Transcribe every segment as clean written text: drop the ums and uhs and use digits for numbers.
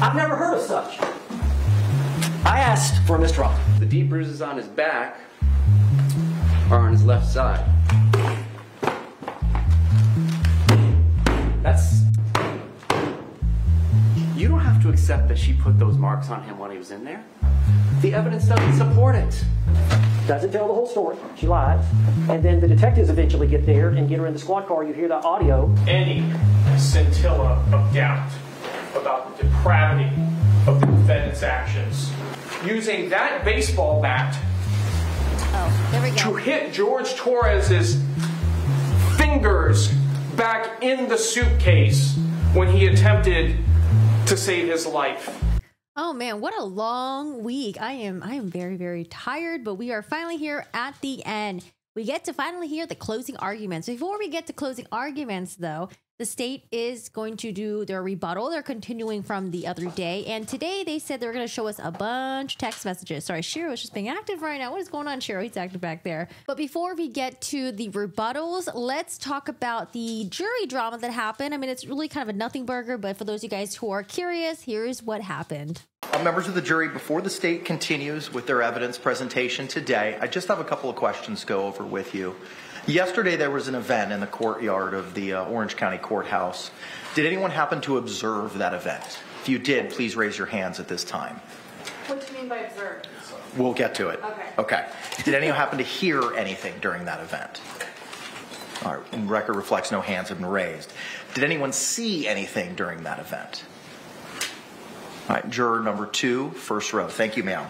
I've never heard of such. I asked for a mistrial. The deep bruises on his back are on his left side. You don't have to accept that she put those marks on him while he was in there. The evidence doesn't support it. Doesn't tell the whole story. She lied. And then the detectives eventually get there and get her in the squad car. You hear the audio. Any scintilla of doubt about the depravity of the defendant's actions. Using that baseball bat to hit George Torres's fingers back in the suitcase when he attempted to save his life. Oh man, what a long week. I am very, very tired, but we are finally here at the end. We get to finally hear the closing arguments. Before we get to closing arguments though, the state is going to do their rebuttal. They're continuing from the other day. And today they said they're going to show us a bunch of text messages. Sorry, Shiro is just being active right now. What is going on, Shiro? He's active back there. But before we get to the rebuttals, let's talk about the jury drama that happened. I mean, it's really kind of a nothing burger, but for those of you guys who are curious, here's what happened. Members of the jury, before the state continues with their evidence presentation today, I just have a couple of questions to go over with you. Yesterday, there was an event in the courtyard of the Orange County Courthouse. Did anyone happen to observe that event? If you did, please raise your hands at this time. What do you mean by observe? We'll get to it. Okay. Okay. Did anyone happen to hear anything during that event? All right. And record reflects no hands have been raised. Did anyone see anything during that event? All right. Juror number 2, first row. Thank you, ma'am.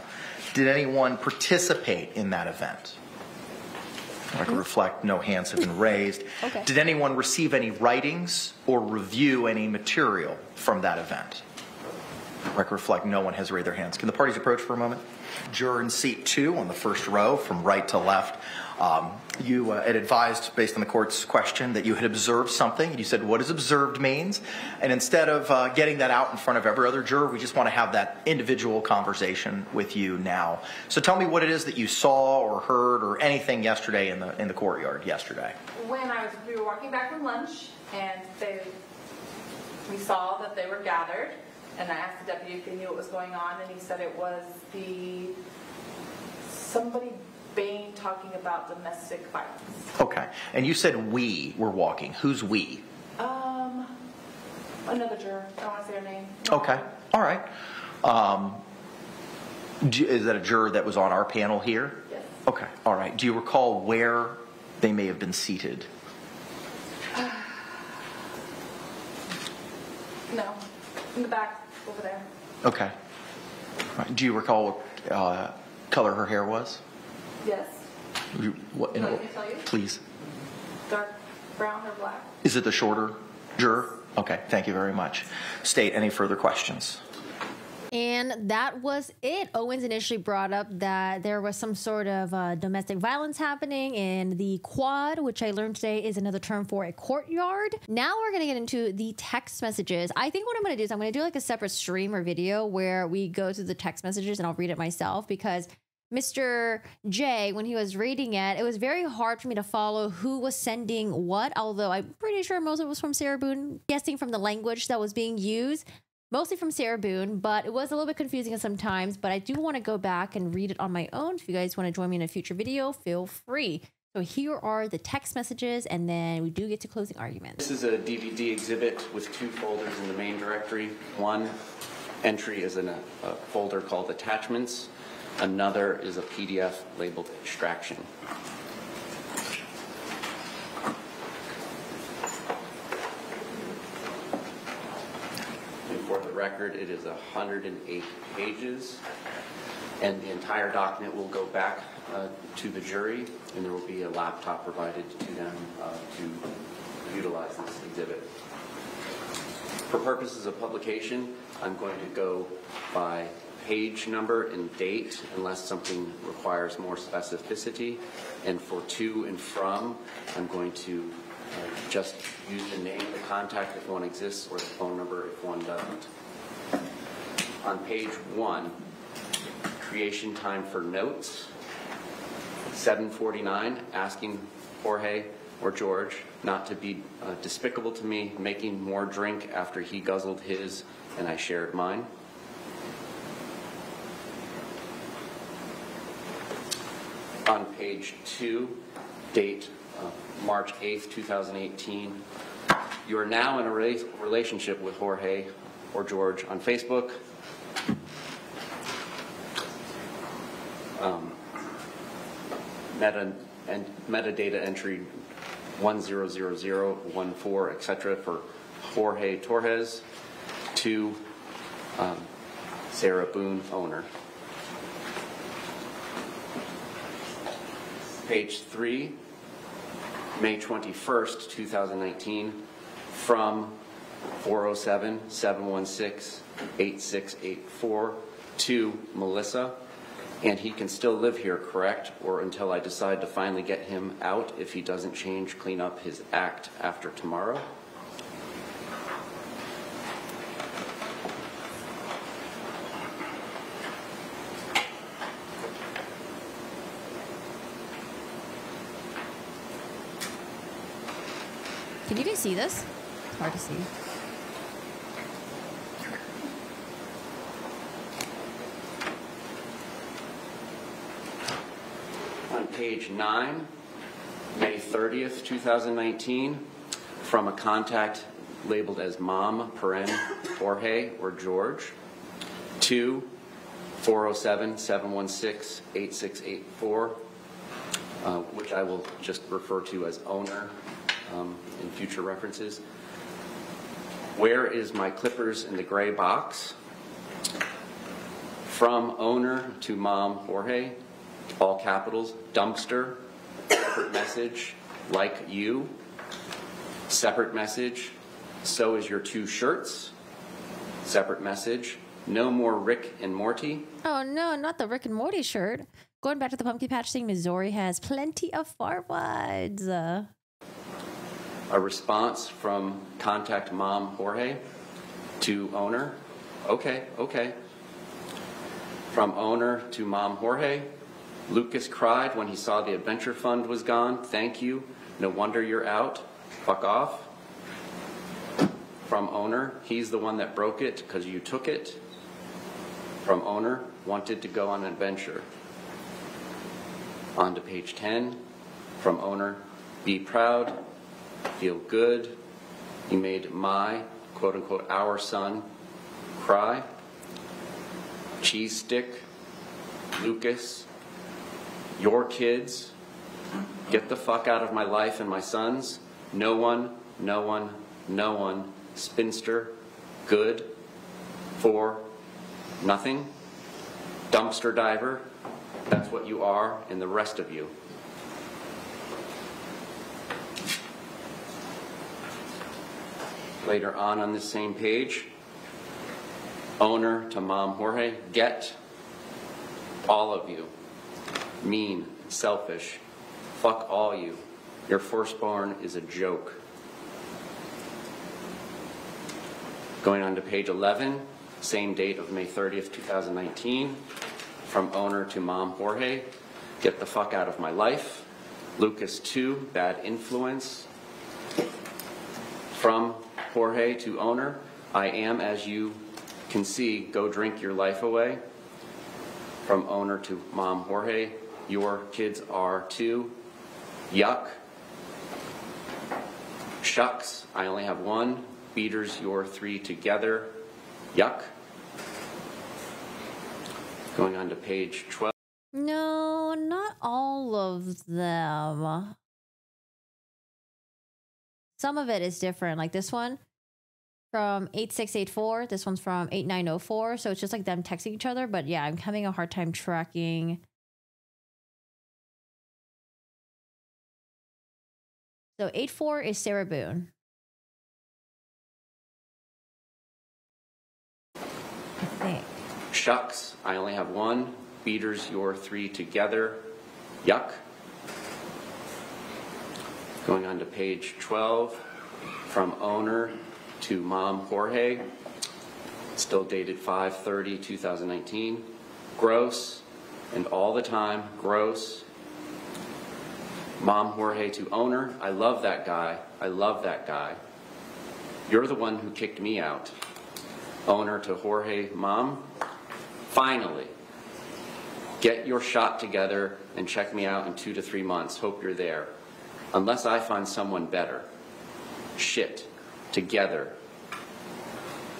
Did anyone participate in that event? I can reflect no hands have been raised. Okay. Did anyone receive any writings or review any material from that event? I can reflect no one has raised their hands. Can the parties approach for a moment? Juror in seat 2 on the first row from right to left. You had advised, based on the court's question, that you had observed something. You said what does observed means. And instead of getting that out in front of every other juror, we just want to have that individual conversation with you now. So tell me what it is that you saw or heard or anything yesterday in the courtyard yesterday. When we were walking back from lunch, and we saw that they were gathered, and I asked the deputy if he knew what was going on, and he said it was somebody Bain talking about domestic violence. Okay. And you said we were walking. Who's we? Another juror. I don't want to say her name. Okay. All right. Is that a juror that was on our panel here? Yes. Okay. All right. Do you recall where they may have been seated? No. In the back, over there. Okay. All right. Do you recall what color her hair was? Yes. What, You want me to tell you? Please. Dark brown or black? Is it the shorter juror? Okay. Thank you very much. State, any further questions? And that was it. Owens initially brought up that there was some sort of domestic violence happening in the quad, which I learned today is another term for a courtyard. Now we're going to get into the text messages. I think what I'm going to do is I'm going to do like a separate stream or video where we go through the text messages and I'll read it myself, because Mr. J, when he was reading it, it was very hard for me to follow who was sending what, although I'm pretty sure most of it was from Sarah Boone, guessing from the language that was being used. Mostly from Sarah Boone, but it was a little bit confusing sometimes, but I do want to go back and read it on my own. If you guys want to join me in a future video, feel free. So here are the text messages, and then we do get to closing arguments. This is a DVD exhibit with 2 folders in the main directory. One entry is in a folder called Attachments. Another is a PDF labeled Extraction. For the record, it is 108 pages, and the entire document will go back to the jury, and there will be a laptop provided to them to utilize this exhibit. For purposes of publication, I'm going to go by page number and date unless something requires more specificity, and for to and from, I'm going to just use the name of the contact if one exists, or the phone number if one doesn't. On page 1, creation time for notes, 7:49, asking Jorge or George not to be despicable to me, making more drink after he guzzled his and I shared mine. On page 2, date March 8th, 2018, you are now in a relationship with Jorge or George on Facebook. Metadata entry 100014, etc. for Jorge Torres to Sarah Boone, owner. Page 3, May 21st, 2019, from 407-716-8684 to Melissa. And he can still live here, correct? Or until I decide to finally get him out if he doesn't change, clean up his act after tomorrow. Can you guys see this? It's hard to see. On page 9, May 30th, 2019, from a contact labeled as Mom, Jorge or George, to 407-716-8684, which I will just refer to as owner in future references. Where is my clippers in the gray box? From owner to Mom, Jorge, all capitals, dumpster, separate message, like you, separate message, so is your 2 shirts, separate message, no more Rick and Morty. Oh no, not the Rick and Morty shirt. Going back to the pumpkin patch thing, Missouri has plenty of fartwoods. A response from contact Mom Jorge to owner. Okay. From owner to Mom Jorge. Lucas cried when he saw the adventure fund was gone. Thank you. No wonder you're out. Fuck off. From owner. He's the one that broke it because you took it. From owner. Wanted to go on an adventure. On to page 10. From owner. Be proud. Feel good. You made my, quote unquote, our son cry. Cheese stick. Lucas. Your kids. Get the fuck out of my life and my sons. No one. Spinster. Good. For nothing. Dumpster diver. That's what you are, and the rest of you. Later on this same page, owner to Mom Jorge, get all of you. Mean, selfish, fuck all you. Your firstborn is a joke. Going on to page 11, same date of May 30th, 2019, from owner to Mom Jorge, get the fuck out of my life. Lucas 2, bad influence. From Jorge to owner, I am, as you can see, go drink your life away. From owner to Mom Jorge, your kids are too. Yuck. Shucks, I only have 1. Beaters, your 3 together. Yuck. Going on to page 12. No, not all of them. Some of it is different. Like this one from 8684. This one's from 8904. So it's just like them texting each other. But yeah, I'm having a hard time tracking. So 84 is Sarah Boone. I think. Shucks, I only have 1. Beaters, your 3 together. Yuck. Going on to page 12, from owner to Mom Jorge, still dated 5/30/2019. Gross, and all the time, gross. Mom Jorge to owner, I love that guy. I love that guy. You're the one who kicked me out. Owner to Jorge, Mom, finally, get your shot together and check me out in 2 to 3 months. Hope you're there. Unless I find someone better. Shit. Together.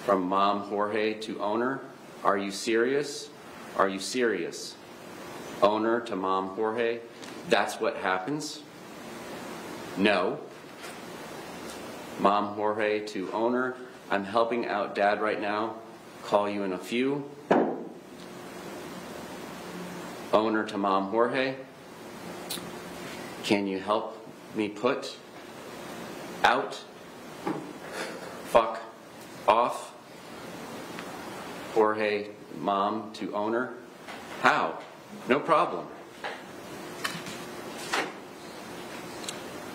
From Mom Jorge to owner, are you serious? Are you serious? Owner to Mom Jorge, that's what happens? No. Mom Jorge to owner, I'm helping out Dad right now. Call you in a few. Owner to Mom Jorge, can you help me put out, fuck, off? Jorge, Mom to owner, how? No problem.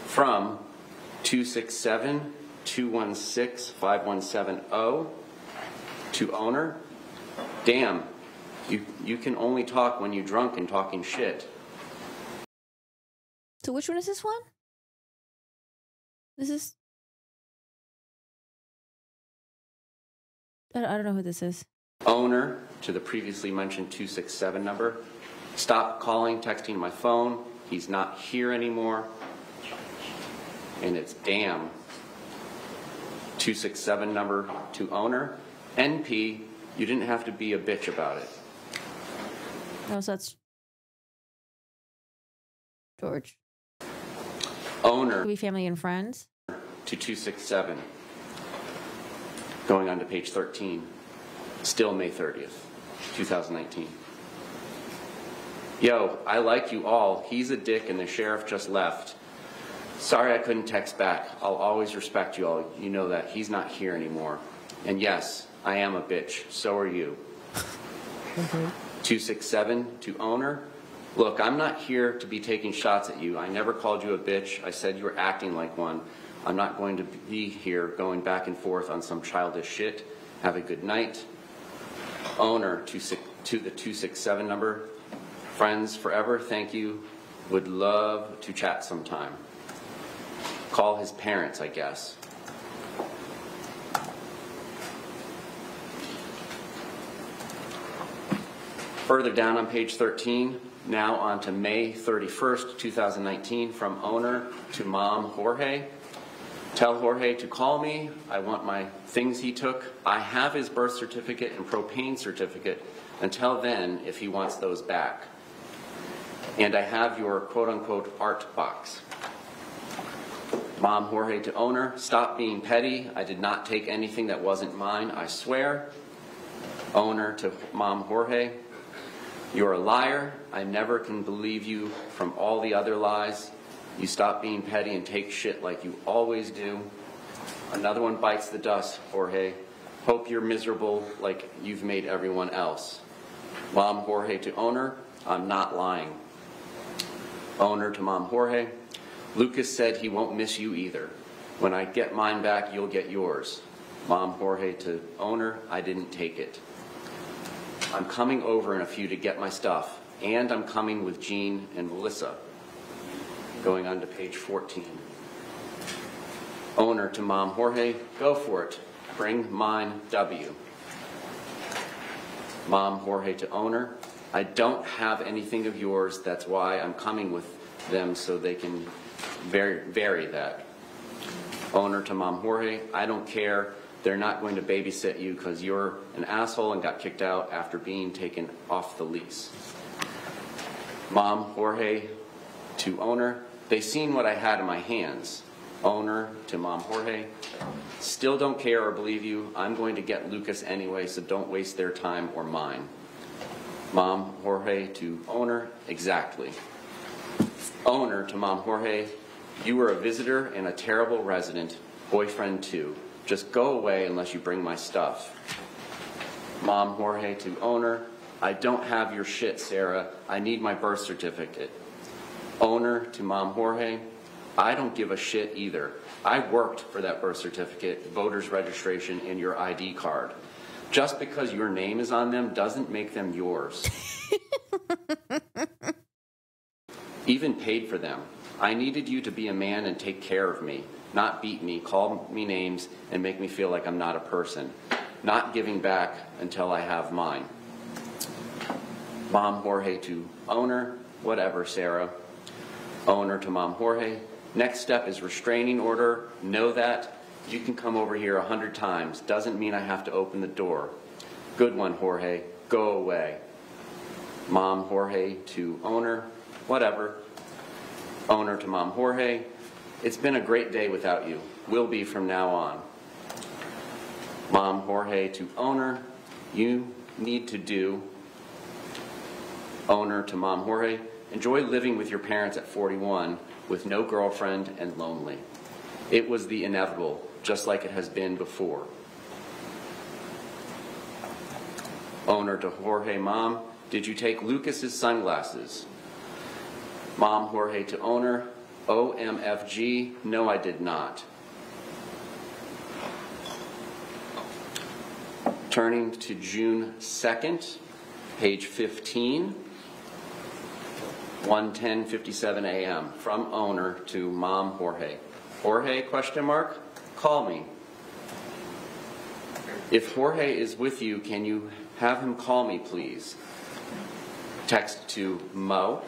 From 267-216-5170 to owner, damn, you can only talk when you're drunk and talking shit. So which one is this one? This is... I don't know who this is. Owner to the previously mentioned 267 number. Stop calling, texting my phone. He's not here anymore. And it's damn. 267 number to owner. NP, you didn't have to be a bitch about it. No, so that's George. Owner Could be family and friends. to 267. Going on to page 13. Still May 30th, 2019. Yo, I like you all. He's a dick and the sheriff just left. Sorry I couldn't text back. I'll always respect you all. You know that. He's not here anymore. And yes, I am a bitch. So are you. Okay. 267 to owner. Look, I'm not here to be taking shots at you. I never called you a bitch. I said you were acting like one. I'm not going to be here going back and forth on some childish shit. Have a good night. Owner to the 267 number. Friends forever, thank you. Would love to chat sometime. Call his parents, I guess. Further down on page 13, now on to May 31st, 2019, from owner to Mom Jorge. Tell Jorge to call me. I want my things he took. I have his birth certificate and propane certificate until then if he wants those back. And I have your quote-unquote art box. Mom Jorge to owner, stop being petty. I did not take anything that wasn't mine, I swear. Owner to Mom Jorge, you're a liar. I never can believe you from all the other lies. You stop being petty and take shit like you always do. Another one bites the dust, Jorge. Hope you're miserable like you've made everyone else. Mom Jorge to owner, I'm not lying. Owner to Mom Jorge, Lucas said he won't miss you either. When I get mine back, you'll get yours. Mom Jorge to owner, I didn't take it. I'm coming over in a few to get my stuff, and I'm coming with Jean and Melissa. Going on to page 14. Owner to Mom Jorge, go for it. Bring mine W. Mom Jorge to owner, I don't have anything of yours, that's why I'm coming with them so they can vary that. Owner to Mom Jorge, I don't care. They're not going to babysit you because you're an asshole and got kicked out after being taken off the lease. Mom Jorge to owner, they seen what I had in my hands. Owner to Mom Jorge, still don't care or believe you. I'm going to get Lucas anyway, so don't waste their time or mine. Mom Jorge to owner, exactly. Owner to Mom Jorge, you were a visitor and a terrible resident, boyfriend too. Just go away unless you bring my stuff. Mom Jorge to owner, I don't have your shit, Sarah. I need my birth certificate. Owner to Mom Jorge, I don't give a shit either. I worked for that birth certificate, voter's registration, and your ID card. Just because your name is on them doesn't make them yours. Even paid for them. I needed you to be a man and take care of me, not beat me, call me names, and make me feel like I'm not a person. Not giving back until I have mine. Mom Jorge to owner, whatever, Sarah. Owner to Mom Jorge. Next step is restraining order. Know that. You can come over here 100 times. Doesn't mean I have to open the door. Good one, Jorge. Go away. Mom Jorge to owner, whatever. Owner to Mom Jorge. It's been a great day without you. Will be from now on. Mom Jorge to owner. You need to do. Owner to Mom Jorge. Enjoy living with your parents at 41 with no girlfriend and lonely. It was the inevitable, just like it has been before. Owner to Jorge, Mom, did you take Lucas's sunglasses? Mom Jorge to owner, OMFG, no I did not. Turning to June 2nd, page 15. 1:10:57 a.m. from owner to Mom Jorge. Jorge, question mark, call me. If Jorge is with you, can you have him call me, please? Text to Mo.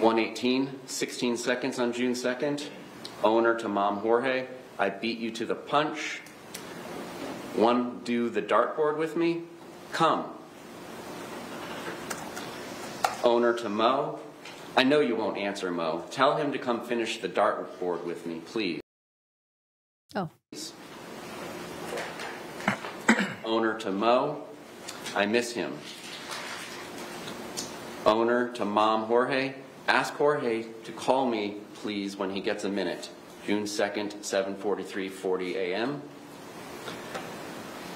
(1:18, 16 seconds on June 2nd. Owner to Mom Jorge. I beat you to the punch. Want to do the dartboard with me? Come. Owner to Mo. I know you won't answer, Mo. Tell him to come finish the dartboard with me, please. Oh. Owner to Mo. I miss him. Owner to Mom Jorge. Ask Jorge to call me, please, when he gets a minute. June 2nd, 7:43:40 a.m.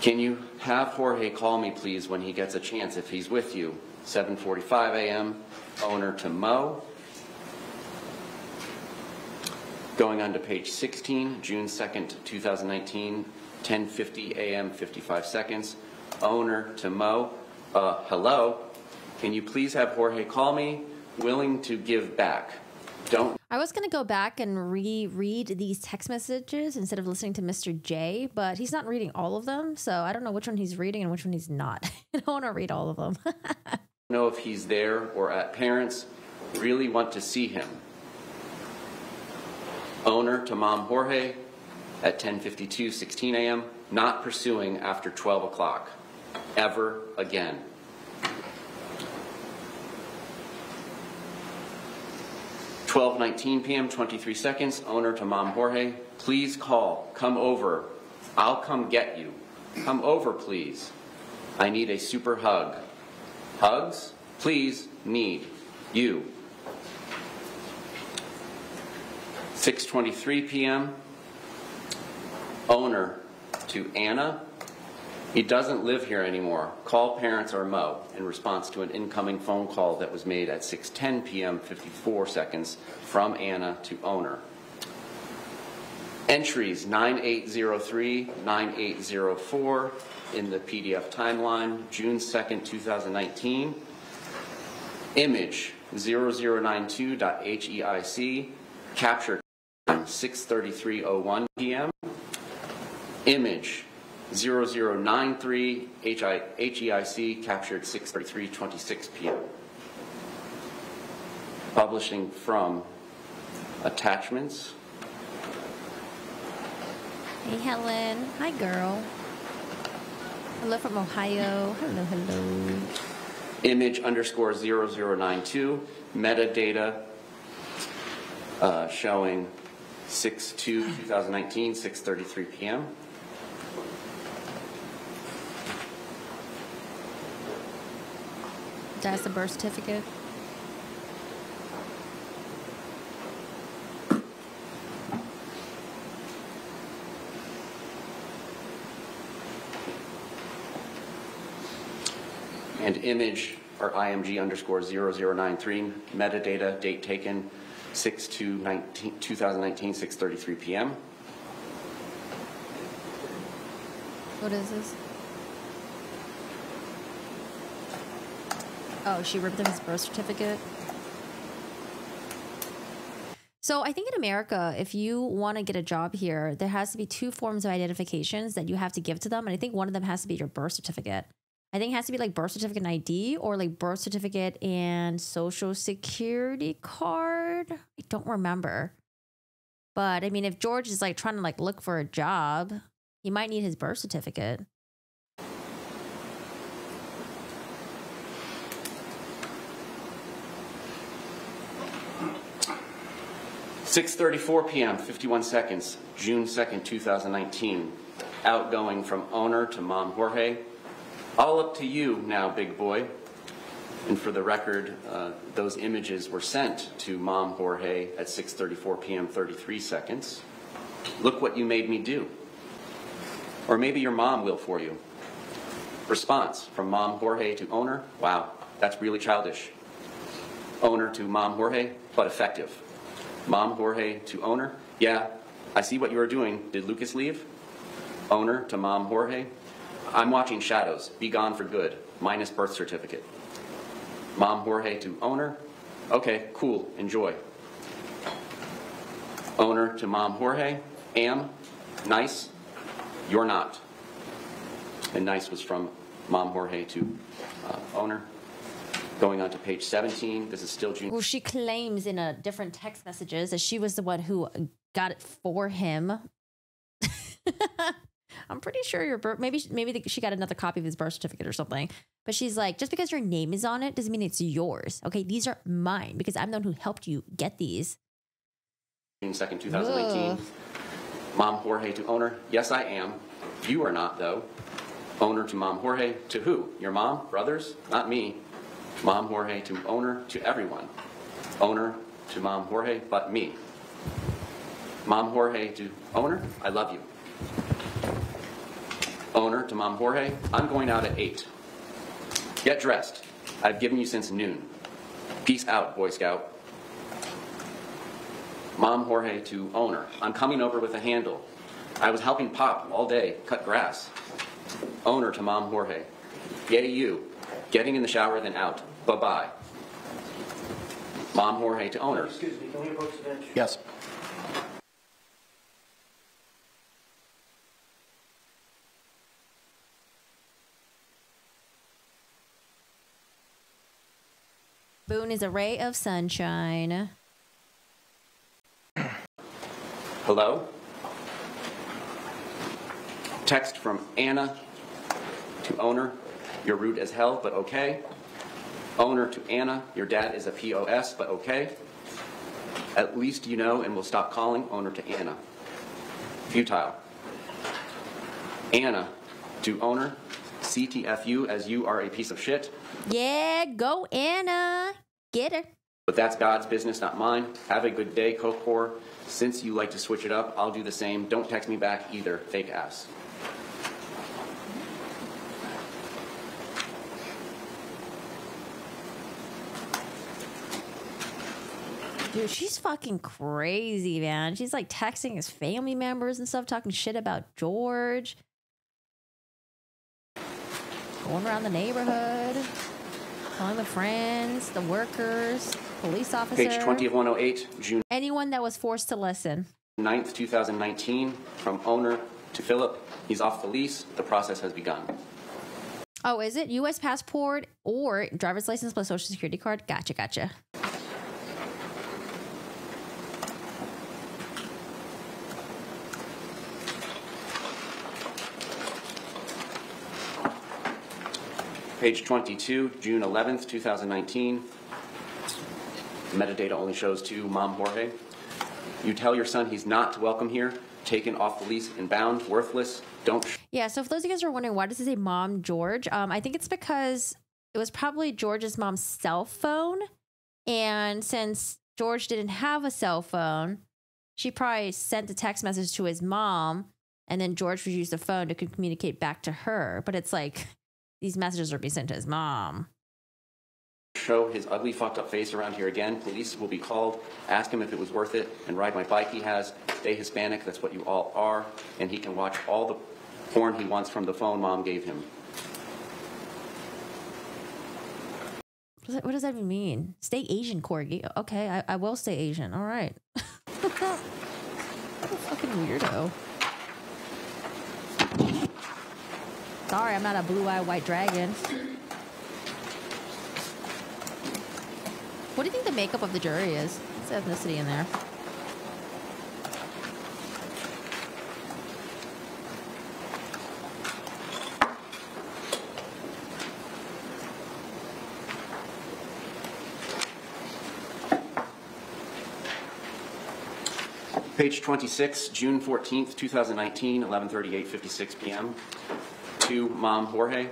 Can you have Jorge call me, please, when he gets a chance if he's with you? 7:45 a.m. Owner to Mo. Going on to page 16, June 2nd, 2019, 10:50 a.m., 55 seconds. Owner to Mo. Hello. Can you please have Jorge call me? Willing to give back. Don't. I was going to go back and reread these text messages instead of listening to Mr. J, but he's not reading all of them, so I don't know which one he's reading and which one he's not. I don't want to read all of them. Know if he's there or at parents. Really want to see him. Owner to Mom Jorge at 10:52, 16 a.m. Not pursuing after 12 o'clock. Ever again. (12:19 p.m., 23 seconds. Owner to Mom Jorge. Please call. Come over. I'll come get you. Come over, please. I need a super hug. Hugs? Please. Need. You. 6:23 p.m. Owner to Anna. He doesn't live here anymore. Call parents or Mo in response to an incoming phone call that was made at 6:10 p.m. 54 seconds from Anna to owner. Entries 9803, 9804 in the PDF timeline, June 2nd, 2019. Image 0092.heic, captured 6:33:01 p.m. Image 0093 HEIC, captured 6:33:26 p.m. Publishing from attachments. Hey, Helen. Hi, girl. Hello from Ohio. Hello, hello. Image _0092, metadata showing 6/2/2019, 6:33 p.m. That's the birth certificate. And image or IMG _0093, metadata, date taken 2019, 6:33 p.m. What is this? Oh, she ripped him his birth certificate. So I think in America, if you want to get a job here, there has to be 2 forms of identifications that you have to give to them. And I think one of them has to be your birth certificate. I think it has to be like birth certificate and ID, or like birth certificate and social security card. I don't remember. But I mean, if George is like trying to like look for a job, he might need his birth certificate. 6:34 p.m., 51 seconds, June 2nd, 2019. Outgoing from owner to Mom Jorge. All up to you now, big boy. And for the record, those images were sent to Mom Jorge at 6:34 p.m., 33 seconds. Look what you made me do. Or maybe your mom will for you. Response from Mom Jorge to owner. Wow, that's really childish. Owner to Mom Jorge, but effective. Mom Jorge to owner. Yeah, I see what you are doing. Did Lucas leave? Owner to Mom Jorge. I'm watching shadows. Be gone for good. Minus birth certificate. Mom Jorge to owner. Okay, cool. Enjoy. Owner to Mom Jorge. Am. Nice. You're not. And nice was from Mom Jorge to owner. Going on to page 17. This is still June. Well, she claims in a different text messages that she was the one who got it for him. I'm pretty sure your birth, maybe she got another copy of his birth certificate or something. But she's like, just because your name is on it doesn't mean it's yours. Okay, these are mine because I'm the one who helped you get these. June 2nd, 2019. Ugh. Mom Jorge to owner. Yes, I am. You are not, though. Owner to Mom Jorge. To who? Your mom? Brothers? Not me. Mom Jorge to owner. To everyone. Owner to Mom Jorge, but me. Mom Jorge to owner. I love you. Owner to Mom Jorge. I'm going out at 8. Get dressed. I've given you since noon. Peace out, Boy Scout. Mom Jorge to owner. I'm coming over with a handle. I was helping Pop all day cut grass. Owner to Mom Jorge. Yay you. Getting in the shower then out. Bye-bye. Mom Jorge to owner. Excuse me, can we approach the bench? Yes. Boone is a ray of sunshine. Hello? Text from Anna to owner. You're rude as hell, but okay. Owner to Anna. Your dad is a POS, but okay. At least you know and will stop calling. Owner to Anna. Futile. Anna to owner. CTFU as you are a piece of shit. Yeah, go Anna. Get her. But that's God's business, not mine. Have a good day, Coke whore. Since you like to switch it up, I'll do the same. Don't text me back either, fake ass. Dude, she's fucking crazy, man. She's like texting his family members and stuff, talking shit about George. Going around the neighborhood, calling the friends, the workers, police officer. Page 20 of 108, June. Anyone that was forced to listen. 9th, 2019, from owner to Philip. He's off the lease. The process has begun. Oh, is it? U.S. passport or driver's license plus social security card? Gotcha, gotcha. Page 22, June 11th, 2019. Metadata only shows to Mom Jorge. You tell your son he's not welcome here, taken off the lease and bound, worthless, don't... Yeah, so for those of you guys who are wondering, why does it say Mom George? I think it's because it was probably George's mom's cell phone. And since George didn't have a cell phone, she probably sent a text message to his mom, and then George would use the phone to communicate back to her. But it's like... these messages are being sent to his mom. show his ugly fucked up face around here again, police will be called, ask him if it was worth it, and ride my bike he has, stay Hispanic, that's what you all are, and he can watch all the porn he wants from the phone mom gave him. What does that even mean? Stay Asian, Corgi. Okay, I will stay Asian. All right. What a fucking weirdo. Sorry, I'm not a blue-eyed white dragon. What do you think the makeup of the jury is? What's the ethnicity in there? Page 26, June 14th, 2019, 11:38:56 p.m. To Mom Jorge.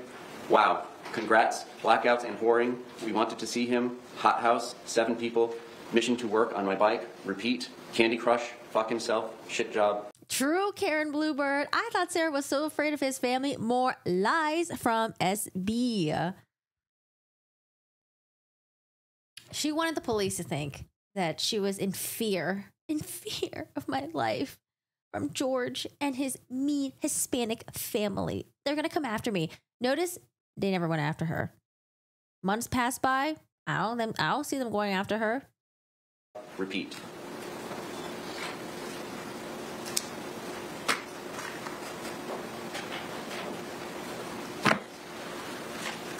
Wow, congrats, blackouts and whoring. We wanted to see him. Hot house, 7 people. Mission to work on my bike. Repeat. Candy Crush. Fuck himself. Shit job. True, Karen Bluebird. I thought Sarah was so afraid of his family. More lies from SB. She wanted the police to think that she was in fear of my life from George and his mean Hispanic family. They're going to come after me. Notice they never went after her. Months passed by. I don't see them going after her. Repeat.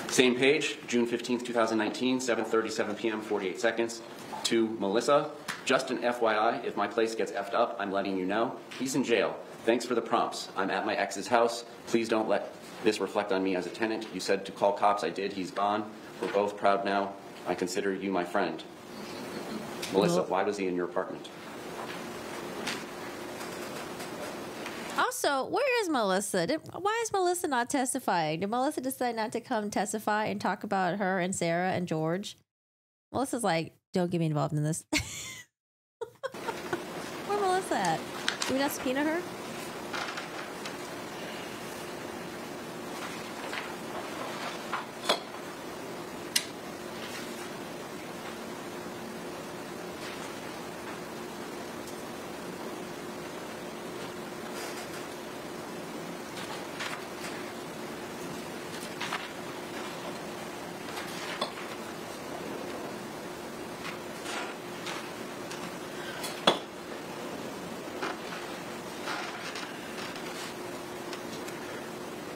Same page, June 15th, 2019, 7:37 p.m., 48 seconds. To Melissa, just an FYI, if my place gets effed up, I'm letting you know. He's in jail. Thanks for the prompts. I'm at my ex's house. Please don't let this reflect on me as a tenant. You said to call cops. I did. He's gone. We're both proud now. I consider you my friend. Melissa, why was he in your apartment? Also, where is Melissa? Why is Melissa not testifying? Did Melissa decide not to come testify and talk about her and Sarah and George? Melissa's like, don't get me involved in this. Where Melissa at? Do we not subpoena her?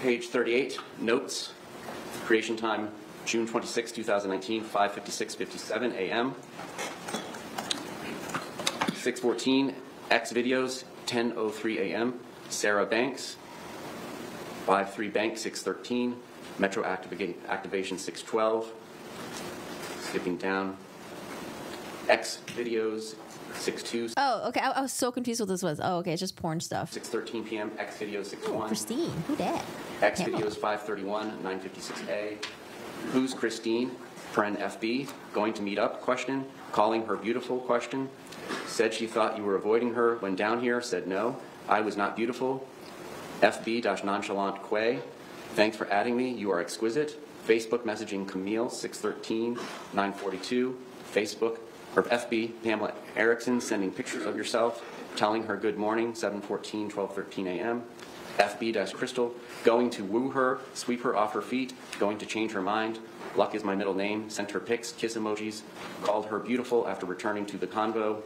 Page 38, notes, creation time, June 26, 2019, 5:56:57 a.m. 6:14, X videos, 10:03 a.m. Sarah Banks, 5-3 Bank, 6:13, Metro activation 6:12, skipping down, X videos, 6:2. Oh, okay. I was so confused what this was. Oh, okay. It's just porn stuff. 6:13 p.m. X videos 6:1. Christine, who dat? X videos 5:31, 9:56 a. Who's Christine? Pren FB. Going to meet up? Question. Calling her beautiful? Question. Said she thought you were avoiding her when down here. Said no. I was not beautiful. FB-nonchalant Quay. Thanks for adding me. You are exquisite. Facebook messaging Camille 6:13, 9:42. Facebook. Or FB, Pamela Erickson, sending pictures of yourself, telling her good morning, 7:14, 12:13 a.m. FB-Crystal, going to woo her, sweep her off her feet, going to change her mind. Luck is my middle name. Sent her pics, kiss emojis, called her beautiful after returning to the convo.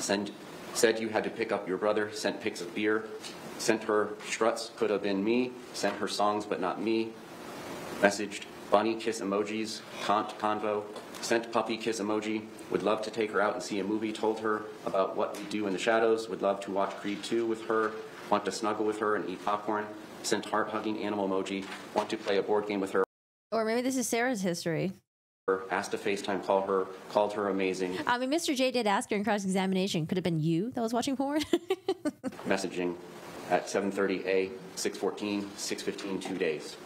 Said you had to pick up your brother, sent pics of beer. Sent her struts, could have been me. Sent her songs, but not me. Messaged bunny kiss emojis, convo. Sent puppy kiss emoji. Would love to take her out and see a movie. Told her about what we do in the shadows. Would love to watch Creed 2 with her. Want to snuggle with her and eat popcorn. Sent heart-hugging animal emoji. Want to play a board game with her. Or maybe this is Sarah's history. Asked to FaceTime call her. Called her amazing. I mean, Mr. J did ask her in cross-examination. Could have been you that was watching porn? Messaging at 7:30 a, 6:14, 6:15, 2 days.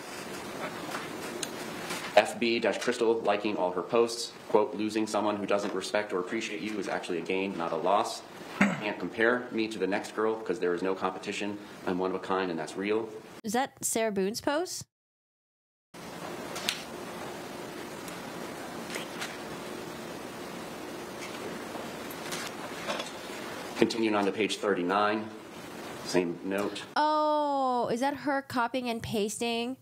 FB-Crystal liking all her posts. Quote, losing someone who doesn't respect or appreciate you is actually a gain, not a loss. Can't compare me to the next girl because there is no competition. I'm one of a kind and that's real. Is that Sarah Boone's post? Continuing on to page 39, same note. Oh, is that her copying and pasting?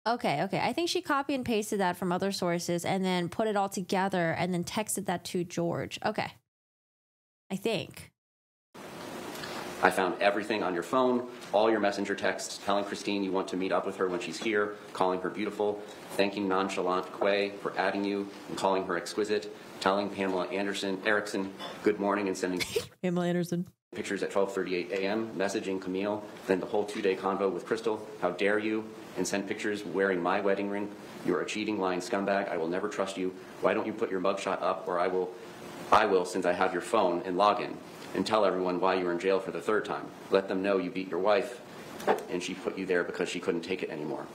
Okay. I think she copy and pasted that from other sources and then put it all together and then texted that to George. Okay. I think. I found everything on your phone, all your messenger texts, telling Christine you want to meet up with her when she's here, calling her beautiful, thanking nonchalant Quay for adding you and calling her exquisite, telling Pamela Erickson good morning and sending Pamela Anderson pictures at 12:38 a.m., messaging Camille, then the whole 2-day convo with Crystal, how dare you, and send pictures wearing my wedding ring. You're a cheating, lying scumbag. I will never trust you. Why don't you put your mugshot up, or I will since I have your phone, and log in. And tell everyone why you were in jail for the 3rd time. Let them know you beat your wife, and she put you there because she couldn't take it anymore.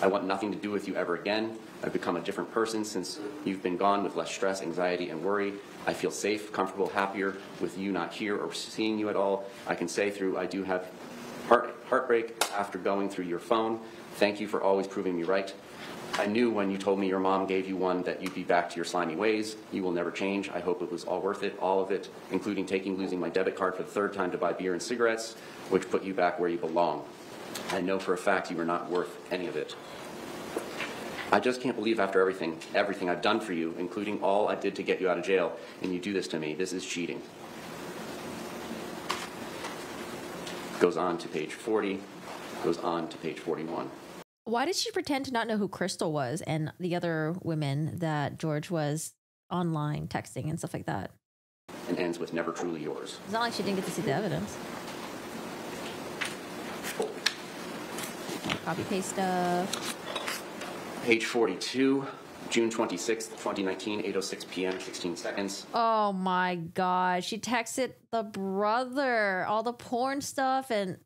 I want nothing to do with you ever again. I've become a different person since you've been gone, with less stress, anxiety, and worry. I feel safe, comfortable, happier with you not here or seeing you at all. I can say through I do have heartbreak after going through your phone. Thank you for always proving me right. I knew when you told me your mom gave you one that you'd be back to your slimy ways. You will never change. I hope it was all worth it, all of it, including losing my debit card for the 3rd time to buy beer and cigarettes, which put you back where you belong. I know for a fact you were not worth any of it. I just can't believe after everything I've done for you, including all I did to get you out of jail, and you do this to me. This is cheating. Goes on to page 40, goes on to page 41. Why did she pretend to not know who Crystal was and the other women that George was online texting and stuff like that? And ends with never truly yours. It's not like she didn't get to see the evidence. Copy paste stuff. Page 42, June 26th, 2019, 8:06 p.m., 16 seconds. Oh my God. She texted the brother all the porn stuff and...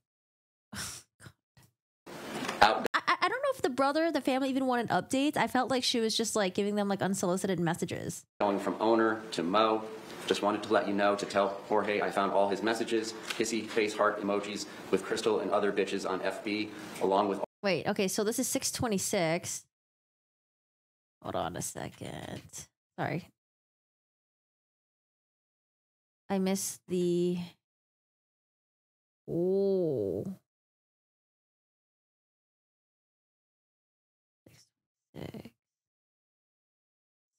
I don't know if the brother, the family even wanted updates. I felt like she was just like giving them like unsolicited messages. Going from owner to Mo. Just wanted to let you know to tell Jorge I found all his messages, kissy face heart emojis with Crystal and other bitches on FB, along with... Wait, okay, so this is 626. Hold on a second. Sorry. I missed the... Oh.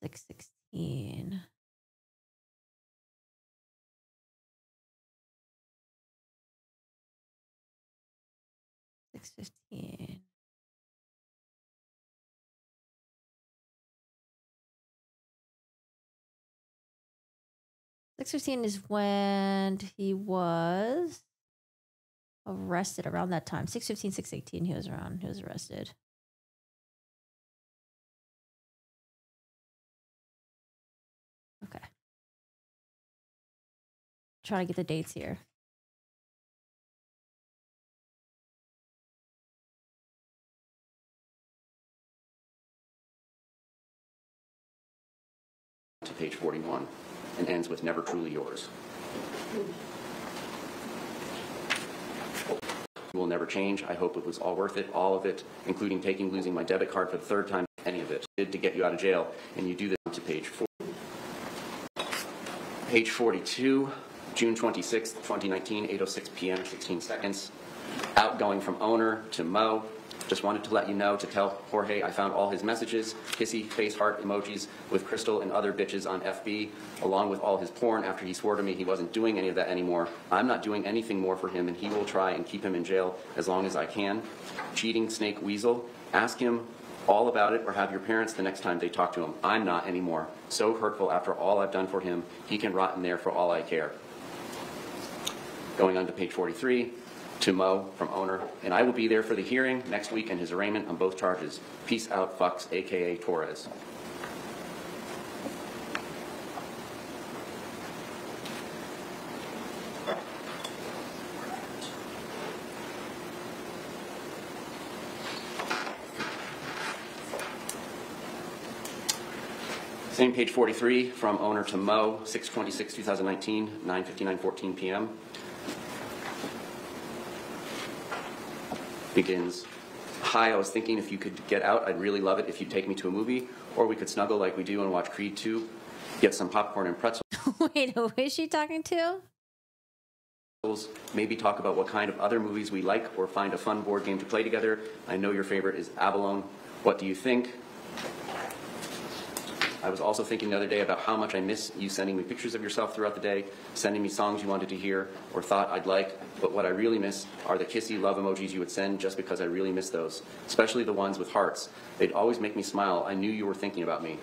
616. $6.15. $6.15 is when he was arrested around that time. 6:15, 6:18 he was arrested. Okay. Trying to get the dates here. To page 41 and ends with never truly yours. You will never change. I hope it was all worth it, all of it, including losing my debit card for the 3rd time, any of it. Did to get you out of jail, and you do this to page 4. Page 42, June 26th, 2019, 8:06 p.m., 16 seconds. Outgoing from owner to Mo. Just wanted to let you know to tell Jorge I found all his messages, kissy face heart emojis with Crystal and other bitches on FB, along with all his porn after he swore to me he wasn't doing any of that anymore. I'm not doing anything more for him, and he will try and keep him in jail as long as I can. Cheating snake weasel. Ask him all about it or have your parents the next time they talk to him. I'm not anymore. So hurtful after all I've done for him. He can rot in there for all I care. Going on to page 43. To Mo from owner, and I will be there for the hearing next week and his arraignment on both charges. Peace out, fucks, aka Torres. Same page 43 from owner to Mo, 6/26/2019, 9:59:14 p.m. Begins, hi, I was thinking if you could get out, I'd really love it if you'd take me to a movie, or we could snuggle like we do and watch Creed 2, get some popcorn and pretzel. Wait, who is she talking to? Maybe talk about what kind of other movies we like or find a fun board game to play together. I know your favorite is Avalon. What do you think? I was also thinking the other day about how much I miss you sending me pictures of yourself throughout the day, sending me songs you wanted to hear or thought I'd like, but what I really miss are the kissy love emojis you would send just because I really miss those, especially the ones with hearts. They'd always make me smile. I knew you were thinking about me.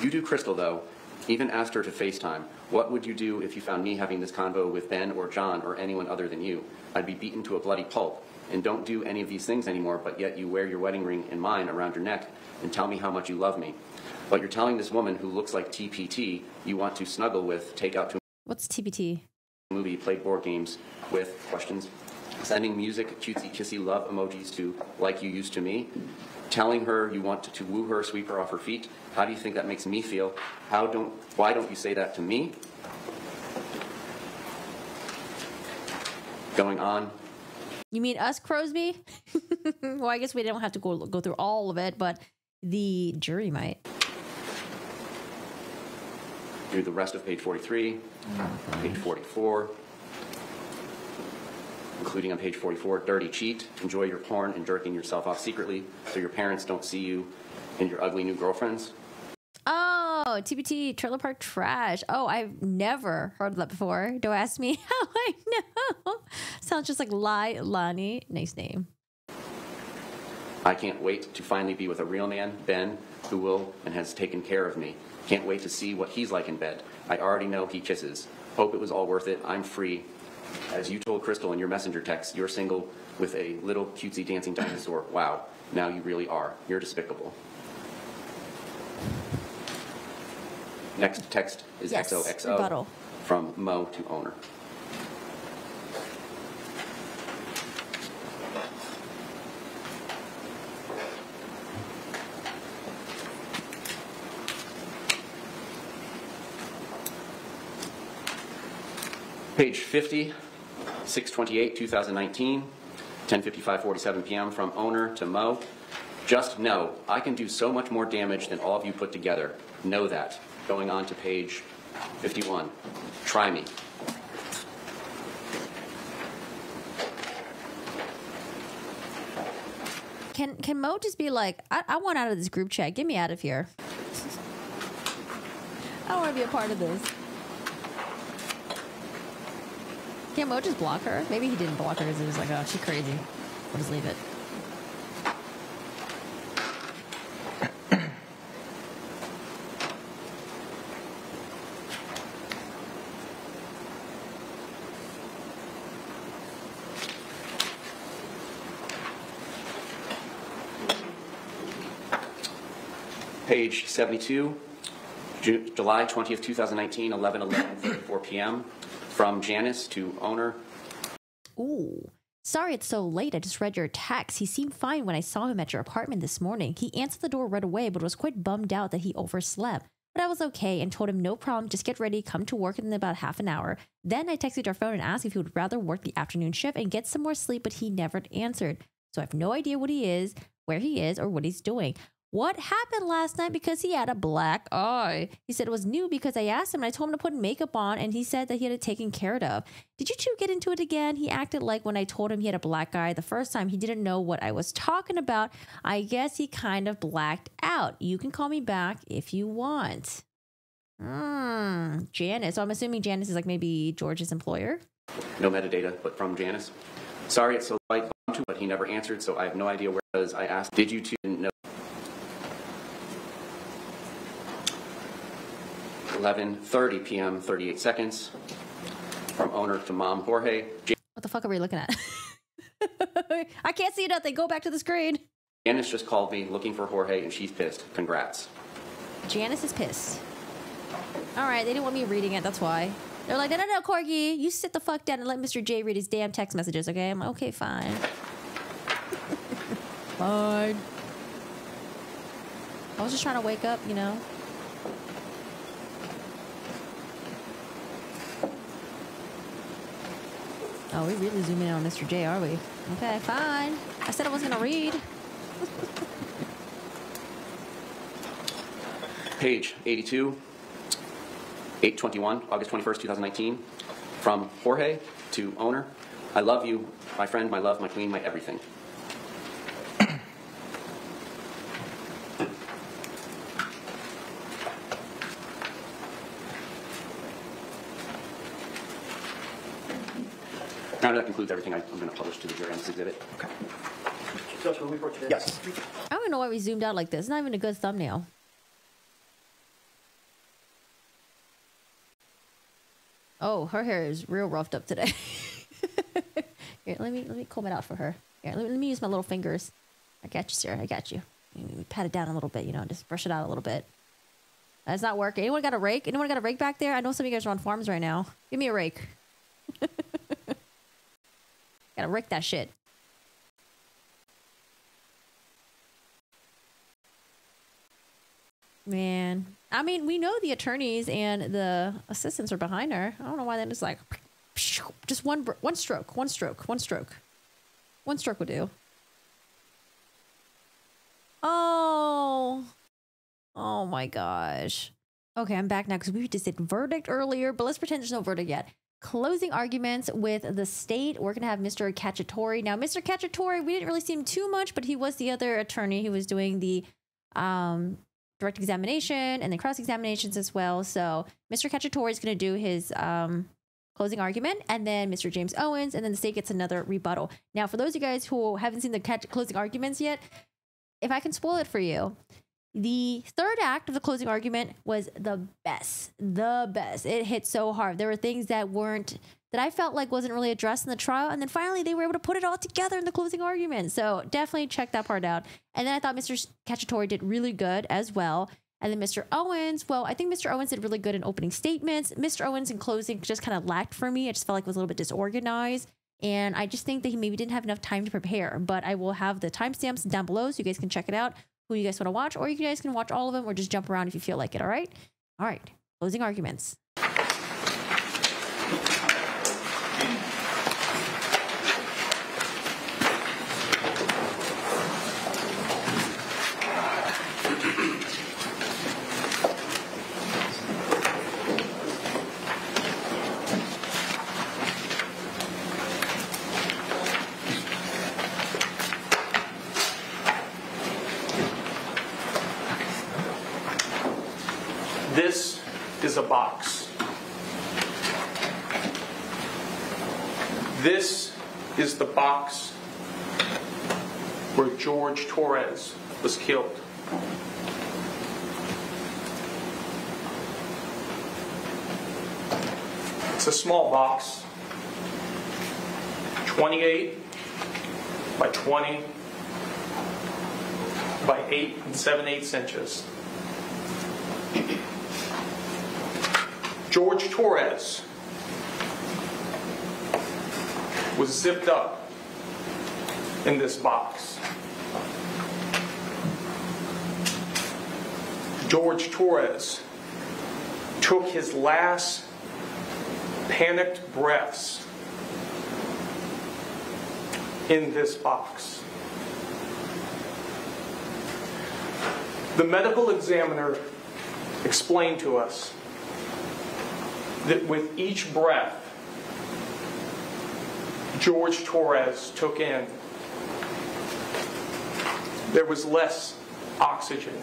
You do Crystal, though. Even asked her to FaceTime. What would you do if you found me having this convo with Ben or John or anyone other than you? I'd be beaten to a bloody pulp. And don't do any of these things anymore, but yet you wear your wedding ring and mine around your neck and tell me how much you love me. But you're telling this woman who looks like TPT you want to snuggle with, take out to What's TPT? a movie, play board games with questions, sending music, cutesy, kissy love emojis to like you used to me, telling her you want to woo her, sweep her off her feet. How do you think that makes me feel? Why don't you say that to me? Going on. You mean us, Crosby? Well, I guess we don't have to go through all of it, but the jury might. Do the rest of page 43, page 44, including on page 44, dirty cheat, enjoy your porn and jerking yourself off secretly so your parents don't see you and your ugly new girlfriends. Oh, TBT, Trailer Park Trash. Oh, I've never heard of that before. Don't ask me how I know. Sounds just like Lonnie. Nice name. I can't wait to finally be with a real man, Ben, who will and has taken care of me. Can't wait to see what he's like in bed. I already know he kisses. Hope it was all worth it. I'm free. As you told Crystal in your messenger text, you're single with a little cutesy dancing dinosaur. Wow, now you really are. You're despicable. Next text is Yes, XOXO rebuttal. from Mo to owner. Page 50, 6/28, 2019, 10:55:47 p.m. from owner to Mo. Just know, I can do so much more damage than all of you put together. Know that. Going on to page 51. Try me. Can Mo just be like, I want out of this group chat. Get me out of here. I don't want to be a part of this. Can't Mo just block her? Maybe he didn't block her because he was like, oh, she's crazy. We'll just leave it. Page 72, July 20th, 2019, 11:34 p.m. From Janice to owner. Ooh. Sorry it's so late. I just read your text. He seemed fine when I saw him at your apartment this morning. He answered the door right away, but was quite bummed out that he overslept. But I was okay and told him no problem. Just get ready. Come to work in about half an hour. Then I texted our phone and asked if he would rather work the afternoon shift and get some more sleep, but he never answered. So I have no idea what he is, where he is, or what he's doing. What happened last night because he had a black eye? He said it was new because I asked him and I told him to put makeup on and he said that he had it taken care of. Did you two get into it again? He acted like when I told him he had a black eye the first time, he didn't know what I was talking about. I guess he kind of blacked out. You can call me back if you want. Janice. So I'm assuming Janice is like maybe George's employer. No metadata, but from Janice. Sorry it's so late, but he never answered, so I have no idea where it was. I asked, did you two know? 11:30 p.m., 38 seconds. From owner to mom, Jorge. What the fuck are we looking at? I can't see nothing. Go back to the screen. Janice just called me looking for Jorge and she's pissed. Congrats. Janice is pissed. All right, they didn't want me reading it. That's why. They're like, no, Corgi, you sit the fuck down and let Mr. J read his damn text messages, okay? I'm like, okay, fine. Fine. I was just trying to wake up, you know. Oh, we really zoom in on Mr. J, are we? Okay, fine. I said I was gonna read. Page 82. 8/21, August 21st, 2019. From Jorge to owner. I love you, my friend, my love, my queen, my everything. Now that concludes everything I'm going to publish to the jury on this exhibit. Okay. Judge, will we report today? Yes. I don't know why we zoomed out like this. It's not even a good thumbnail. Oh, her hair is real roughed up today. Here, let me comb it out for her. Here, let me use my little fingers. I got you, sir. I got you. Pat it down a little bit, you know, just brush it out a little bit. That's not working. Anyone got a rake? Anyone got a rake back there? I know some of you guys are on farms right now. Give me a rake. Gotta rake that shit. Man. I mean, we know the attorneys and the assistants are behind her. I don't know why they're just like, just one stroke, one stroke, one stroke. One stroke would do. Oh. Oh my gosh. Okay, I'm back now because we just did verdict earlier, but let's pretend there's no verdict yet. Closing arguments with the state. We're going to have Mr. Cacciatore. Now, Mr. Cacciatore, we didn't really see him too much, but he was the other attorney who was doing the direct examination and then cross-examinations as well. So Mr. Cacciatore is going to do his closing argument, and then Mr. James Owens, and then the state gets another rebuttal. Now, for those of you guys who haven't seen the closing arguments yet, if I can spoil it for you, the third act of the closing argument was the best. The best. It hit so hard. There were things that I felt like wasn't really addressed in the trial. And then finally they were able to put it all together in the closing argument. So definitely check that part out. And then I thought Mr. Cacciatore did really good as well. And then Mr. Owens, well, I think Mr. Owens did really good in opening statements. Mr. Owens in closing just kind of lacked for me. I just felt like it was a little bit disorganized. And I just think that he maybe didn't have enough time to prepare. But I will have the timestamps down below so you guys can check it out, who you guys want to watch, or you guys can watch all of them or just jump around if you feel like it, all right? All right, closing arguments. This is a box. This is the box where George Torres was killed. It's a small box, 28 by 20 by 8 7/8 inches. George Torres was zipped up in this box. George Torres took his last panicked breaths in this box. The medical examiner explained to us that with each breath George Torres took in, there was less oxygen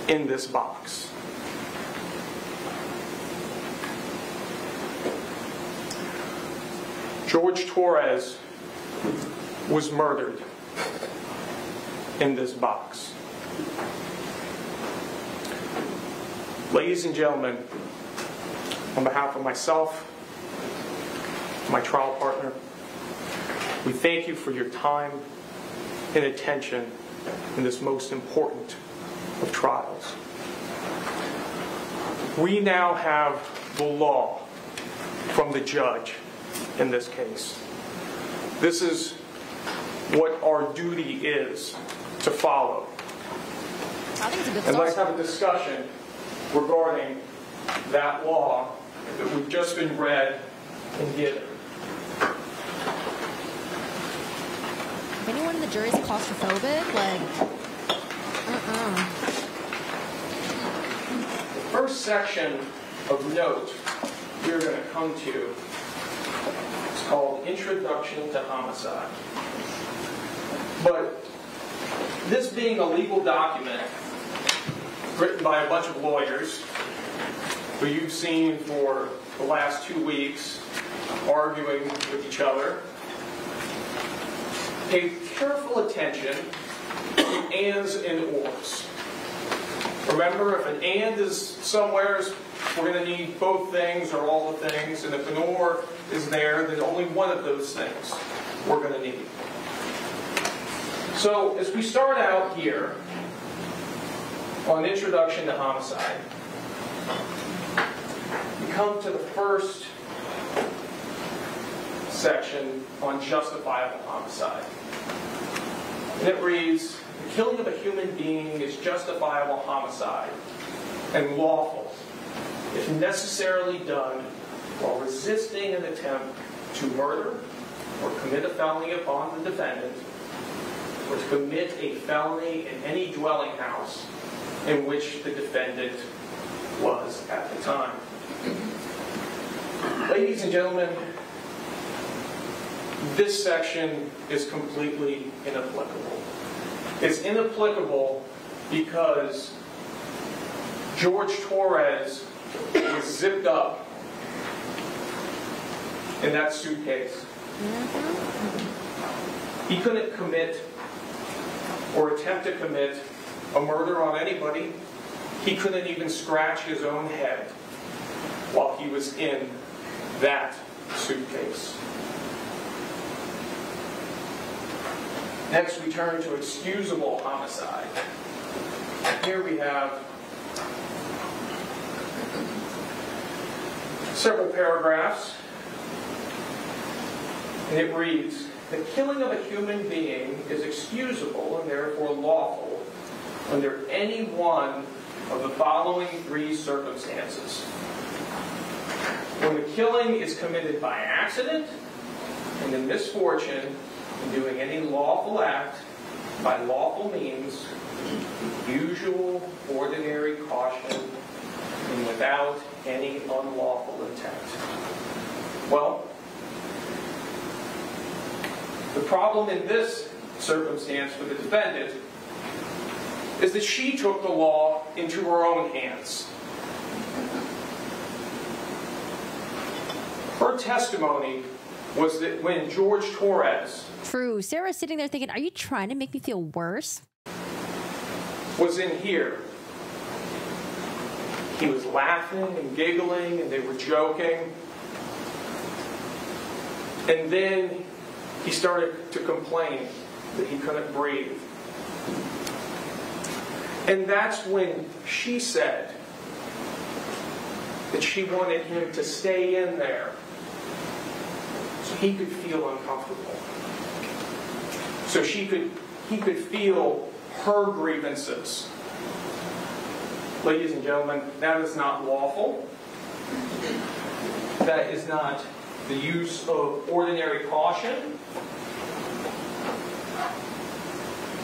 in this box. George Torres was murdered in this box. Ladies and gentlemen, on behalf of myself, my trial partner, we thank you for your time and attention in this most important of trials. We now have the law from the judge in this case. This is what our duty is to follow. I think it's a good And start. let's have a discussion regarding that law that we've just been read and given. If anyone in the jury is claustrophobic, like, The first section of note we're going to come to. It's called Introduction to Homicide. But this being a legal document written by a bunch of lawyers who you've seen for the last 2 weeks arguing with each other, pay careful attention to ands and ors. Remember, if an and is somewhere, we're going to need both things or all the things, and if an or is there, then only one of those things we're going to need. So, as we start out here on Introduction to Homicide, we come to the first section on justifiable homicide. And it reads, the killing of a human being is justifiable homicide and lawful if necessarily done while resisting an attempt to murder or commit a felony upon the defendant or to commit a felony in any dwelling house in which the defendant was at the time. Ladies and gentlemen, this section is completely inapplicable. It's inapplicable because George Torres was zipped up in that suitcase. He couldn't commit or attempt to commit a murder on anybody. He couldn't even scratch his own head while he was in that suitcase. Next, we turn to excusable homicide. Here we have several paragraphs, and it reads, the killing of a human being is excusable and therefore lawful under any one of the following three circumstances. When the killing is committed by accident and in misfortune, in doing any lawful act by lawful means, usual, ordinary caution, and without any unlawful intent. Well, the problem in this circumstance for the defendant is that she took the law into her own hands. Her testimony was that when George Torres... True. Sarah's sitting there thinking, are you trying to make me feel worse? ...was in here, he was laughing and giggling and they were joking. And then he started to complain that he couldn't breathe. And that's when she said that she wanted him to stay in there so he could feel uncomfortable. So he could feel her grievances. Ladies and gentlemen, that is not lawful. That is not the use of ordinary caution.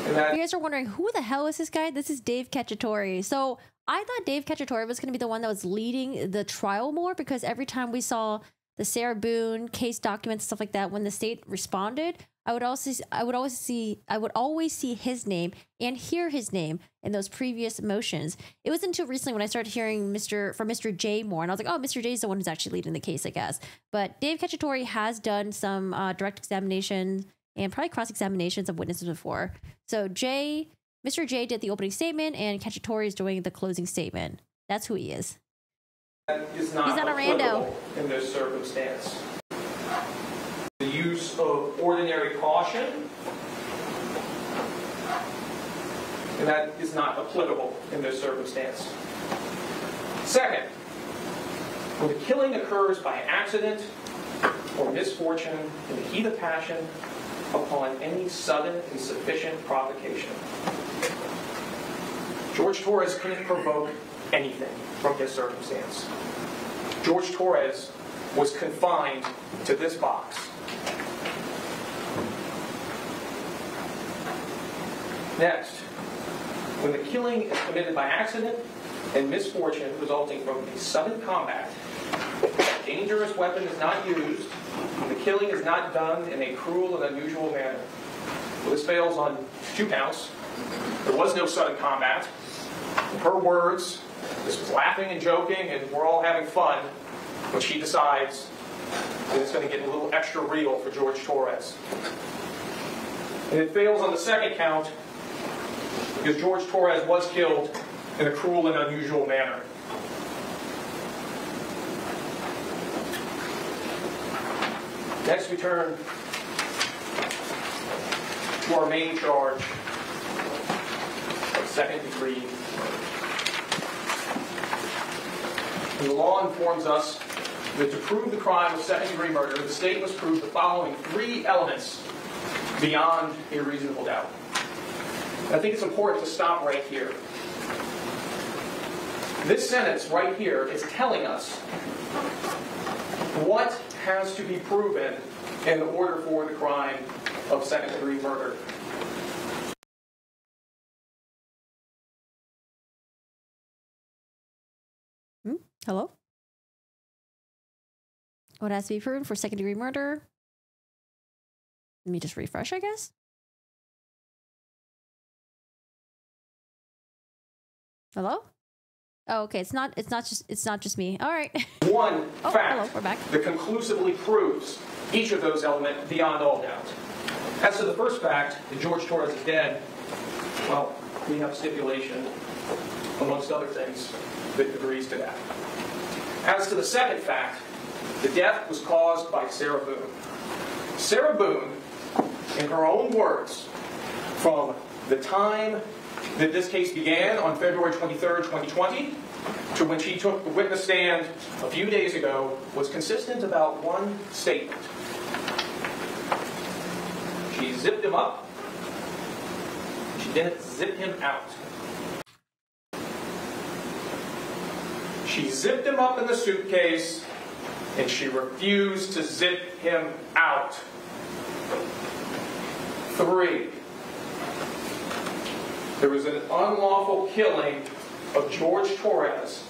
And that, you guys are wondering, who the hell is this guy? This is Dave Cacciatore. So I thought Dave Cacciatore was going to be the one that was leading the trial more, because every time we saw the Sarah Boone case documents, stuff like that, when the state responded, I would always see his name and hear his name in those previous motions. It wasn't until recently when I started hearing from Mr. J more, and I was like, oh, Mr. J is the one who's actually leading the case, I guess. But Dave Cacciatore has done some direct examination and probably cross-examinations of witnesses before. So Mr. J did the opening statement, and Cacciatore is doing the closing statement. That's who he is. He's not a rando in this circumstance. The use of ordinary caution, and that is not applicable in this circumstance. Second, when the killing occurs by accident or misfortune in the heat of passion upon any sudden and sufficient provocation. George Torres couldn't provoke anything from his circumstance. George Torres was confined to this box. Next, when the killing is committed by accident and misfortune resulting from a sudden combat, a dangerous weapon is not used, and the killing is not done in a cruel and unusual manner. Well, this fails on 2 counts. There was no sudden combat. In her words, this was laughing and joking, and we're all having fun, when she decides that it's going to get a little extra real for George Torres. And it fails on the 2nd count because George Torres was killed in a cruel and unusual manner. Next, we turn to our main charge of 2nd degree. And the law informs us that to prove the crime of 2nd degree murder, the state must prove the following 3 elements beyond a reasonable doubt. And I think it's important to stop right here. This sentence right here is telling us what has to be proven in order for the crime of 2nd degree murder. Hello? What has to be proven for 2nd degree murder? Let me just refresh, I guess. Hello? Oh, okay. It's not just me. All right. One fact hello, we're back. that conclusively proves each of those elements beyond all doubt. As to the first fact that George Torres is dead, well, we have stipulation, amongst other things, that agrees to that. As to the second fact, the death was caused by Sarah Boone. Sarah Boone, in her own words, from the time that this case began on February 23rd, 2020, to when she took the witness stand a few days ago, was consistent about one statement. She zipped him up. She didn't zip him out. She zipped him up in the suitcase, and she refused to zip him out. 3, there was an unlawful killing of George Torres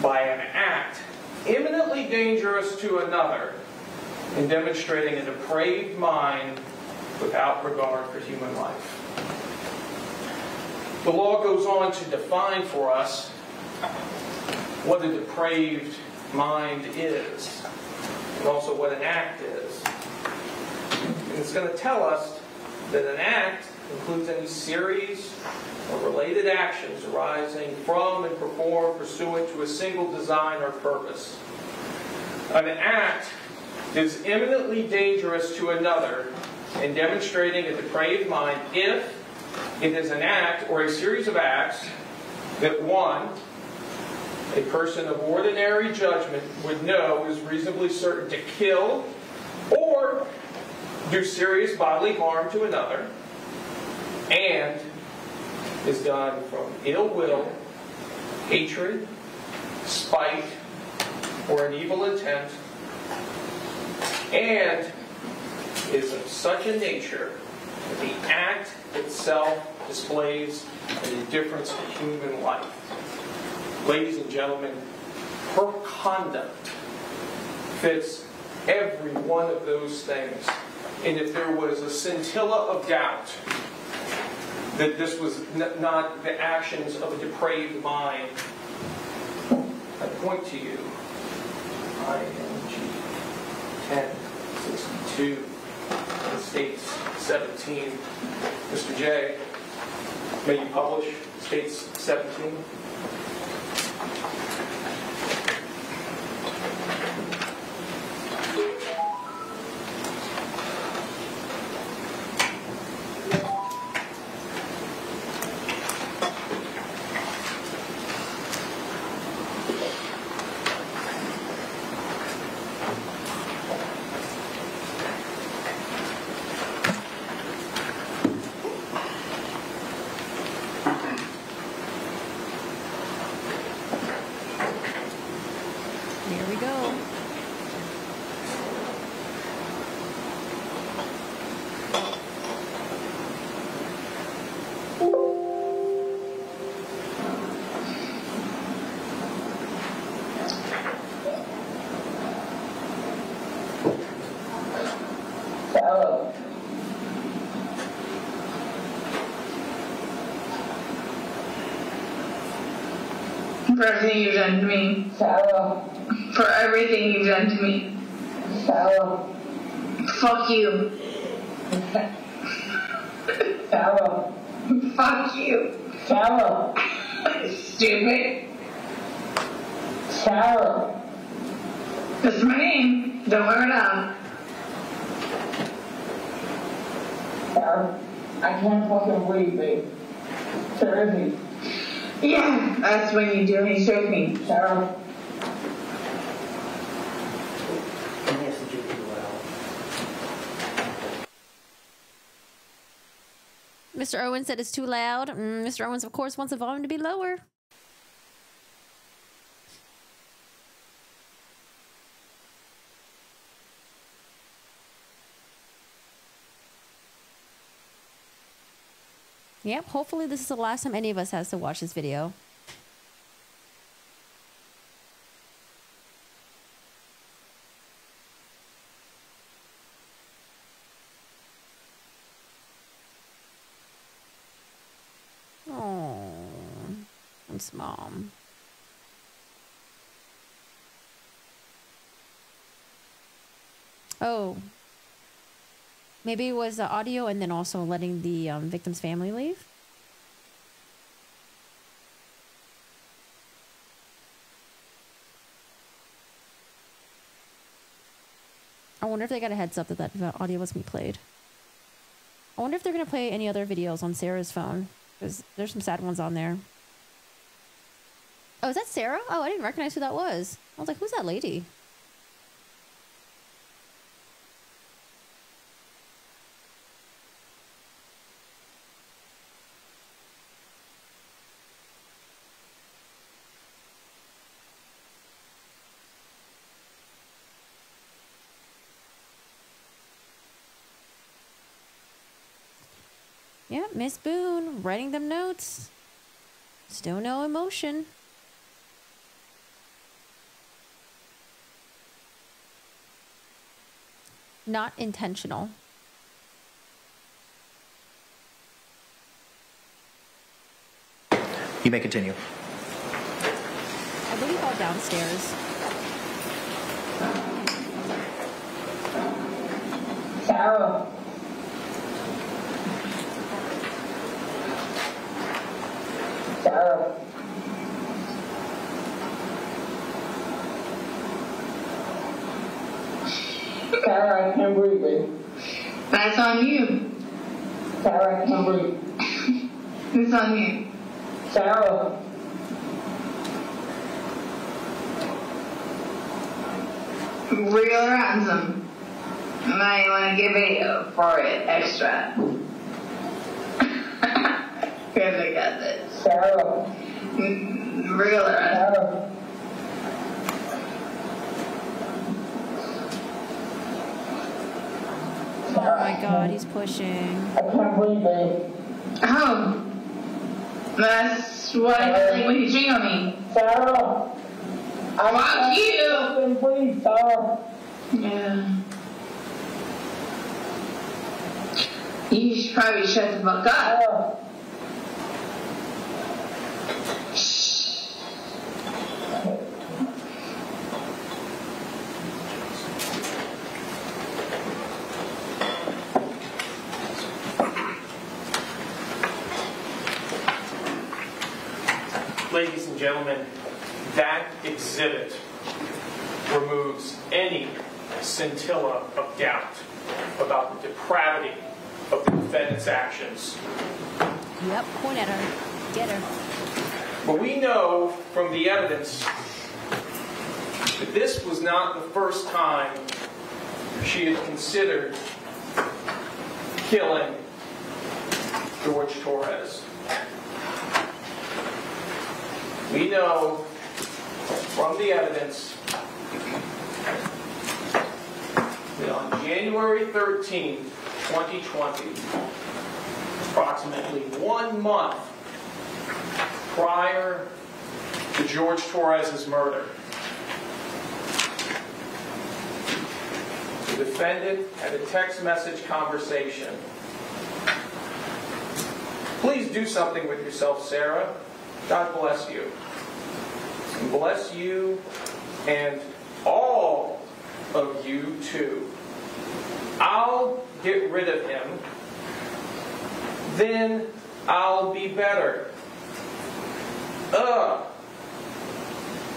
by an act imminently dangerous to another and demonstrating a depraved mind without regard for human life. The law goes on to define for us what a depraved mind is, and also what an act is. And it's going to tell us that an act includes any series of related actions arising from and performed pursuant to a single design or purpose. An act is imminently dangerous to another and demonstrating a depraved mind if it is an act or a series of acts that 1, a person of ordinary judgment would know is reasonably certain to kill or do serious bodily harm to another, and is done from ill will, hatred, spite, or an evil intent, and is of such a nature that the act itself displays an indifference to human life. Ladies and gentlemen, her conduct fits every one of those things. And if there was a scintilla of doubt that this was not the actions of a depraved mind, I point to you, ING 1062, and states 17. Mr. J, may you publish states 17? For everything you've done to me. Sarah. For everything you've done to me. Sarah. Fuck you. Sarah. Fuck you. Sarah. Stupid. Sarah. That's my name. Don't wear it out. Sarah. I can't fucking breathe, babe. Seriously. Yeah, that's when you do and you choke me. Sarah. Yes, did you do well? Mr. Owens said it's too loud. Mr. Owens, of course, wants the volume to be lower. Yep, hopefully this is the last time any of us has to watch this video. Oh, it's mom. Oh. Maybe it was the audio and then also letting the victim's family leave? I wonder if they got a heads up that that audio was going to be played. I wonder if they're going to play any other videos on Sarah's phone. Because there's some sad ones on there. Oh, is that Sarah? Oh, I didn't recognize who that was. I was like, who's that lady? Yeah, Miss Boone writing them notes. Still no emotion. Not intentional. You may continue. I believe all downstairs. Sarah. Sarah. Sarah, I can't breathe, babe. That's on you. Sarah, I can't breathe. It's on you. Sarah. Real ransom. Now you want to give it for it extra. Here, look at this. Sarah. Real ransom. Sarah. Oh my god, he's pushing. I can't breathe, babe. Oh. That's what I feel like when you drink on me. Sarah. Fuck you! Fucking breathe, Sarah. Yeah. You should probably shut the fuck up. Sarah. Ladies and gentlemen, that exhibit removes any scintilla of doubt about the depravity of the defendant's actions. Yep, point at her. Get her. But we know from the evidence that this was not the first time she had considered killing Jorge Torres. We know from the evidence that on January 13, 2020, approximately 1 month prior to Jorge Torres' murder, the defendant had a text message conversation. Please do something with yourself, Sarah. God bless you. and bless you and all of you too. I'll get rid of him, then I'll be better.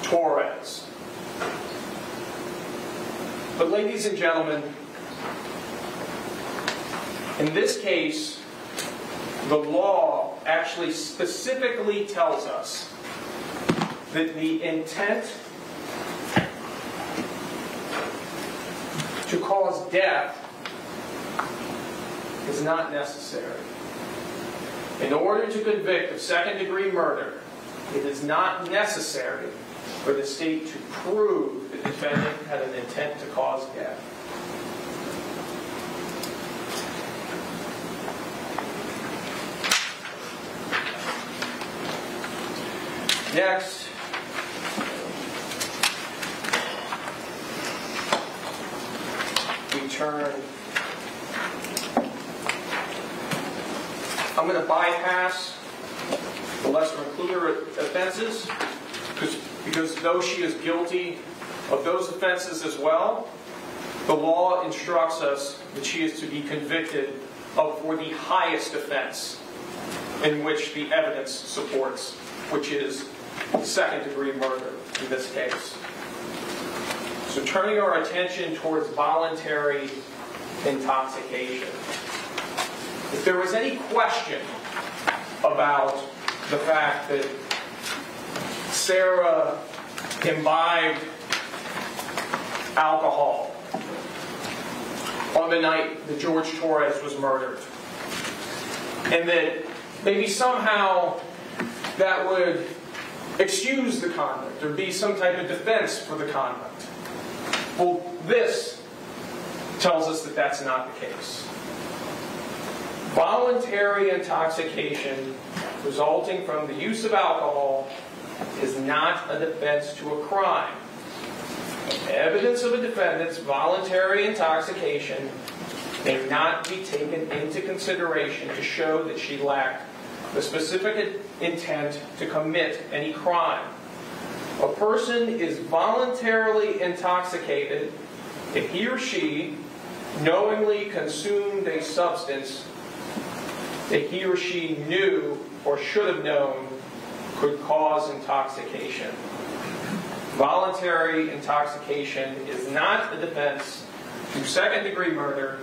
Torres. But ladies and gentlemen, in this case, the law actually specifically tells us that the intent to cause death is not necessary. In order to convict of second-degree murder, it is not necessary for the state to prove the defendant had an intent to cause death. Next, we turn. I'm going to bypass the lesser included offenses because though she is guilty of those offenses as well, the law instructs us that she is to be convicted of for the highest offense in which the evidence supports, which is second-degree murder in this case. So turning our attention towards voluntary intoxication. If there was any question about the fact that Sarah imbibed alcohol on the night that George Torres was murdered, and that maybe somehow that would excuse the conduct or be some type of defense for the conduct, well, this tells us that that's not the case. Voluntary intoxication resulting from the use of alcohol is not a defense to a crime. Evidence of a defendant's voluntary intoxication may not be taken into consideration to show that she lacked the specific intent to commit any crime. A person is voluntarily intoxicated if he or she knowingly consumed a substance that he or she knew or should have known could cause intoxication. Voluntary intoxication is not a defense to second-degree murder,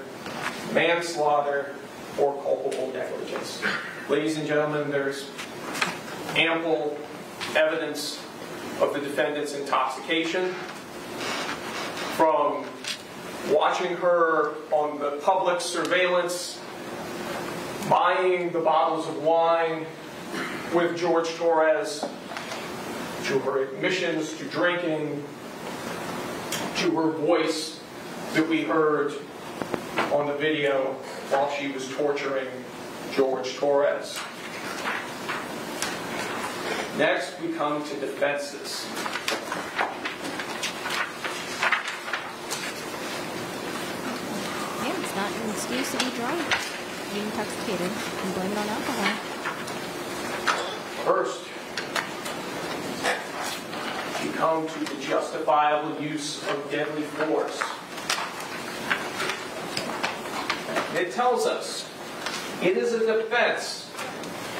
manslaughter, or culpable negligence. Ladies and gentlemen, there's ample evidence of the defendant's intoxication from watching her on the public surveillance, buying the bottles of wine with George Torres, to her admissions to drinking, to her voice that we heard on the video while she was torturing George Torres. Next, we come to defenses. Yeah, it's not an excuse to be drunk, be intoxicated, and blame it on alcohol. First, we come to the justifiable use of deadly force. It tells us it is a defense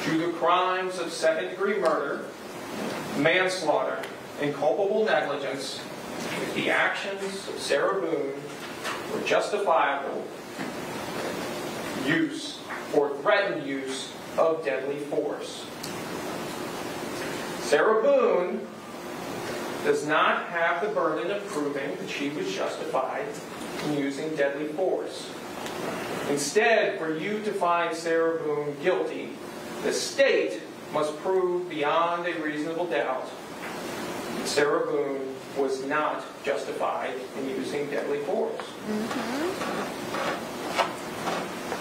to the crimes of second-degree murder, manslaughter, and culpable negligence if the actions of Sarah Boone were justifiable use or threatened use of deadly force. Sarah Boone does not have the burden of proving that she was justified in using deadly force. Instead, for you to find Sarah Boone guilty, the state must prove beyond a reasonable doubt that Sarah Boone was not justified in using deadly force.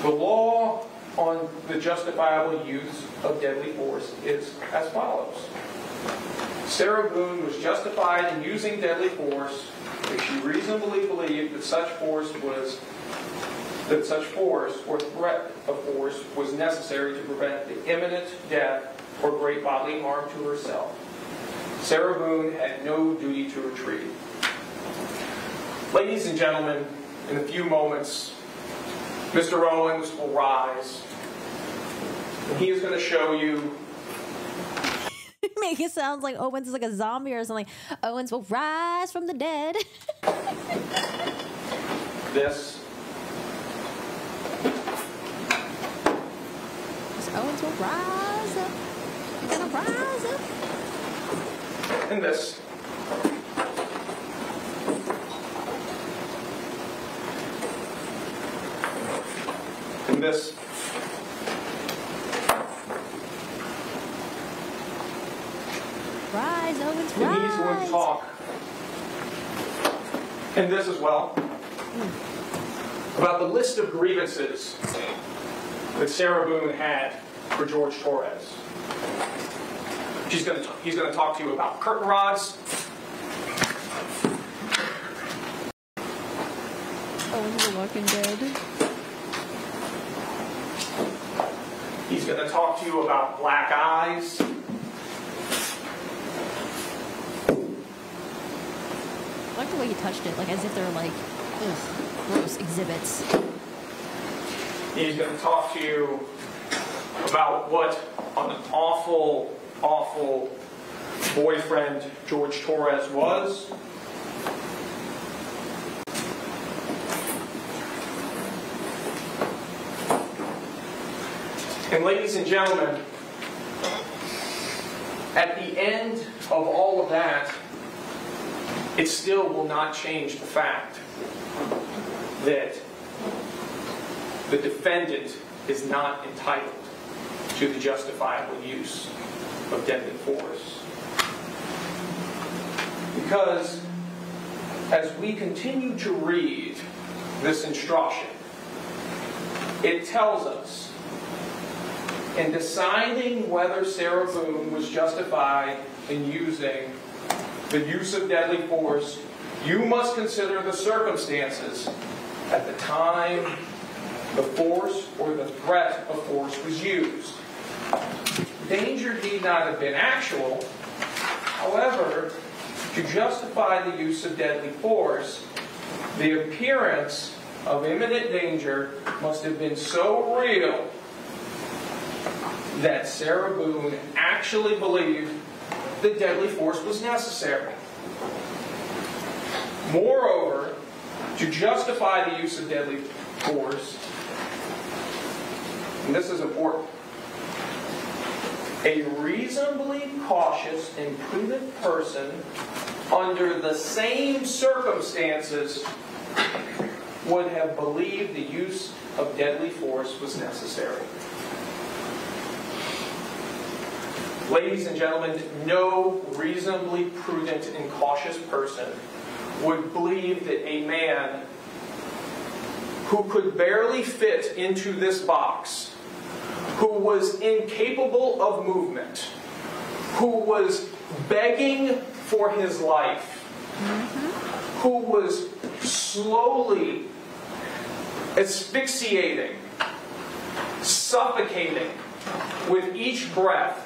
The law on the justifiable use of deadly force is as follows. Sarah Boone was justified in using deadly force if she reasonably believed that such force or threat of force was necessary to prevent the imminent death or great bodily harm to herself. Sarah Boone had no duty to retrieve. Ladies and gentlemen, in a few moments, Mr. Owens will rise, and he is going to show you. Make it sound like Owens is like a zombie or something. Owens will rise from the dead. This. Owens will rise up. He's gonna rise up. And this. And this. Rise, Owens, rise. And he's going to talk. And this as well. About the list of grievances that Sarah Boone had for George Torres. He's going to talk to you about curtain rods. Owens the Walking Dead. He's going to talk to you about black eyes. I like the way he touched it, like as if they're like, gross exhibits. He's going to talk to you about what an awful, awful boyfriend George Torres was. And ladies and gentlemen, at the end of all of that, it still will not change the fact that the defendant is not entitled to the justifiable use of deadly force. Because as we continue to read this instruction, it tells us, in deciding whether Sarah Boone was justified in using the use of deadly force, you must consider the circumstances at the time the force or the threat of force was used. Danger need not have been actual. However, to justify the use of deadly force, the appearance of imminent danger must have been so real that Sarah Boone actually believed that deadly force was necessary. Moreover, to justify the use of deadly force, and this is important, a reasonably cautious and prudent person under the same circumstances would have believed the use of deadly force was necessary. Ladies and gentlemen, no reasonably prudent and cautious person would believe that a man who could barely fit into this box, who was incapable of movement, who was begging for his life, who was slowly asphyxiating, suffocating with each breath,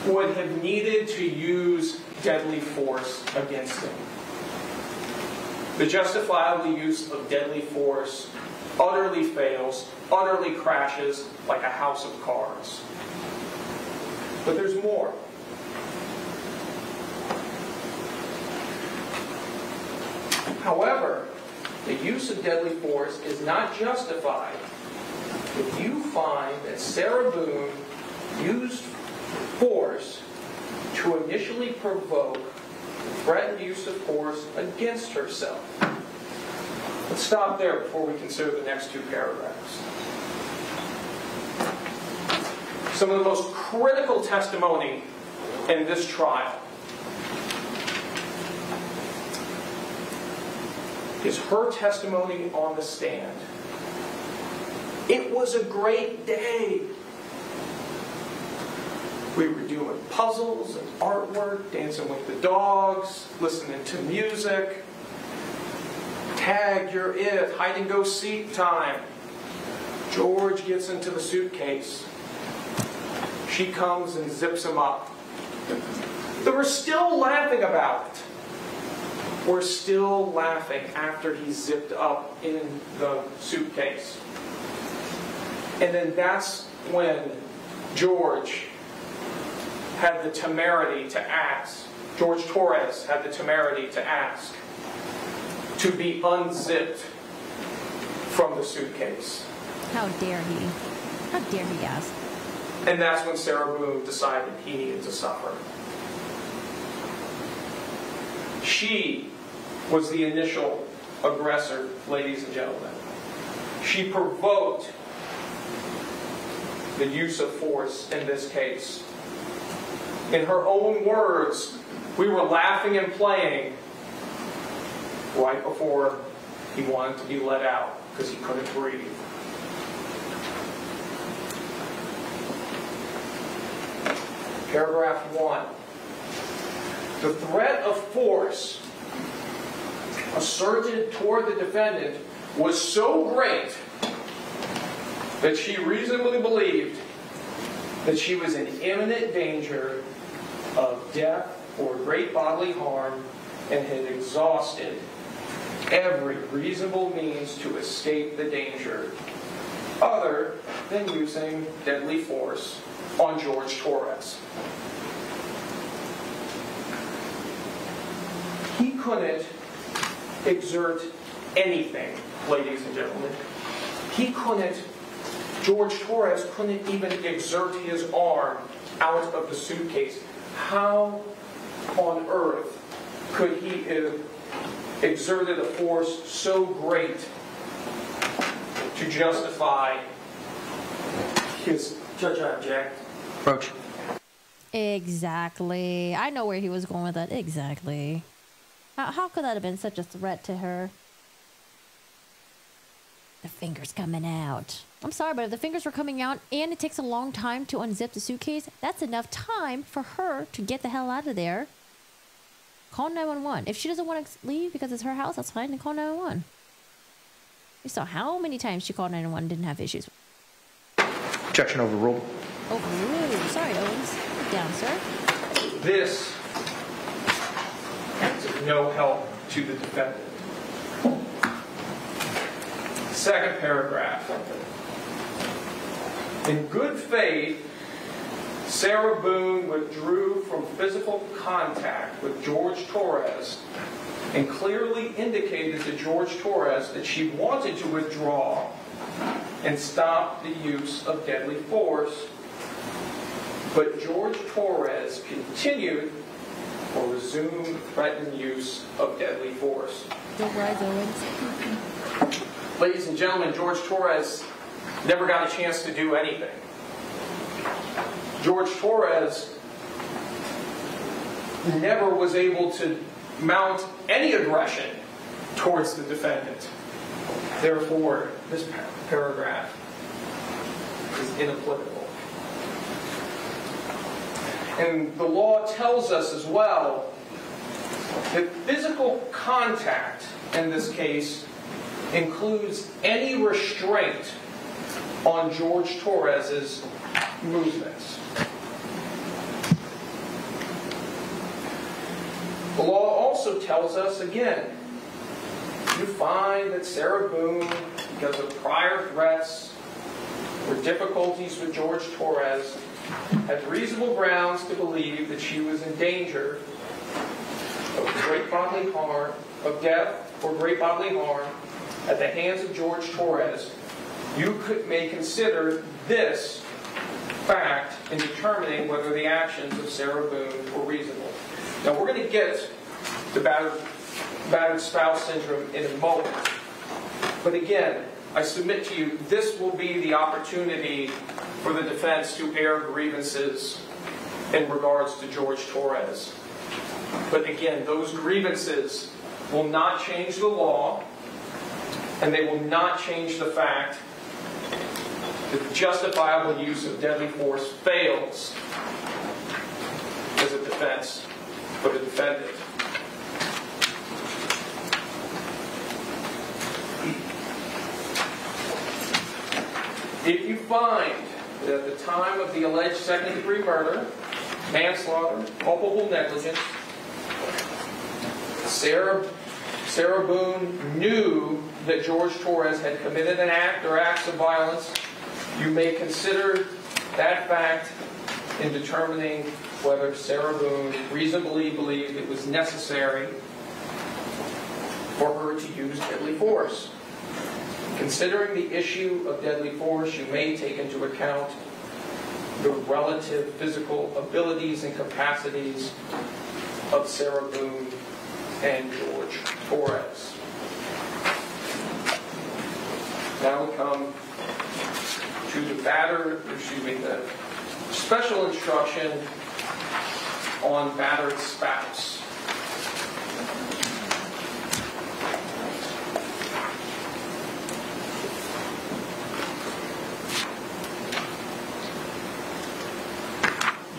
would have needed to use deadly force against him. The justifiable use of deadly force utterly fails, utterly crashes like a house of cards. But there's more. However, the use of deadly force is not justified if you find that Sarah Boone used force to initially provoke threatened use of force against herself. Let's stop there before we consider the next two paragraphs. Some of the most critical testimony in this trial is her testimony on the stand. It was a great day. We were doing puzzles and artwork, dancing with the dogs, listening to music. Tag, you're it. Hide and go seek time. George gets into the suitcase. she comes and zips him up. They were still laughing about it. We're still laughing after he's zipped up in the suitcase. And then that's when George had the temerity to ask, George Torres had the temerity to ask to be unzipped from the suitcase. How dare he? How dare he ask? And that's when Sarah Boone decided he needed to suffer. She was the initial aggressor, ladies and gentlemen. She provoked the use of force in this case. In her own words, we were laughing and playing right before he wanted to be let out because he couldn't breathe. Paragraph 1. The threat of force asserted toward the defendant was so great that she reasonably believed that she was in imminent danger of death or great bodily harm and had exhausted every reasonable means to escape the danger other than using deadly force on George Torres. He couldn't exert anything, ladies and gentlemen. George Torres couldn't even exert his arm out of the suitcase. How on earth could he have exerted a force so great to justify his... Judge, I object. Approach. Exactly. I know where he was going with that. Exactly. How could that have been such a threat to her? The finger's coming out. I'm sorry, but if the fingers were coming out and it takes a long time to unzip the suitcase, that's enough time for her to get the hell out of there. Call 911. If she doesn't want to leave because it's her house, that's fine. Then call 911. You saw how many times she called 911 and didn't have issues. Objection overruled. Overruled. Sorry, Owens. Get down, sir. This is of no help to the defendant. Second paragraph. In good faith, Sarah Boone withdrew from physical contact with George Torres and clearly indicated to George Torres that she wanted to withdraw and stop the use of deadly force. But George Torres continued or resumed threatened use of deadly force. Don't rise, Owens. Ladies and gentlemen, George Torres never got a chance to do anything. George Torres never was able to mount any aggression towards the defendant. Therefore, this paragraph is inapplicable. And the law tells us as well that physical contact in this case includes any restraint on George Torres's movements. The law also tells us, again, you find that Sarah Boone, because of prior threats or difficulties with George Torres, had reasonable grounds to believe that she was in danger of great bodily harm, of death or great bodily harm at the hands of George Torres. You may consider this fact in determining whether the actions of Sarah Boone were reasonable. Now, we're going to get to battered spouse syndrome in a moment. But again, I submit to you, this will be the opportunity for the defense to air grievances in regards to George Torres. But again, those grievances will not change the law, and they will not change the fact that the justifiable use of deadly force fails as a defense for the defendant. If you find that at the time of the alleged second-degree murder, manslaughter, culpable negligence, Sarah Boone knew that George Torres had committed an act or acts of violence. You may consider that fact in determining whether Sarah Boone reasonably believed it was necessary for her to use deadly force. Considering the issue of deadly force, you may take into account the relative physical abilities and capacities of Sarah Boone and George Torres. Now we come to the special instruction on battered spouse.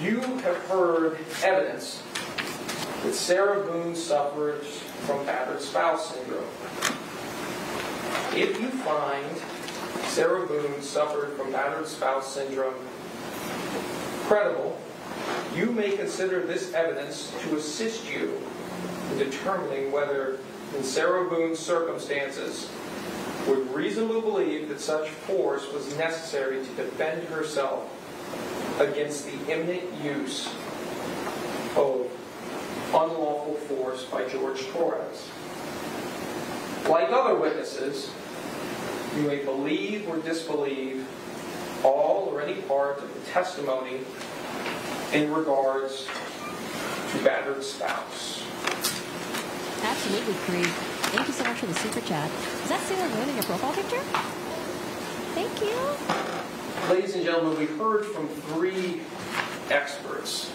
You have heard evidence that Sarah Boone suffers from battered spouse syndrome. If you find Sarah Boone suffered from battered spouse syndrome credible, you may consider this evidence to assist you in determining whether, in Sarah Boone's circumstances, would reasonably believe that such force was necessary to defend herself against the imminent use of unlawful force by George Torres. Like other witnesses, you may believe or disbelieve all or any part of the testimony in regards to battered spouse. Absolutely, Creed. Thank you so much for the super chat. Is that Sarah Boone in your profile picture? Thank you. Ladies and gentlemen, we heard from 3 experts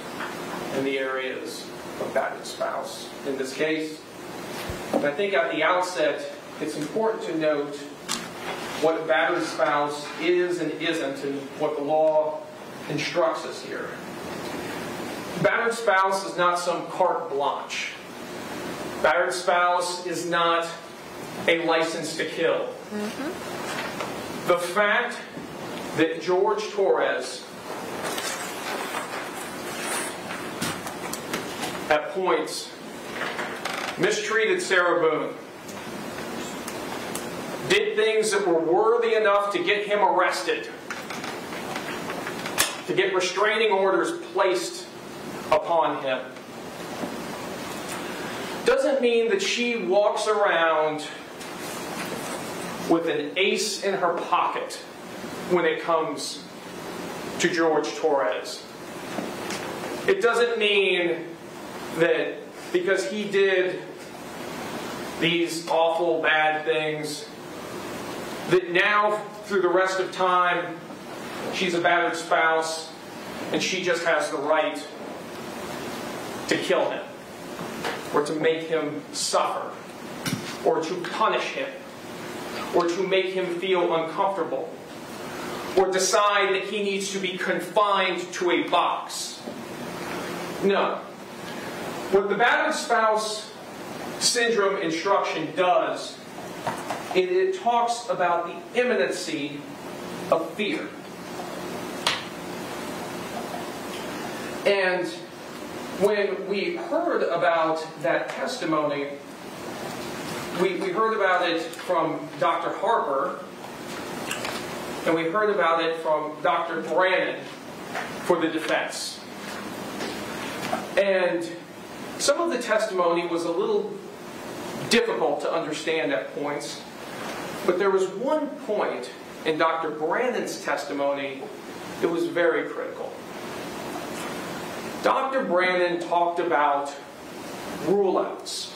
in the areas of battered spouse in this case. And I think at the outset, it's important to note what a battered spouse is and isn't and what the law instructs us here. Battered spouse is not some carte blanche. Battered spouse is not a license to kill. The fact that George Torres at points mistreated Sarah Boone, did things that were worthy enough to get him arrested, to get restraining orders placed upon him, doesn't mean that she walks around with an ace in her pocket when it comes to George Torres. It doesn't mean that because he did these awful bad things, that now through the rest of time she's a battered spouse and she just has the right to kill him or to make him suffer or to punish him or to make him feel uncomfortable or decide that he needs to be confined to a box. No. What the battered spouse syndrome instruction does, it talks about the imminency of fear. And when we heard about that testimony, we heard about it from Dr. Harper, and we heard about it from Dr. Brannon for the defense. And some of the testimony was a little difficult to understand at points, but there was one point in Dr. Brannon's testimony that was very critical. Dr. Brannon talked about rule-outs.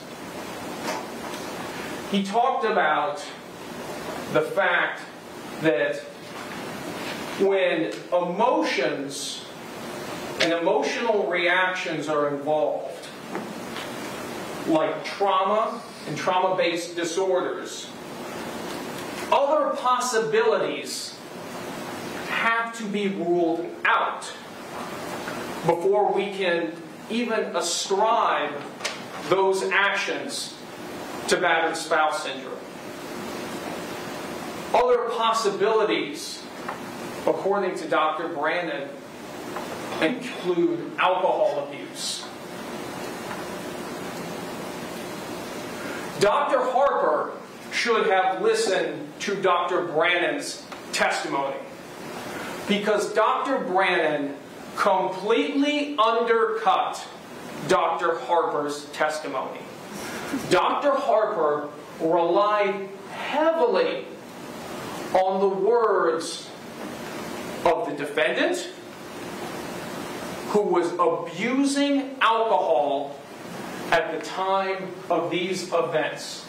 He talked about the fact that when emotions and emotional reactions are involved, like trauma and trauma-based disorders, other possibilities have to be ruled out before we can even ascribe those actions to battered spouse syndrome. Other possibilities according to Dr. Brandon, include alcohol abuse. Dr. Harper should have listened to Dr. Brannon's testimony, because Dr. Brannon completely undercut Dr. Harper's testimony. Dr. Harper relied heavily on the words of the defendant, who was abusing alcohol at the time of these events.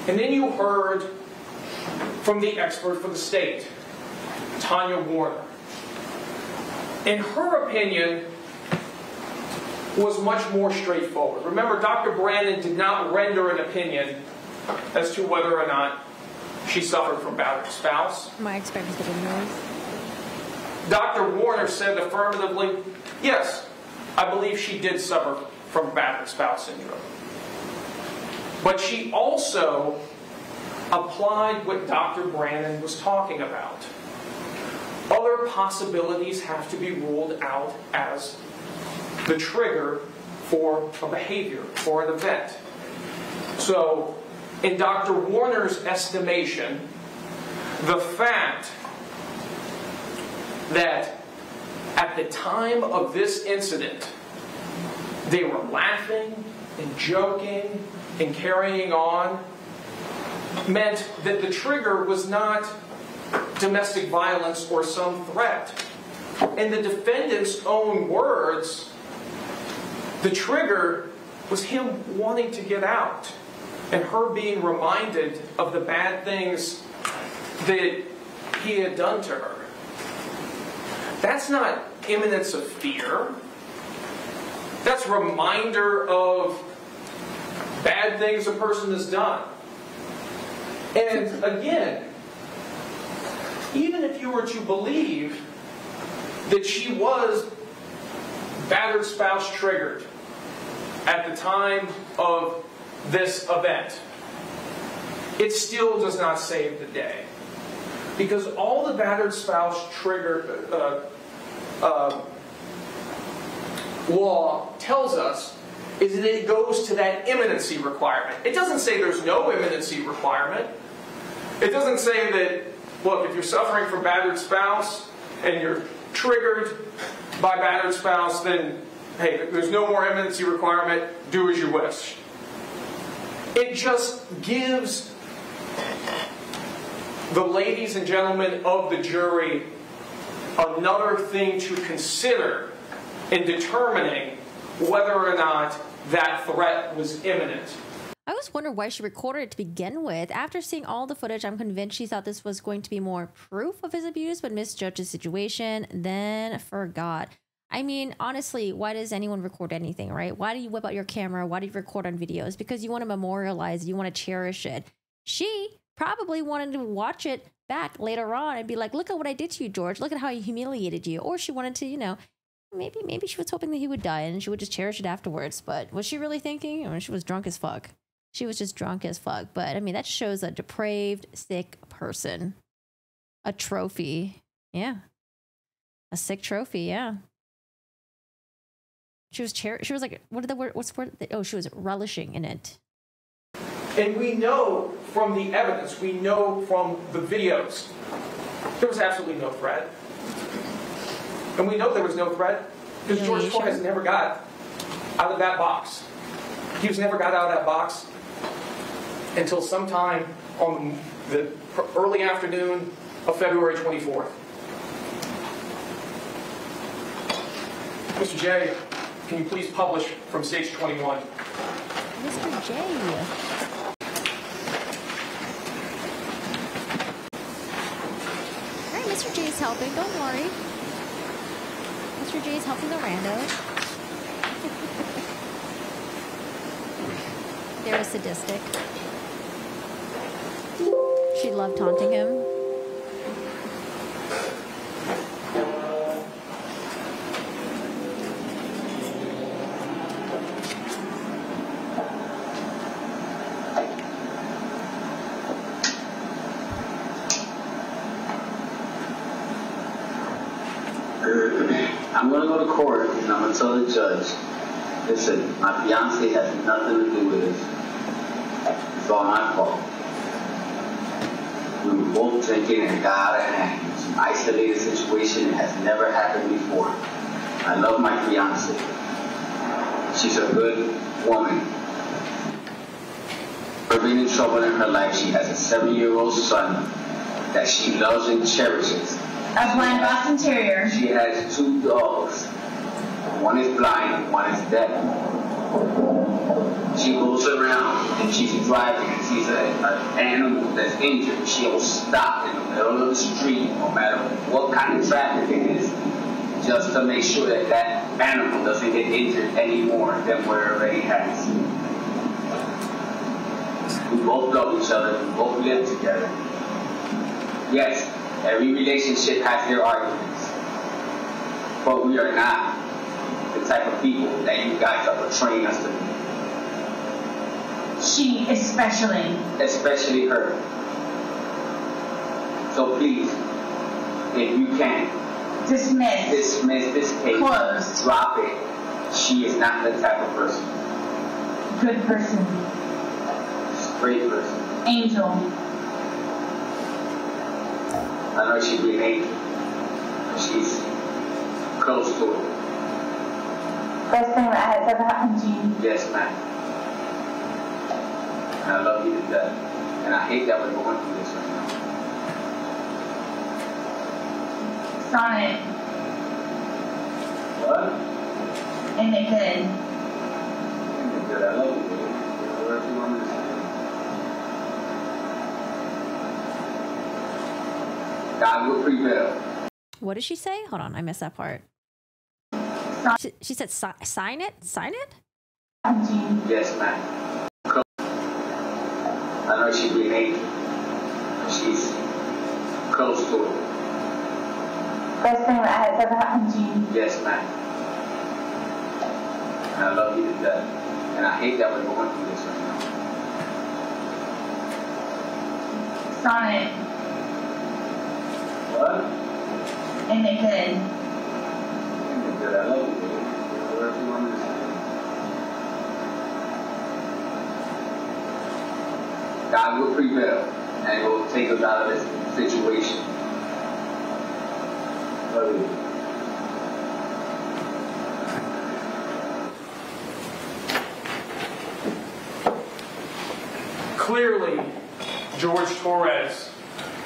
And then you heard from the expert for the state, Tanya Warner. And her opinion was much more straightforward. Remember, Dr. Brandon did not render an opinion as to whether or not she suffered from battered spouse. My experience with the noise. Dr. Warner said affirmatively, yes, I believe she did suffer from battered spouse syndrome. But she also applied what Dr. Brannon was talking about. Other possibilities have to be ruled out as the trigger for a behavior, for an event. So, in Dr. Warner's estimation, the fact that at the time of this incident, they were laughing and joking and carrying on meant that the trigger was not domestic violence or some threat. In the defendant's own words, the trigger was him wanting to get out and her being reminded of the bad things that he had done to her. That's not imminence of fear. That's a reminder of bad things a person has done. And again, even if you were to believe that she was battered spouse triggered at the time of this event, it still does not save the day. Because all the battered spouse trigger law tells us is that it goes to that imminency requirement. It doesn't say there's no imminency requirement. It doesn't say that, look, if you're suffering from battered spouse and you're triggered by battered spouse, then, hey, there's no more imminency requirement, do as you wish. It just gives the ladies and gentlemen of the jury another thing to consider in determining whether or not that threat was imminent. I always wondered why she recorded it to begin with. After seeing all the footage, I'm convinced she thought this was going to be more proof of his abuse, but misjudged the situation, then forgot. I mean, honestly, why does anyone record anything, right? Why do you whip out your camera? Why do you record on videos? Because you want to memorialize it. You want to cherish it. She probably wanted to watch it back later on and be like, look at what I did to you, George. Look at how I humiliated you. Or she wanted to, you know, maybe she was hoping that he would die and she would just cherish it afterwards. But was she really thinking? Or she was drunk as fuck. She was just drunk as fuck. But, I mean, that shows a depraved, sick person. A trophy. Yeah. A sick trophy, yeah. She was like, what are the word? What's the word? Oh, she was relishing in it. And we know from the evidence, we know from the videos, there was absolutely no threat. And we know there was no threat because George Torres never got out of that box. He was never got out of that box until sometime on the early afternoon of February 24th. Mr. J, can you please publish from stage 21? Mr. J. All right, Mr. J's helping. Don't worry. Mr. J's helping the rando. They're sadistic. She loved taunting him. I'm going to go to court and I'm going to tell the judge, listen, my fiance has nothing to do with this. It's all my fault. We were both drinking and got out of hand. It's an isolated situation. It has never happened before. I love my fiance. She's a good woman. Her being in trouble in her life, she has a 7-year-old son that she loves and cherishes. A blind Boston Terrier. She has 2 dogs. One is blind, one is deaf. She goes around and she's driving and sees an animal that's injured. She'll stop in the middle of the street, no matter what kind of traffic it is, just to make sure that that animal doesn't get injured any more than what it already has. We both love each other. We both live together. Yes, every relationship has their arguments. But we are not the type of people that you guys are portraying us to be. She especially. Especially her. So please, if you can, Dismiss this case. Closed. Drop it. She is not the type of person. Good person. Great person. Angel. I know she'd be an angel. She's close to it. Best thing that has ever happened to you. Yes, ma'am. And I love you to death. And I hate that we're going through this right now. Sonnet. What? Ain't it good? And good, I love you, baby. Whatever you want me to say. God will prevail. What did she say? Hold on, I missed that part. She said sign it? Sign it? Yes, ma'am. I know she'd be an angel. She's close to it. Best thing that has ever happened to you. Yes, ma'am. And I love you to death. And I hate that we're going through this right now. Sonnet. What? Ain't it good? And good, I love you, baby. Whatever you want me to say. God will prevail and will take us out of this situation. Love you. Clearly, George Torres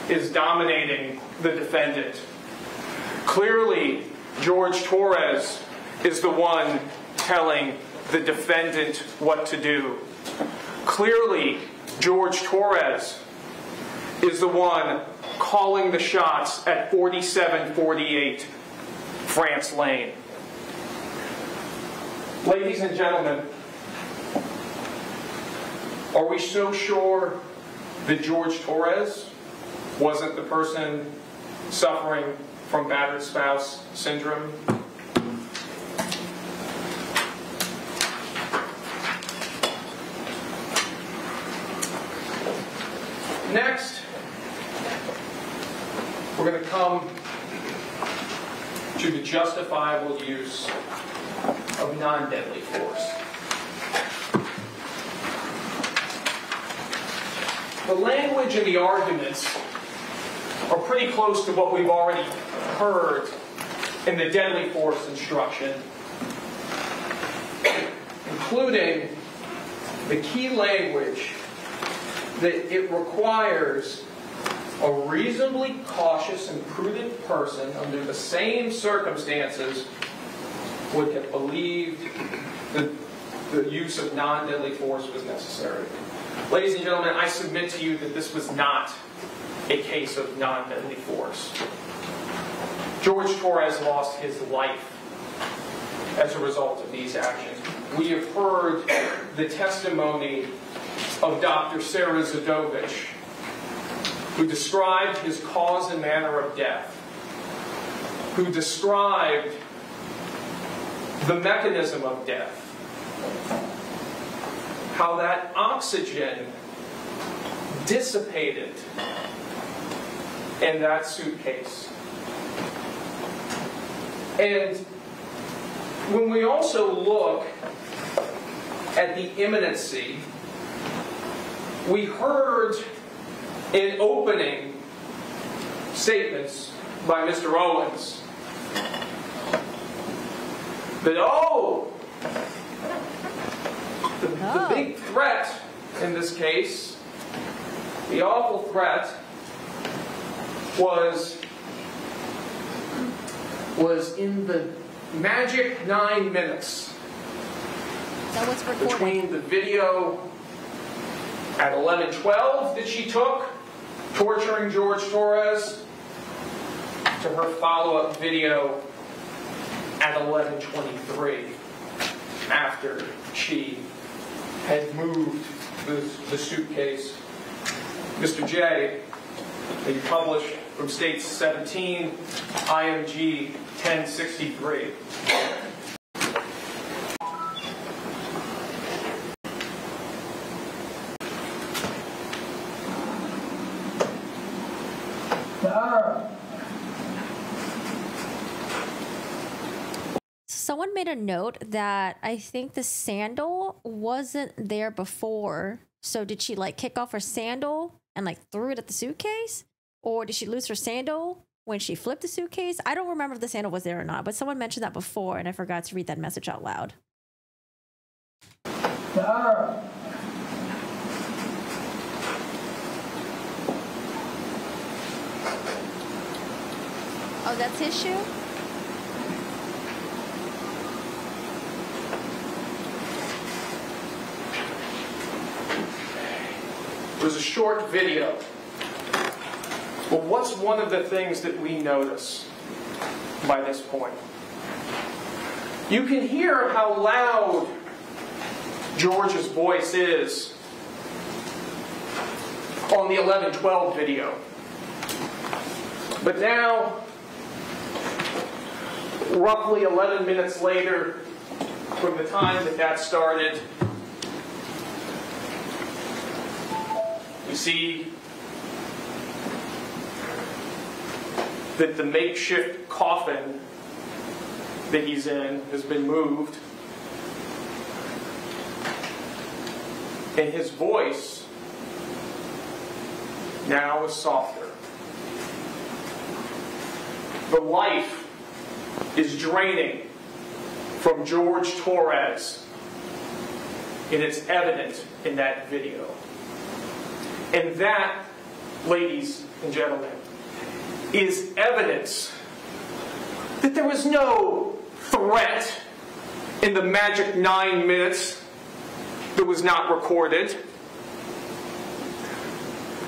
is dominating the defendant. Clearly, George Torres is the one telling the defendant what to do. Clearly, George Torres is the one calling the shots at 4748 France Lane. Ladies and gentlemen, are we so sure that George Torres wasn't the person suffering from battered spouse syndrome? Next, we're going to come to the justifiable use of non-deadly force. The language and the arguments are pretty close to what we've already heard in the deadly force instruction, including the key language that it requires a reasonably cautious and prudent person under the same circumstances would have believed that the use of non-deadly force was necessary. Ladies and gentlemen, I submit to you that this was not a case of non-deadly force. George Torres lost his life as a result of these actions. We have heard the testimony of Dr. Sarah Zadovich, who described his cause and manner of death, who described the mechanism of death, how that oxygen dissipated in that suitcase. And when we also look at the imminency, we heard in opening statements by Mr. Owens that, the big threat in this case, the awful threat, was in the magic 9 minutes That was recorded. between the video at 11:12 that she took torturing George Torres to her follow-up video at 11:23 after she had moved the suitcase. Mr. J, that you published from States 17, IMG 1063. Someone made a note that I think the sandal wasn't there before. So did she like kick off her sandal and like threw it at the suitcase? Or did she lose her sandal when she flipped the suitcase? I don't remember if the sandal was there or not, but someone mentioned that before and I forgot to read that message out loud. Oh, that's his shoe? It was a short video. Well, what's one of the things that we notice by this point? You can hear how loud George's voice is on the 11:12 video. But now, roughly 11 minutes later from the time that started, you see that the makeshift coffin that he's in has been moved. And his voice now is softer. The life is draining from George Torres, and it's evident in that video. And that, ladies and gentlemen, is evidence that there was no threat in the magic 9 minutes that was not recorded.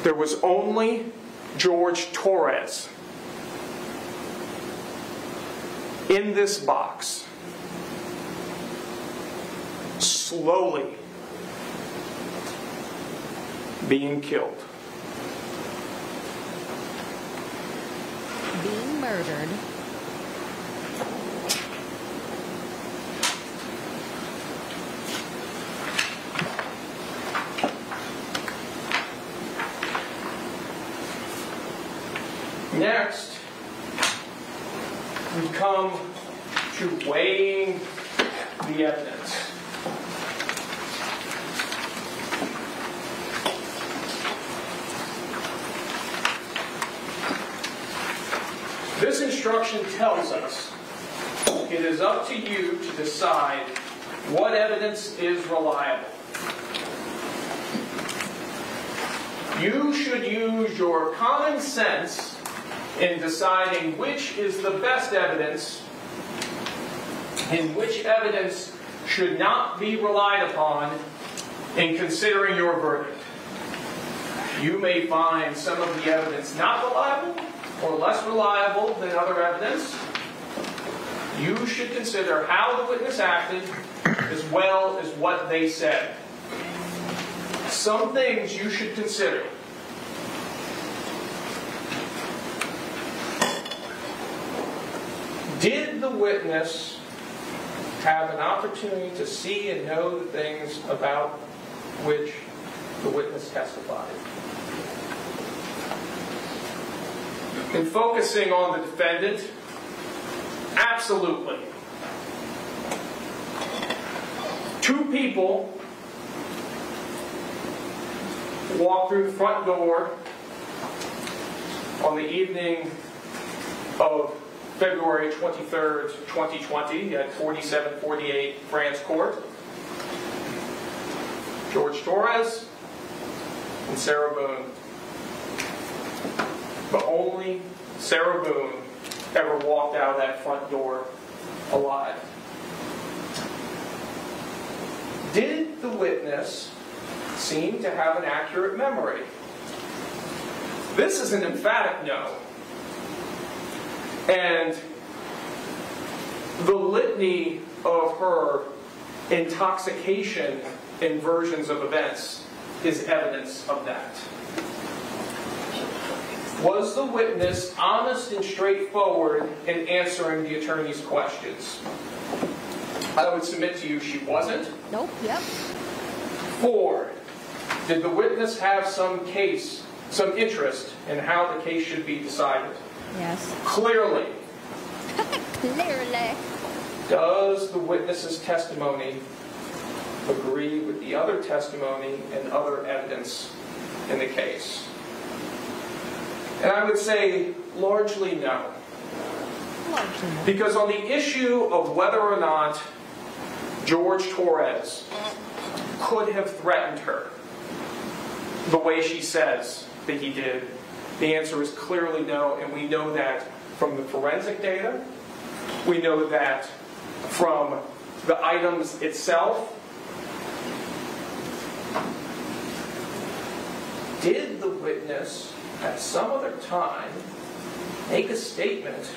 There was only George Torres in this box, slowly being killed. Being murdered. Next, we come to weighing the evidence. This instruction tells us it is up to you to decide what evidence is reliable. You should use your common sense in deciding which is the best evidence and which evidence should not be relied upon in considering your verdict. You may find some of the evidence not reliable or less reliable than other evidence. You should consider how the witness acted as well as what they said. Some things you should consider. Did the witness have an opportunity to see and know the things about which the witness testified? In focusing on the defendant, absolutely. two people walked through the front door on the evening of February 23rd, 2020 at 4748 France Court. George Torres and Sarah Boone. But only Sarah Boone ever walked out of that front door alive. Did the witness seem to have an accurate memory? This is an emphatic no. And the litany of her intoxication in versions of events is evidence of that. Was the witness honest and straightforward in answering the attorney's questions? I would submit to you she wasn't. Nope. Yep. 4, did the witness have some interest in how the case should be decided? Yes. Clearly. Clearly. Does the witness's testimony agree with the other testimony and other evidence in the case? And I would say largely no. Largely no. Because on the issue of whether or not George Torres could have threatened her the way she says that he did, the answer is clearly no, and we know that from the forensic data. We know that from the items itself. Did the witness at some other time make a statement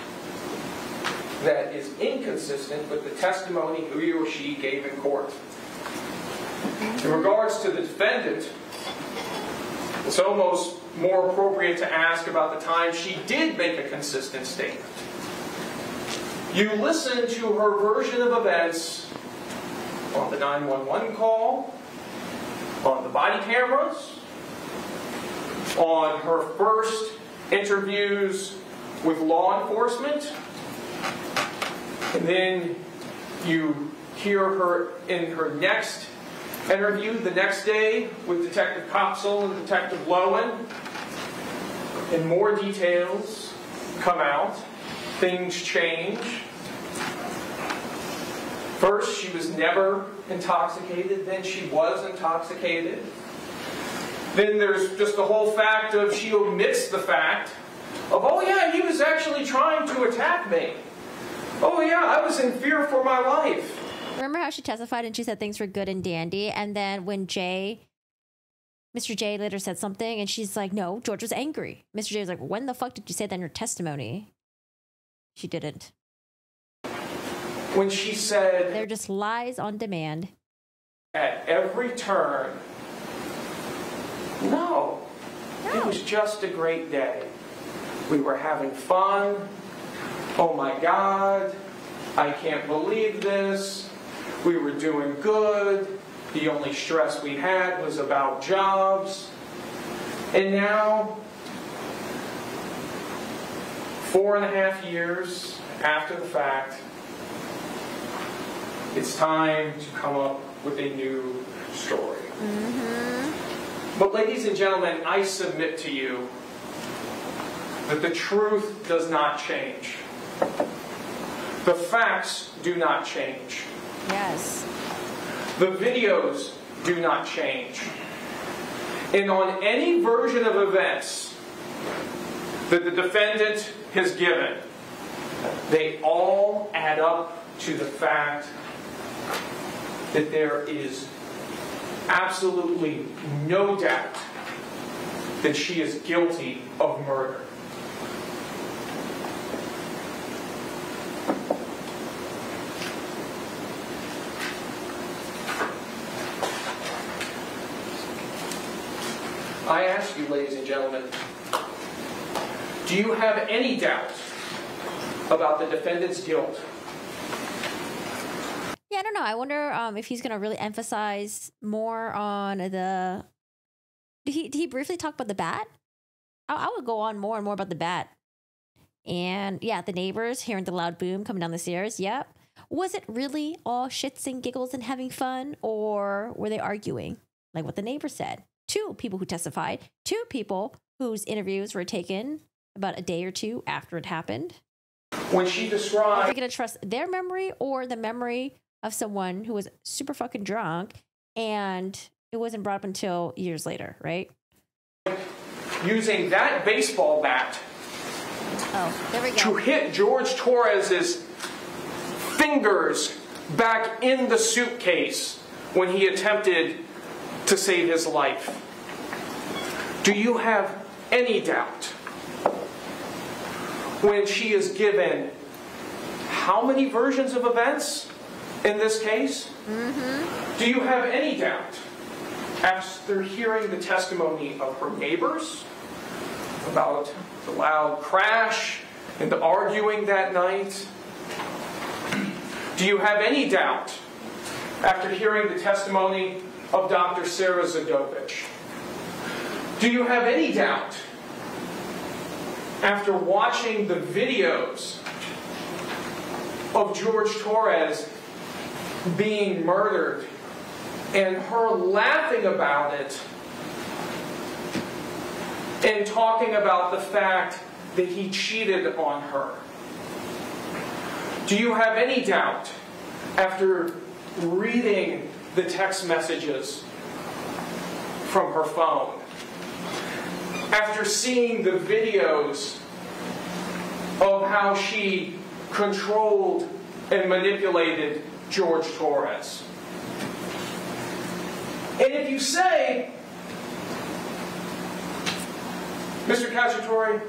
that is inconsistent with the testimony he or she gave in court? In regards to the defendant, it's almost more appropriate to ask about the time she did make a consistent statement. You listen to her version of events on the 911 call, on the body cameras, on her first interviews with law enforcement, and then you hear her in her next interview the next day with Detective Kopsel and Detective Lowen, and more details come out. Things change. First, she was never intoxicated, then she was intoxicated. Then there's just the whole fact of she omits the fact of, oh yeah, he was actually trying to attack me. Oh yeah, I was in fear for my life. Remember how she testified and she said things were good and dandy, and then when Mr. J later said something and she's like, no, George was angry. Mr. J was like, when the fuck did you say that in your testimony? She didn't. When she said, they're just lies on demand. At every turn, no, it was just a great day. We were having fun. Oh my God, I can't believe this. We were doing good. The only stress we had was about jobs. And now, 4.5 years after the fact, it's time to come up with a new story. Mm-hmm. But ladies and gentlemen, I submit to you that the truth does not change. The facts do not change. Yes. The videos do not change. And on any version of events that the defendant has given, they all add up to the fact that there is absolutely no doubt that she is guilty of murder. I ask you, ladies and gentlemen, do you have any doubt about the defendant's guilt? Yeah, I don't know. I wonder if he's going to really emphasize more on the... Did he briefly talk about the bat? I would go on more and more about the bat. And yeah, the neighbors hearing the loud boom coming down the stairs. Yep. Was it really all shits and giggles and having fun, or were they arguing? Like what the neighbor said. 2 people who testified, 2 people whose interviews were taken about a day or 2 after it happened. When she described... Are we going to trust their memory or the memory of someone who was super fucking drunk and it wasn't brought up until years later, right? Using that baseball bat there we go. to hit George Torres's fingers back in the suitcase when he attempted to save his life. Do you have any doubt when she is given how many versions of events in this case? Mm-hmm. Do you have any doubt after hearing the testimony of her neighbors about the loud crash and the arguing that night? Do you have any doubt after hearing the testimony of Dr. Sarah Zadovich? Do you have any doubt after watching the videos of George Torres being murdered and her laughing about it and talking about the fact that he cheated on her? Do you have any doubt after reading the text messages from her phone, after seeing the videos of how she controlled and manipulated George Torres? And if you say, Mr. Cacciatore,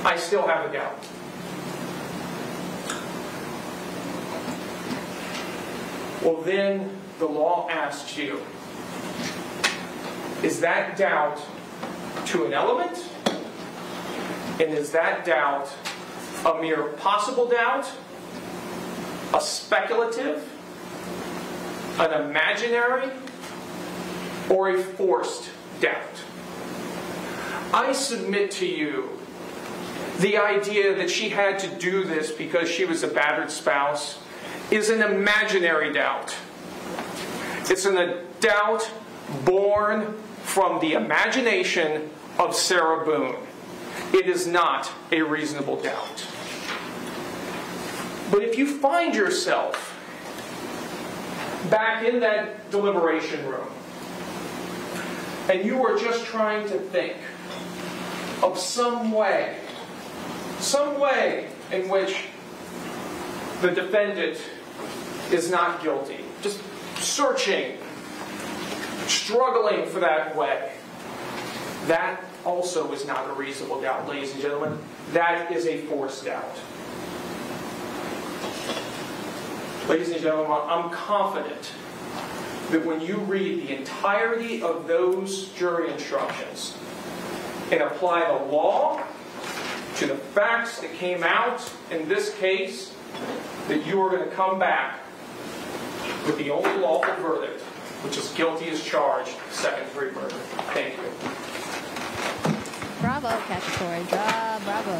I still have a doubt. Well, then the law asks you, is that doubt to an element? And is that doubt a mere possible doubt, a speculative, an imaginary, or a forced doubt? I submit to you the idea that she had to do this because she was a battered spouse is an imaginary doubt. It's a doubt born from the imagination of Sarah Boone. It is not a reasonable doubt. But if you find yourself back in that deliberation room and you are just trying to think of some way in which the defendant is not guilty, just searching, struggling for that way, that also is not a reasonable doubt, ladies and gentlemen. That is a forced doubt. Ladies and gentlemen, I'm confident that when you read the entirety of those jury instructions and apply the law to the facts that came out in this case, that you are going to come back with the only lawful verdict, which is guilty as charged, second-degree murder. Thank you. Bravo, Cacciatore. Bravo.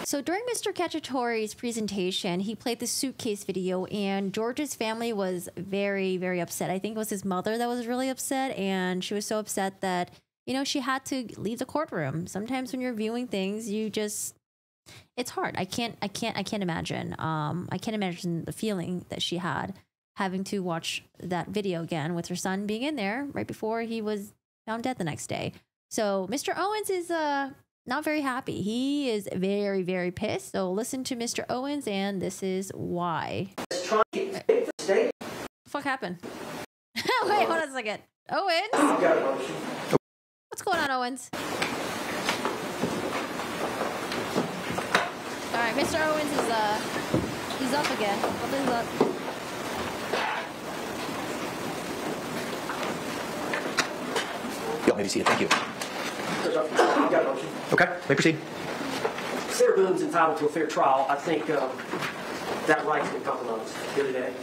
So during Mr. Cacciatore's presentation, he played the suitcase video, and George's family was very, very upset. I think it was his mother that was really upset, and she was so upset that, you know, she had to leave the courtroom. Sometimes when you're viewing things, you just... It's hard. I can't imagine. I can't imagine the feeling that she had having to watch that video again with her son being in there right before he was found dead the next day. So Mr. Owens is not very happy. He is very, very pissed. So listen to Mr. Owens, and this is why. What the fuck happened? Wait, hold on a second. Owens? What's going on, Owens? All right, Mr. Owens is he's up again. Something's up. You'll maybe see it. Thank you. Okay, may proceed. Sarah Boone's entitled to a fair trial. I think that right's been compromised here today.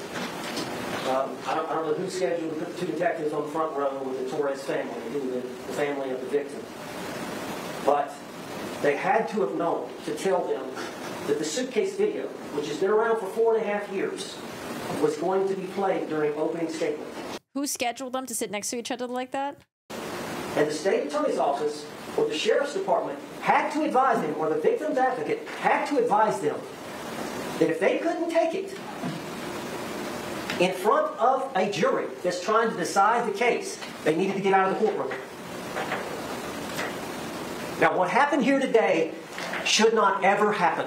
I don't know who scheduled to put the 2 detectives on the front row with the Torres family, the family of the victim. But they had to have known to tell them that the suitcase video, which has been around for 4.5 years, was going to be played during opening statement. Who scheduled them to sit next to each other like that? And the state attorney's office or the sheriff's department had to advise them, or the victim's advocate had to advise them, that if they couldn't take it in front of a jury that's trying to decide the case, they needed to get out of the courtroom. Now, what happened here today should not ever happen.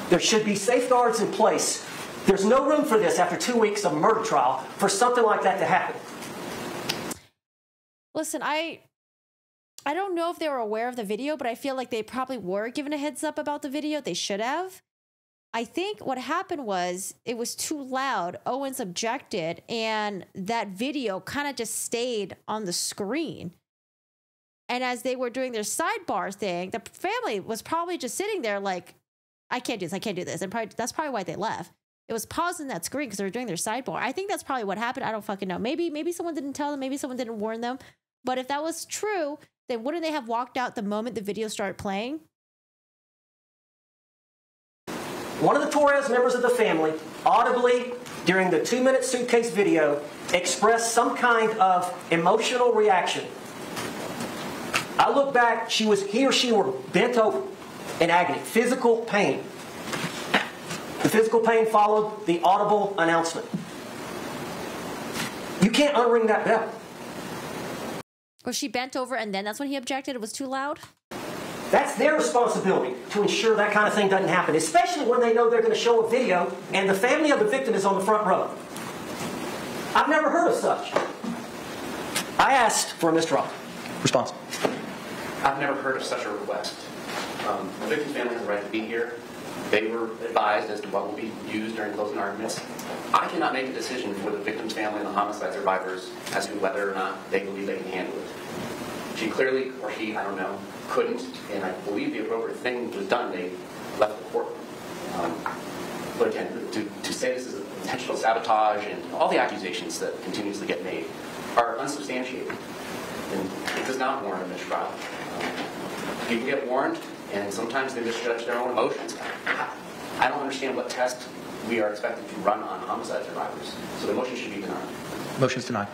There should be safeguards in place. There's no room for this after 2 weeks of murder trial for something like that to happen. Listen, I don't know if they were aware of the video, but I feel like they probably were given a heads up about the video. They should have. I think what happened was it was too loud. Owens objected, and that video kind of just stayed on the screen. And as they were doing their sidebar thing, the family was probably just sitting there like, I can't do this, I can't do this. And that's probably why they left. It was pausing that screen because they were doing their sidebar. I think that's probably what happened. I don't fucking know. Maybe someone didn't tell them. Maybe someone didn't warn them. But if that was true, then wouldn't they have walked out the moment the video started playing? One of the Torres members of the family audibly, during the 2-minute suitcase video, expressed some kind of emotional reaction. I look back, he or she were bent over in agony, physical pain. The physical pain followed the audible announcement. You can't unring that bell. Was she bent over and then that's when he objected? It was too loud? That's their responsibility to ensure that kind of thing doesn't happen, especially when they know they're going to show a video and the family of the victim is on the front row. I've never heard of such. I asked for a mistrial. Response. I've never heard of such a request. The victim's family has the right to be here. They were advised as to what will be used during closing arguments. I cannot make a decision for the victim's family and the homicide survivors as to whether or not they believe they can handle it. She clearly, or he, I don't know, couldn't, and I believe the appropriate thing was done. They left the court. But again, to say this is a intentional sabotage and all the accusations that continuously get made are unsubstantiated. And it does not warrant a mistrial. People get warned, and sometimes they misjudge their own emotions. I don't understand what test we are expected to run on homicide survivors. So the motion should be denied. Motion's denied.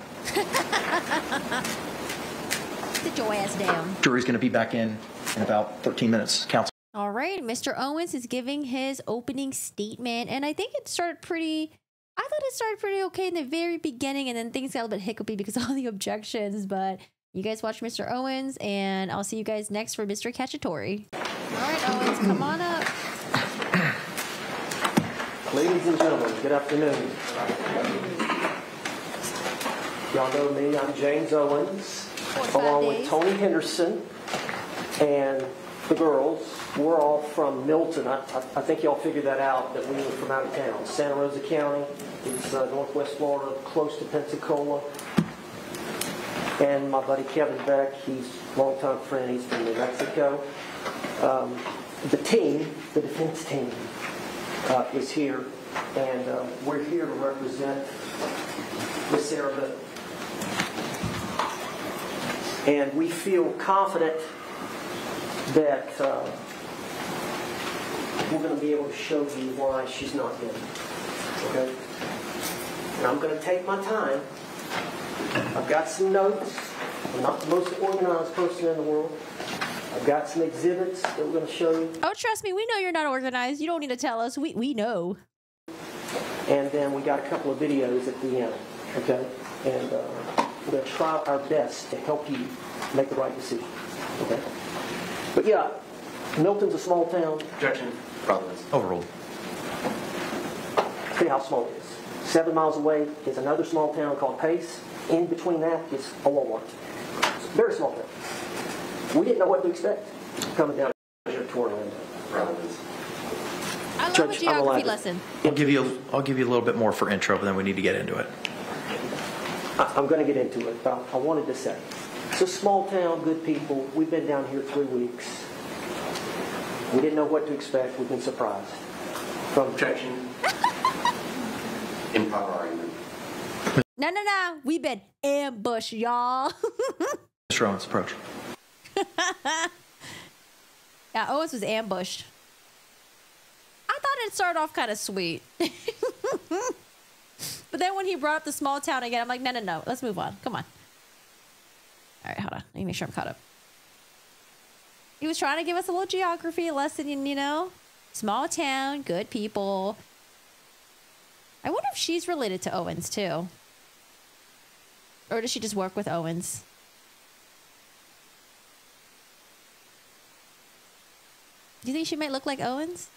Sit your ass down. Jury's going to be back in about 13 minutes. Counsel. All right, Mr. Owens is giving his opening statement, and I think it started pretty... I thought it started pretty okay in the very beginning, and then things got a little bit hiccupy because of all the objections, but you guys watch Mr. Owens, and I'll see you guys next for Mr. Cacciatore. All right, Owens, come on up. Ladies and gentlemen, good afternoon. Y'all know me, I'm James Owens, along with Tony Henderson and the girls. We're all from Milton. I think y'all figured that out, that we were from out of town. Santa Rosa County, it's northwest Florida, close to Pensacola. And my buddy Kevin Beck, he's a longtime friend, he's from New Mexico. The team, the defense team, is here, and we're here to represent Miss Sarah Boone. And we feel confident that we're going to be able to show you why she's not dead. Okay? And I'm going to take my time. I've got some notes. I'm not the most organized person in the world. I've got some exhibits that we're going to show you. Oh, trust me, we know you're not organized. You don't need to tell us. We know. And then we got a couple of videos at the end. Okay? And we're going to try our best to help you make the right decision. Okay? But yeah, Milton's a small town. Objection. Providence. Overruled. See how small it is. 7 miles away is another small town called Pace. In between that is a Walmart. It's a very small town. We didn't know what to expect coming down here to Orlando. Providence. I love Judge, a geography lesson. I'll give you a little bit more for intro, but then we need to get into it. I'm going to get into it, but I wanted to say. It's a small town, good people. We've been down here 3 weeks. We didn't know what to expect. We've been surprised. Objection. Improper argument. No. We've been ambushed, y'all. Mr. Owens, approach. Yeah, Owens was ambushed. it started off kind of sweet. But then when he brought up the small town again, I'm like, no. Let's move on. Come on. All right, hold on. Let me make sure I'm caught up. He was trying to give us a little geography lesson, you know? Small town, good people. I wonder if she's related to Owens, too. Or does she just work with Owens? Do you think she might look like Owens?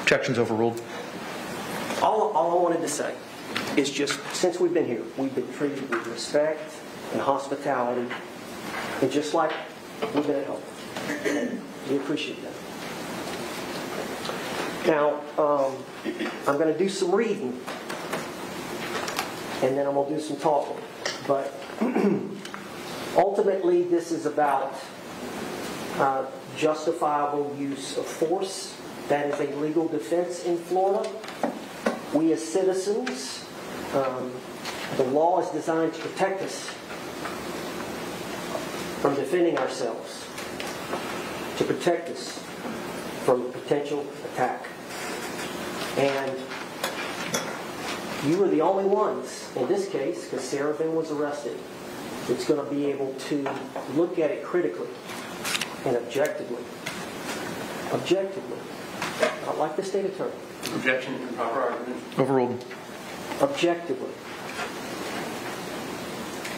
Objections overruled. All I wanted to say is just, since we've been here, we've been treated with respect and hospitality, and just like we've been at home. We appreciate that. Now, I'm going to do some reading, and then I'm going to do some talking. But ultimately, this is about justifiable use of force. That is a legal defense in Florida. We as citizens, the law is designed to protect us from defending ourselves, to protect us from potential attack. And you are the only ones, in this case, because Sarah Boone was arrested, that's going to be able to look at it critically and objectively. Objectively. Not like the state attorney. Objection to proper argument. Overruled. Objectively.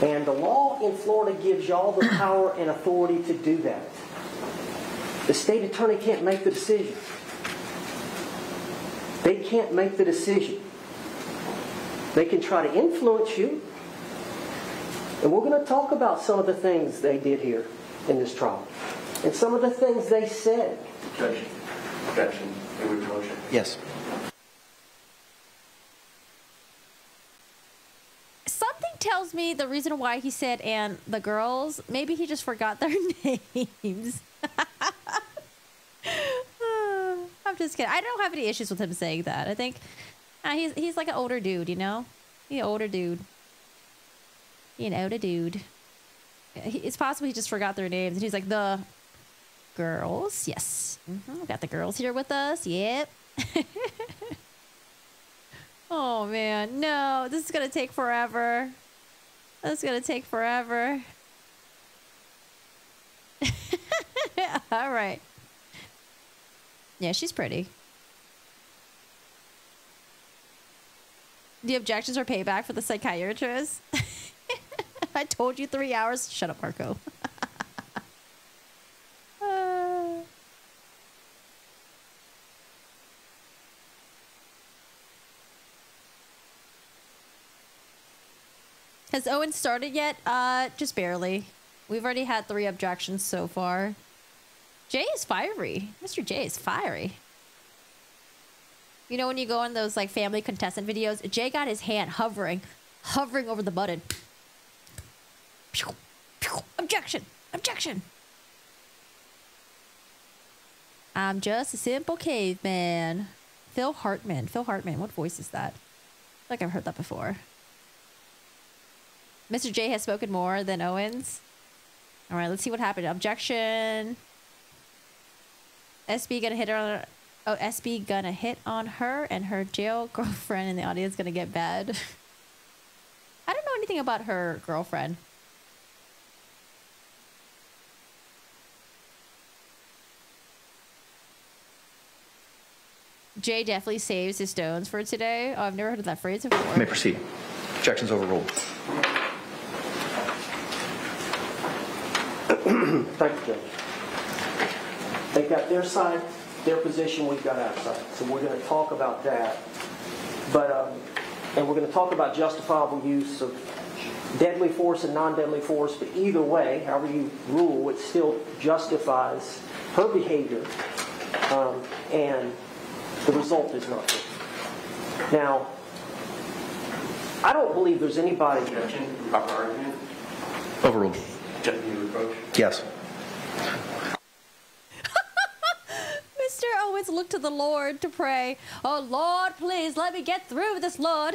And the law in Florida gives y'all the power and authority to do that. The state attorney can't make the decision. They can't make the decision. They can try to influence you. And we're going to talk about some of the things they did here in this trial. And some of the things they said. Objection. Motion. Yes. Something tells me the reason why he said "and the girls," maybe he just forgot their names. I'm just kidding. I don't have any issues with him saying that. I think he's like an older dude, you know? He's an older dude. It's possible he just forgot their names. And he's like, the girls. Yes. We got the girls here with us. Yep. Oh, man. No, this is going to take forever. All right. Yeah, she's pretty. The objections are payback for the psychiatrist. I told you 3 hours. Shut up, Marco. Has Owen started yet? Just barely. We've already had 3 objections so far. Jay is fiery. Mr. Jay is fiery. You know when you go on those like family contestant videos, Jay got his hand hovering over the button. Objection! I'm just a simple caveman. Phil Hartman. What voice is that? I feel like I've heard that before. Mr. J has spoken more than Owens. All right, let's see what happened. Objection. SB gonna hit her on. Oh, SB gonna hit on her, and her jail girlfriend in the audience gonna get bad. I don't know anything about her girlfriend. Jay definitely saves his stones for today. Oh, I've never heard of that phrase before. You may proceed. Objections overruled. Thank you, Judge. They've got their side, their position, we've got our side. So we're going to talk about that. But, and we're going to talk about justifiable use of deadly force and non-deadly force. But either way, however you rule, it still justifies her behavior. And the result is not good. Now, I don't believe there's anybody... Objection. Proper argument. Overruled. Yes. Mr. Owens looked to the Lord to pray. Oh, Lord, please let me get through this, Lord.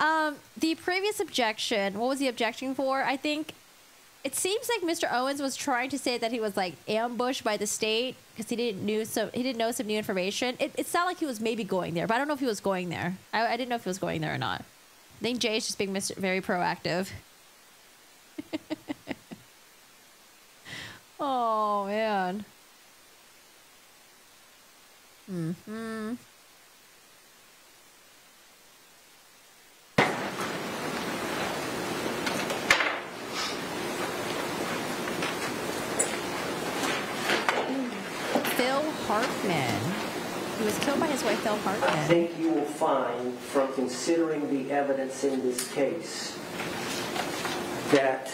The previous objection, what was the objection for? I think it seems like Mr. Owens was trying to say that he was like ambushed by the state because he didn't know some new information. It sounded like he was maybe going there, but I don't know if he was going there. I didn't know if he was going there or not. I think Jay's just being very proactive. Oh man. Mm-hmm. Phil Hartman. He was killed by his wife, Phil Hartman. I think you will find from considering the evidence in this case that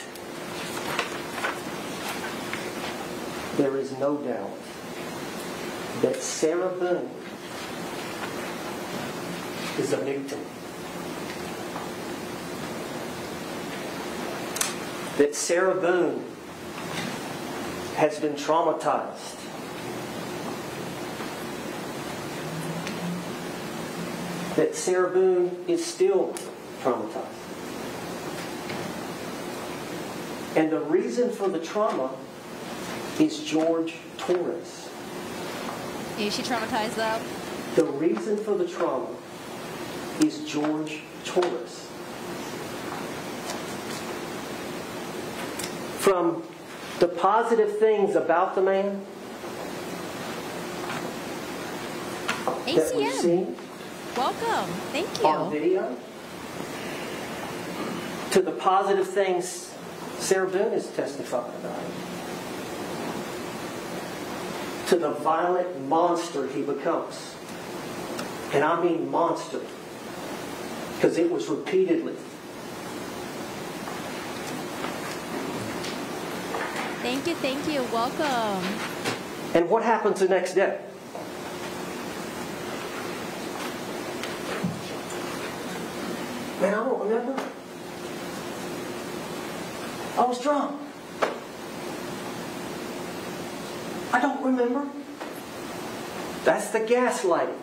there is no doubt that Sarah Boone is a victim. That Sarah Boone has been traumatized. That Sarah Boone is still traumatized. And the reason for the trauma is George Torres. Is she traumatized though? The reason for the trauma is George Torres. From the positive things about the man that we've seen, welcome. Thank you. on video, to the positive things Sarah Boone has testified about, to the violent monster he becomes. And I mean monster, because it was repeatedly. Thank you. Welcome. And what happens the next day? Man, I don't remember. I was drunk. I don't remember. That's the gaslighting.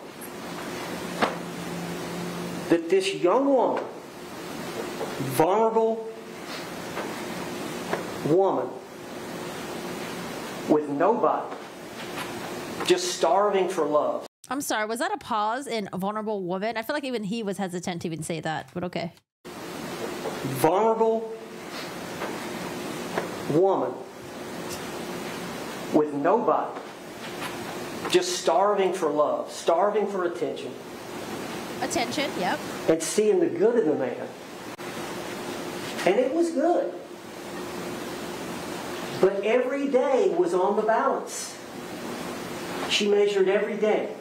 That this young woman, vulnerable woman, with nobody, just starving for love. I'm sorry, was that a pause in a vulnerable woman? I feel like even he was hesitant to even say that, but okay. Vulnerable woman with nobody, just starving for love, starving for attention. Attention, yep. And seeing the good in the man. And it was good. But every day was on the balance. She measured every day,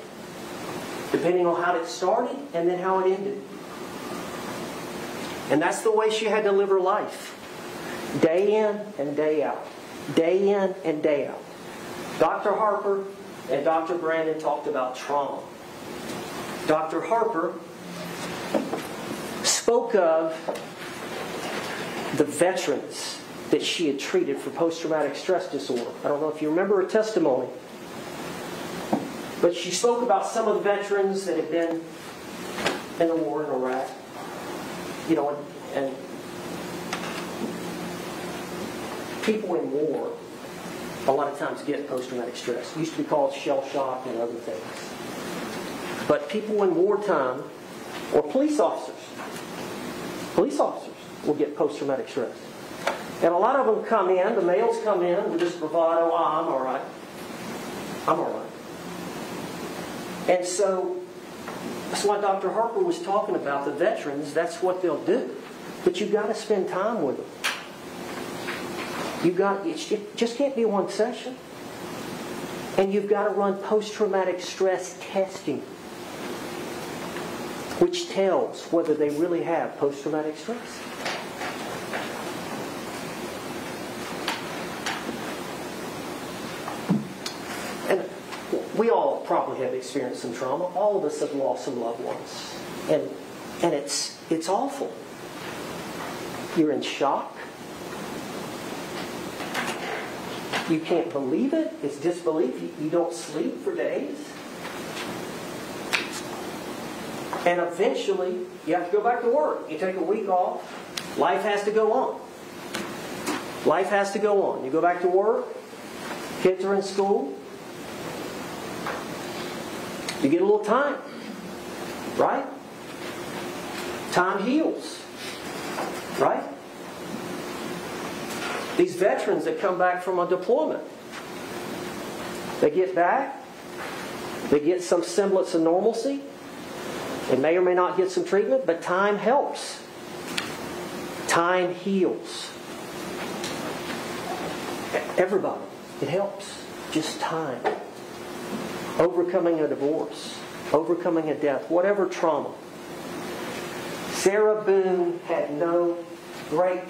depending on how it started and then how it ended. And that's the way she had to live her life. Day in and day out. Day in and day out. Dr. Harper and Dr. Brandon talked about trauma. Dr. Harper spoke of the veterans that she had treated for post-traumatic stress disorder. I don't know if you remember her testimony, but she spoke about some of the veterans that had been in the war in Iraq. You know, and people in war a lot of times get post-traumatic stress. It used to be called shell shock and other things. But people in wartime, or police officers will get post-traumatic stress. And a lot of them come in, the males come in with this bravado, oh, I'm all right. I'm all right. And so, that's why Dr. Harper was talking about the veterans. That's what they'll do. But you've got to spend time with them. It just can't be one session. And you've got to run post-traumatic stress testing, which tells whether they really have post-traumatic stress. And we all probably have experienced some trauma. All of us have lost some loved ones. And it's awful. You're in shock. You can't believe it. It's disbelief. You don't sleep for days. And eventually, you have to go back to work. You take a week off. Life has to go on. Life has to go on. You go back to work. Kids are in school. You get a little time. Right? Time heals. Right? These veterans that come back from a deployment, they get back. They get some semblance of normalcy. They may or may not get some treatment, but time helps. Time heals. Everybody, it helps. Just time. Overcoming a divorce, overcoming a death, whatever trauma. Sarah Boone had no break.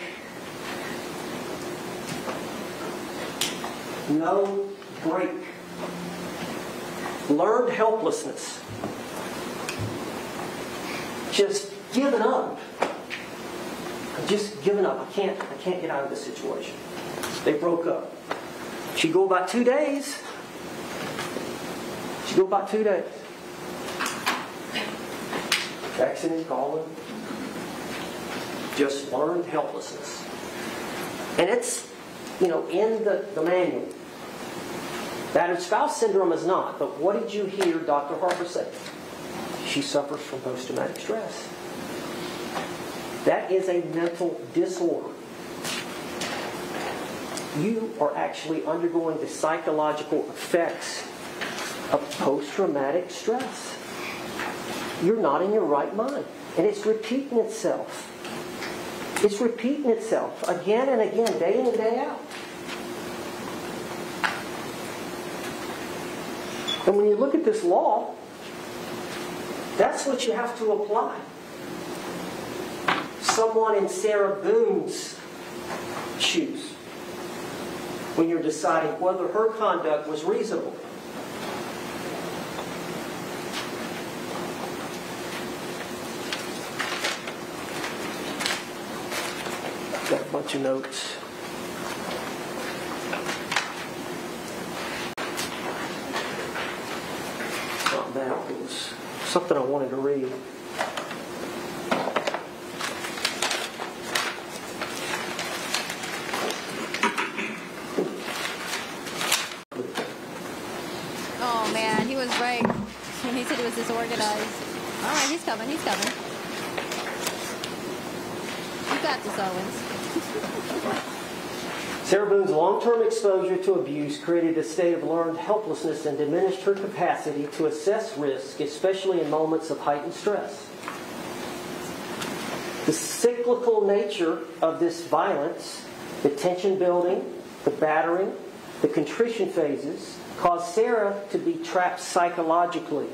No break. Learned helplessness. Just giving up. Just giving up. I can't get out of this situation. They broke up. She'd go about 2 days. She'd go about 2 days. Texting and calling. Just learned helplessness. And it's, in the manual. Battered spouse syndrome is not. But what did you hear Dr. Harper say? She suffers from post-traumatic stress. That is a mental disorder. You are actually undergoing the psychological effects of post-traumatic stress. You're not in your right mind. And it's repeating itself. It's repeating itself again and again, day in and day out. And when you look at this law, that's what you have to apply. Someone in Sarah Boone's shoes, when you're deciding whether her conduct was reasonable. Got a bunch of notes. Not that. It was something I wanted to read. Oh man, he was right when he said it was disorganized. All right, he's coming. He's coming. You got this, Owens. Sarah Boone's long-term exposure to abuse created a state of learned helplessness and diminished her capacity to assess risk, especially in moments of heightened stress. The cyclical nature of this violence, the tension building, the battering, the contrition phases, caused Sarah to be trapped psychologically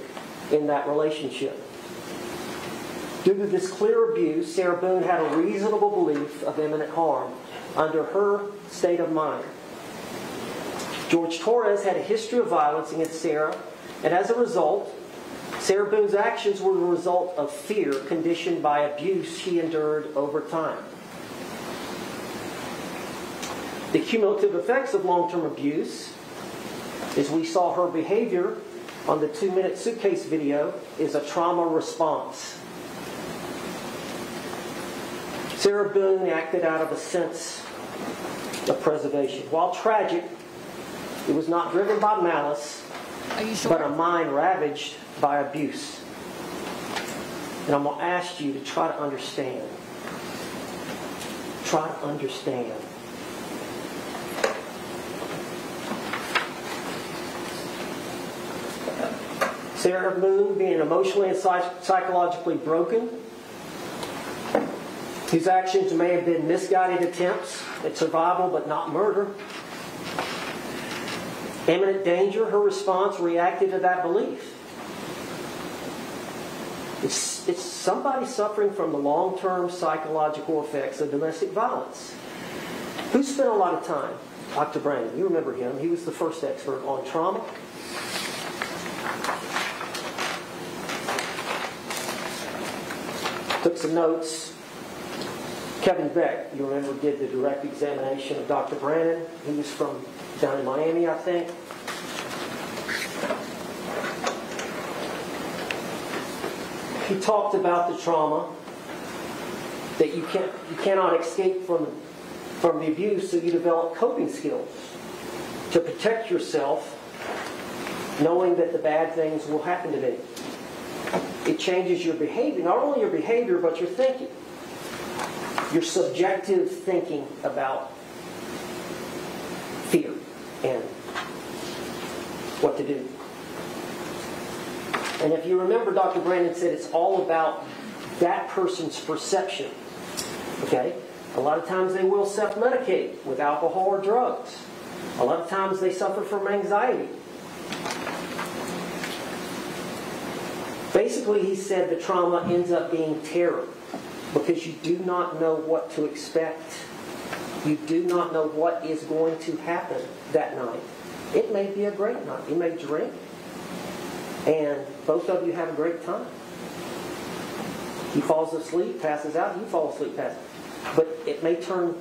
in that relationship. Due to this clear abuse, Sarah Boone had a reasonable belief of imminent harm under her state of mind. George Torres had a history of violence against Sarah, and as a result, Sarah Boone's actions were the result of fear conditioned by abuse she endured over time. The cumulative effects of long-term abuse, as we saw her behavior on the 2-minute suitcase video, is a trauma response. Sarah Boone acted out of a sense of preservation. While tragic, it was not driven by malice, Are you sure? but a mind ravaged by abuse. And I'm going to ask you to try to understand. Try to understand. Sarah Boone being emotionally and psychologically broken, whose actions may have been misguided attempts at survival but not murder. Imminent danger, her response reacted to that belief. It's somebody suffering from the long-term psychological effects of domestic violence. Who spent a lot of time? Dr. Brandon, you remember him. He was the first expert on trauma. Took some notes. Kevin Beck, you remember, did the direct examination of Dr. Brandon. He was from down in Miami, I think. He talked about the trauma, that you cannot escape from the abuse, so you develop coping skills to protect yourself, knowing that the bad things will happen to me. It changes your behavior, not only your behavior, but your thinking. Your subjective thinking about fear and what to do. And if you remember, Dr. Brandon said it's all about that person's perception. Okay? A lot of times they will self-medicate with alcohol or drugs. A lot of times they suffer from anxiety. Basically, he said the trauma ends up being terror because you do not know what to expect. You do not know what is going to happen that night. It may be a great night. You may drink, and both of you have a great time. He falls asleep, passes out. You fall asleep, passes out. But it may turn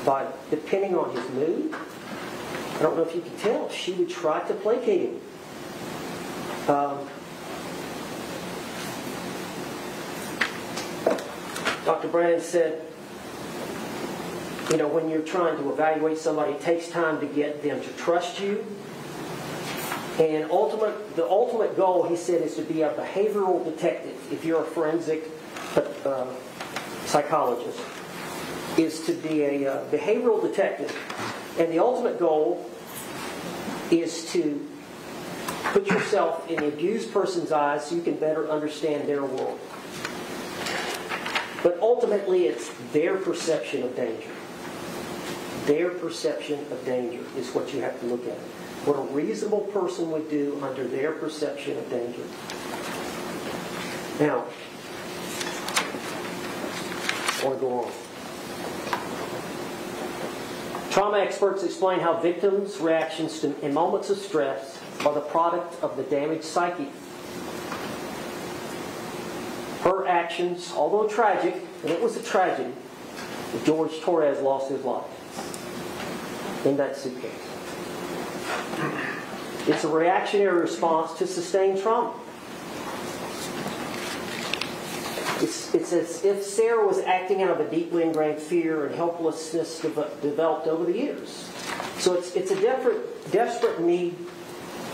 by, depending on his mood. I don't know if you can tell. She would try to placate him. Dr. Brandon said, you know, when you're trying to evaluate somebody, it takes time to get them to trust you. And the ultimate goal, he said, is to be a behavioral detective. If you're a forensic psychologist, is to be a behavioral detective. And the ultimate goal is to put yourself in the abused person's eyes so you can better understand their world. But ultimately, it's their perception of danger. Their perception of danger is what you have to look at. What a reasonable person would do under their perception of danger. Now, I want to go on. Trauma experts explain how victims' reactions in moments of stress are the product of the damaged psyche. Her actions, although tragic, and it was a tragedy, George Torres lost his life in that suitcase. It's a reactionary response to sustained trauma. It's as if Sarah was acting out of a deeply ingrained fear and helplessness developed over the years. So it's a desperate need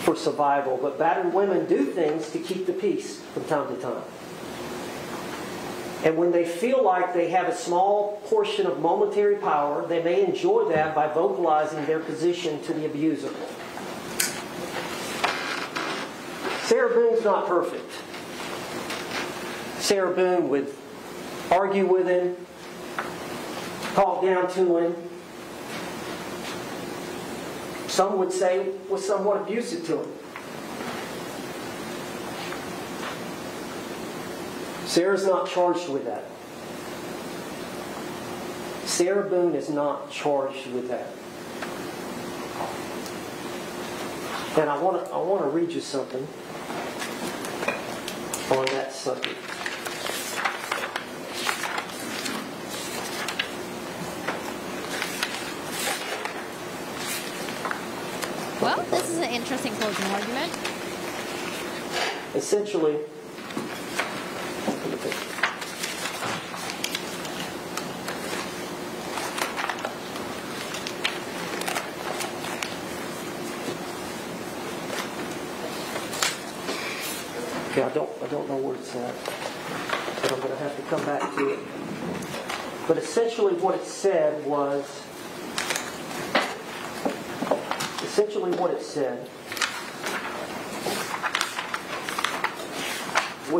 for survival, but battered women do things to keep the peace from time to time. And when they feel like they have a small portion of momentary power, they may enjoy that by vocalizing their position to the abuser. Sarah Boone's not perfect. Sarah Boone would argue with him, talk down to him. Some would say was somewhat abusive to him. Sarah's not charged with that. Sarah Boone is not charged with that. And I want to read you something on that subject. Well, this is an interesting closing argument. Essentially, okay, I don't know where it's at, but I'm going to have to come back to it. But essentially what it said was,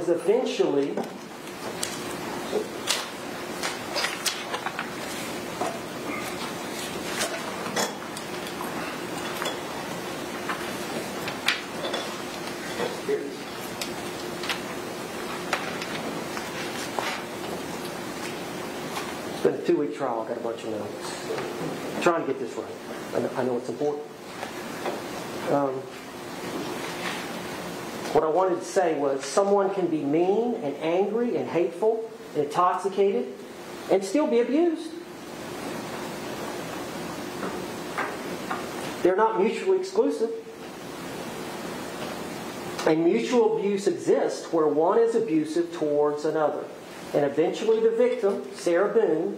eventually it's been a 2-week trial. I got a bunch of notes. I'm trying to get this right. I know it's important. What I wanted to say was someone can be mean and angry and hateful and intoxicated and still be abused. They're not mutually exclusive. A mutual abuse exists where one is abusive towards another. And eventually the victim, Sarah Boone,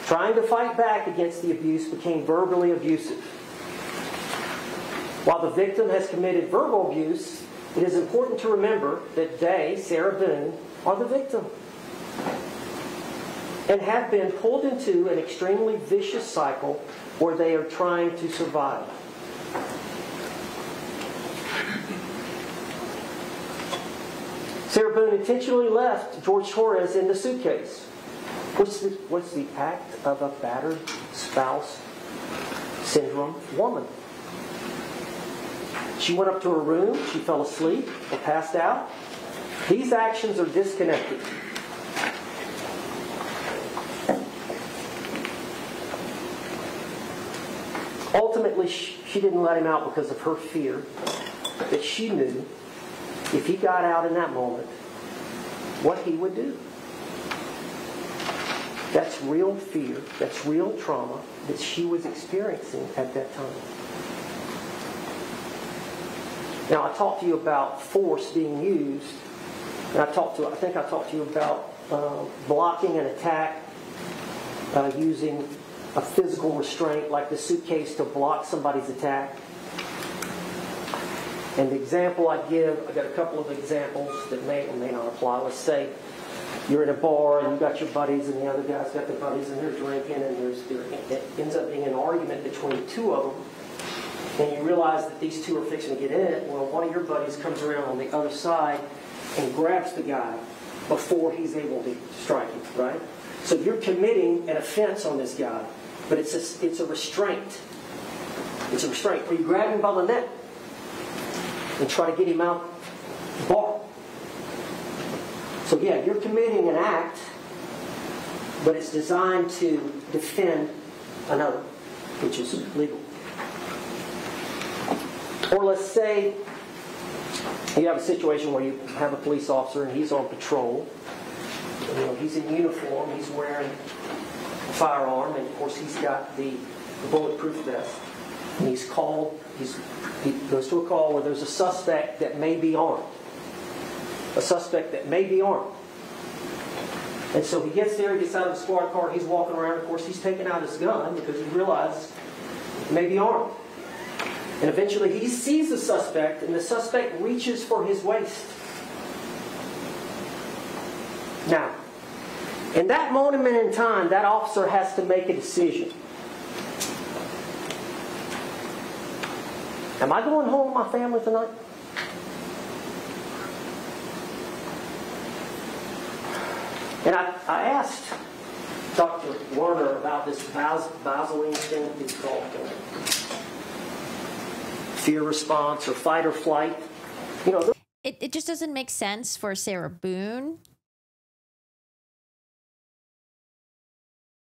trying to fight back against the abuse, became verbally abusive. While the victim has committed verbal abuse, it is important to remember that they, Sarah Boone, are the victim and have been pulled into an extremely vicious cycle where they are trying to survive. Sarah Boone intentionally left George Torres in the suitcase. What's the act of a battered spouse syndrome woman? She went up to her room, she fell asleep, or passed out. These actions are disconnected. Ultimately, she didn't let him out because of her fear that she knew if he got out in that moment, what he would do. That's real fear, that's real trauma that she was experiencing at that time. Now, I talked to you about force being used, and I think I talked to you about blocking an attack using a physical restraint like the suitcase to block somebody's attack. And the example I give, I've got a couple of examples that may or may not apply. Let's say you're in a bar and you've got your buddies and the other guy's got their buddies and they're drinking and there ends up being an argument between two of them. And you realize that these two are fixing to get in it. Well, one of your buddies comes around on the other side and grabs the guy before he's able to strike him, right? So you're committing an offense on this guy, but it's a restraint. It's a restraint where you grab him by the neck and try to get him out the bar. So yeah, you're committing an act, but it's designed to defend another, which is legal. Or let's say you have a situation where you have a police officer and he's on patrol. You know, he's in uniform, he's wearing a firearm, and of course he's got the bulletproof vest. And he goes to a call where there's a suspect that may be armed. A suspect that may be armed. And so he gets there, he gets out of the squad car, he's walking around. Of course, he's taking out his gun because he realizes he may be armed. And eventually he sees the suspect, and the suspect reaches for his waist. Now, in that moment in time, that officer has to make a decision. Am I going home with my family tonight? And I asked Dr. Werner about this basal instinct. It's called fear response or fight or flight. You know, it just doesn't make sense for Sarah Boone.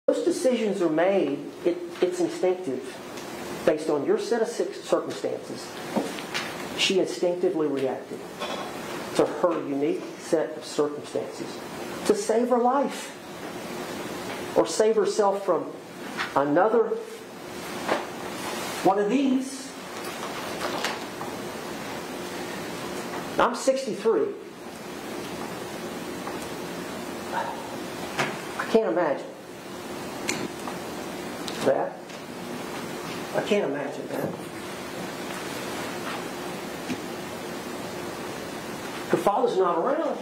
Those decisions are made, it's instinctive based on your set of circumstances. She instinctively reacted to her unique set of circumstances to save her life or save herself from another one of these. I'm 63. I can't imagine that. I can't imagine that. Her father's not around.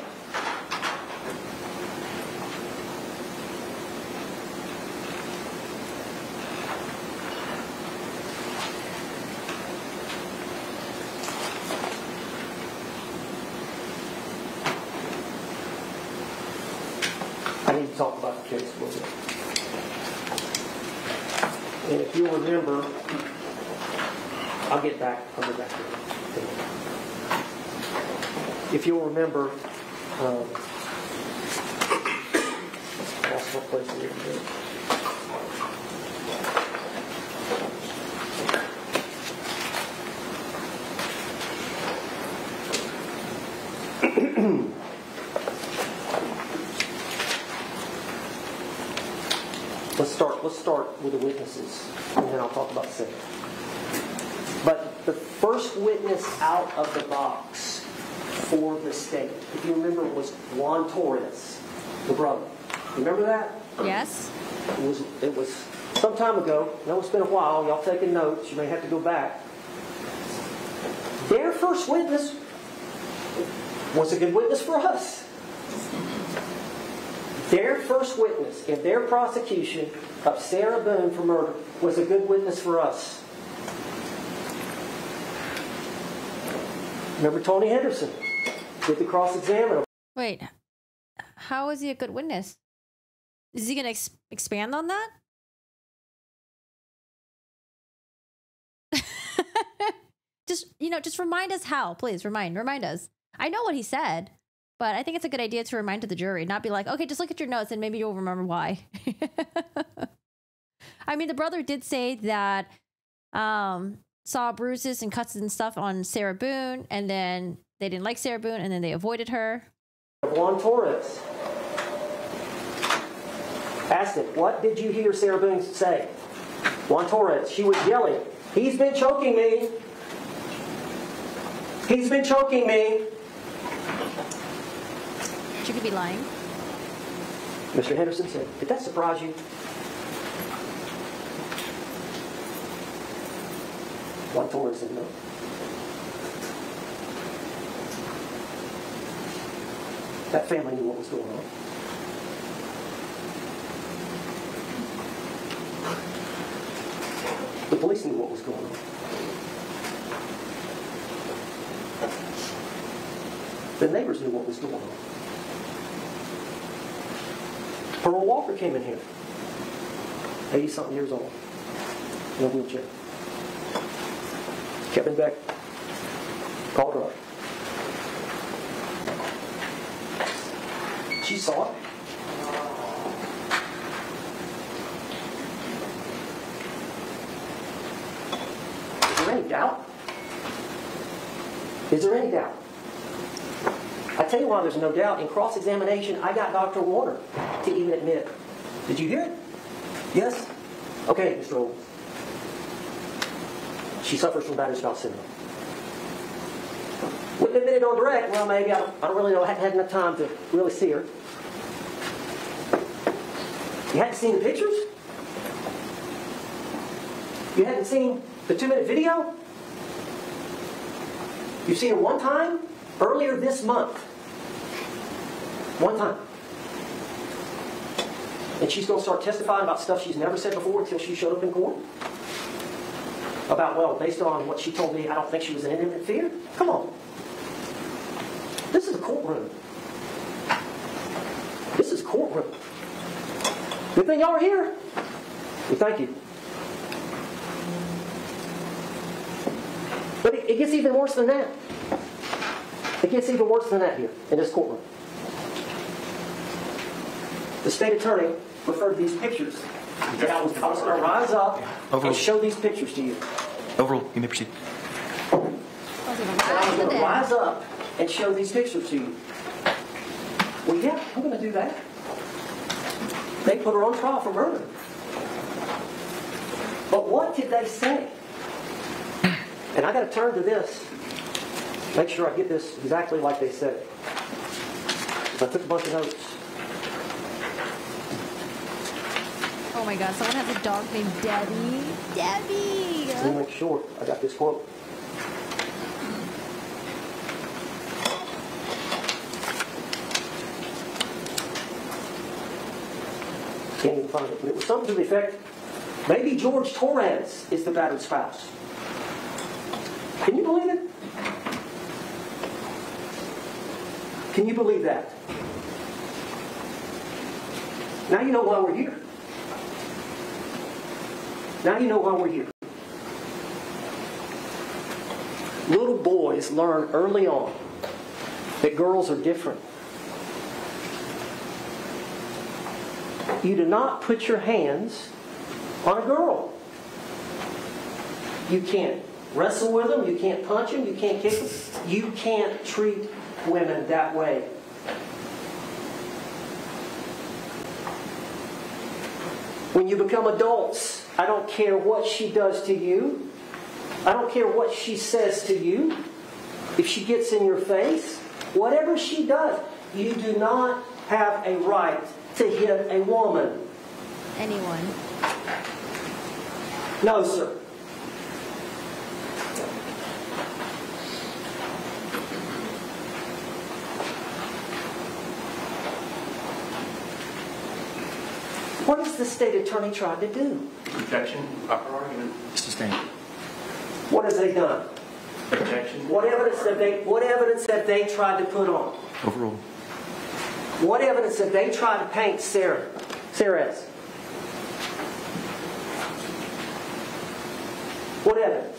I need to talk about the case a little bit. And if you'll remember, I'll get back to it. If you'll remember, lost my place a little bit. Let's start with the witnesses, and then I'll talk about the second. But the first witness out of the box for the state. If you remember, it was Juan Torres, the brother. Remember that? Yes. It was some time ago. I know it's been a while. Y'all taking notes. You may have to go back. Their first witness was a good witness for us. Their first witness in their prosecution of Sarah Boone for murder was a good witness for us. Remember Tony Henderson with the cross-examiner. Wait, how is he a good witness? Is he going to expand on that? Just remind us how, please. Remind us. I know what he said, but I think it's a good idea to remind to the jury, not be like, okay, just look at your notes and maybe you'll remember why. I mean, the brother did say that saw bruises and cuts and stuff on Sarah Boone, and then they didn't like Sarah Boone, and then they avoided her. Juan Torres asked him, what did you hear Sarah Boone say? Juan Torres, she was yelling, he's been choking me. He's been choking me. She could be lying. Mr. Henderson said, did that surprise you? Juan Torres said no. That family knew what was going on. The police knew what was going on. The neighbors knew what was going on. Pearl Walker came in here, 80-something years old, in a wheelchair. Kevin Beck called her up. She saw it. Is there any doubt? Is there any doubt? I tell you why there's no doubt. In cross-examination, I got Dr. Warner to even admit. Did you hear it? Yes? Okay, Mr. Owens. She suffers from Bowden-Scott syndrome. Wouldn't admit it on direct. Well, maybe I don't really know. I hadn't had enough time to really see her. You hadn't seen the pictures? You hadn't seen the 2-minute video? You've seen her one time earlier this month. One time. And she's going to start testifying about stuff she's never said before until she showed up in court? About, well, based on what she told me, I don't think she was in imminent fear? Come on. This is a courtroom. This is a courtroom. Good thing y'all are here. Well, thank you. But it gets even worse than that. It gets even worse than that here in this courtroom. The state attorney referred to these pictures. And I was going to rise up and show these pictures to you. Overruled. You may proceed. And I was going to rise up and show these pictures to you. Well, yeah, I'm going to do that. They put her on trial for murder. But what did they say? And I got to turn to this. Make sure I get this exactly like they said it. I took a bunch of notes. Oh my God, someone has a dog named Debbie. Debbie! Let me make sure I got this quote. Can't even find it. But it was something to the effect, maybe George Torres is the battered spouse. Can you believe it? Can you believe that? Now you know why we're here. Now you know why we're here. Little boys learn early on that girls are different. You do not put your hands on a girl. You can't wrestle with them. You can't punch them. You can't kick them. You can't treat women that way. When you become adults, I don't care what she does to you. I don't care what she says to you. If she gets in your face, Whatever she does, you do not have a right to hit a woman. Anyone. No, sir. What has the state attorney tried to do? Objection. Proper argument. Sustained. What have they done? Objection. What evidence have they tried to put on? Overruled. What evidence have they tried to paint Sarah as? What evidence?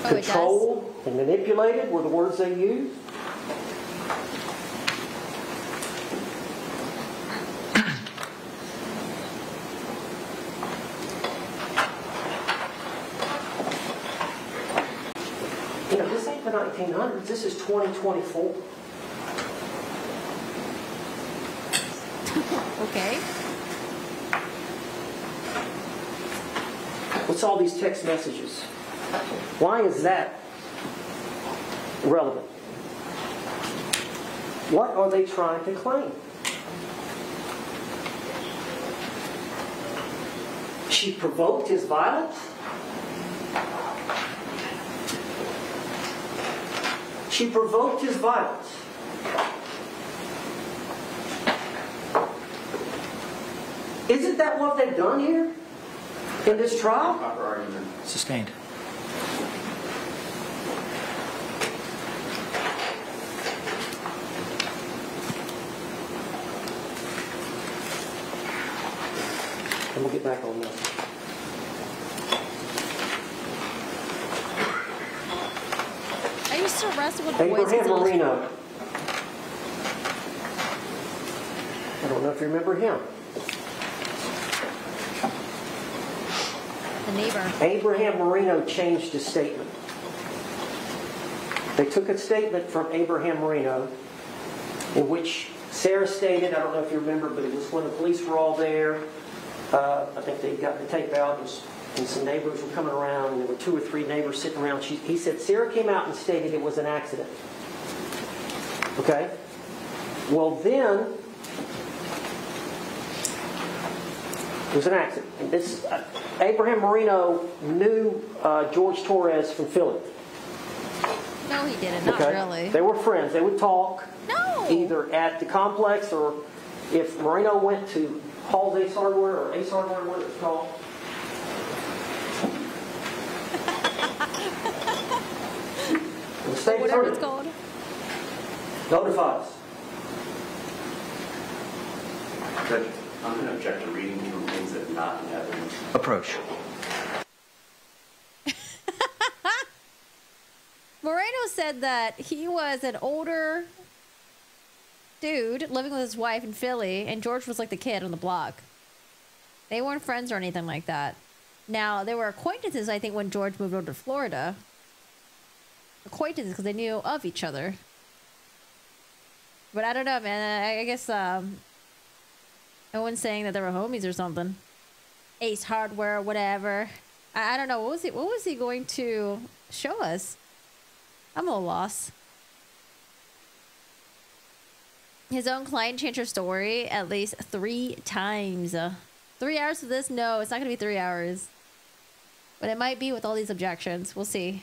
Oh, Controlled and manipulated were the words they used. You know, this ain't the 1900s. This is 2024. Okay. What's all these text messages? Why is that relevant? What are they trying to claim? She provoked his violence? She provoked his violence. Isn't that what they've done here in this trial? Proper argument. Sustained. And we'll get back on this. I used to wrestle with boys. Abraham Marino. I don't know if you remember him. The neighbor. Abraham Marino changed his statement. They took a statement from Abraham Marino in which Sarah stated, I don't know if you remember, but it was when the police were all there. I think they got the tape out and some neighbors were coming around and there were 2 or 3 neighbors sitting around. He said Sarah came out and stated it was an accident. Okay? Well then, it was an accident. And this, Abraham Marino knew George Torres from Philly. No, he didn't. Not really. They were friends. They would talk No. either at the complex or if Marino went to Hall's Ace Hardware or Ace Hardware, what it's called. The state Whatever attorney it's called. notifies. Judge, I'm going to object to reading from things that are not in evidence. Approach. Moreno said that he was an older dude living with his wife in Philly, and George was like the kid on the block. They weren't friends or anything like that. Now, they were acquaintances, I think, when George moved over to Florida. Acquaintances, because they knew of each other. But I don't know, man. I guess Owen's saying that they were homies or something. Ace Hardware, whatever. I don't know. What was he going to show us? I'm a little lost. His own client changed her story at least 3 times. 3 hours of this? No, it's not going to be 3 hours. But it might be with all these objections. We'll see.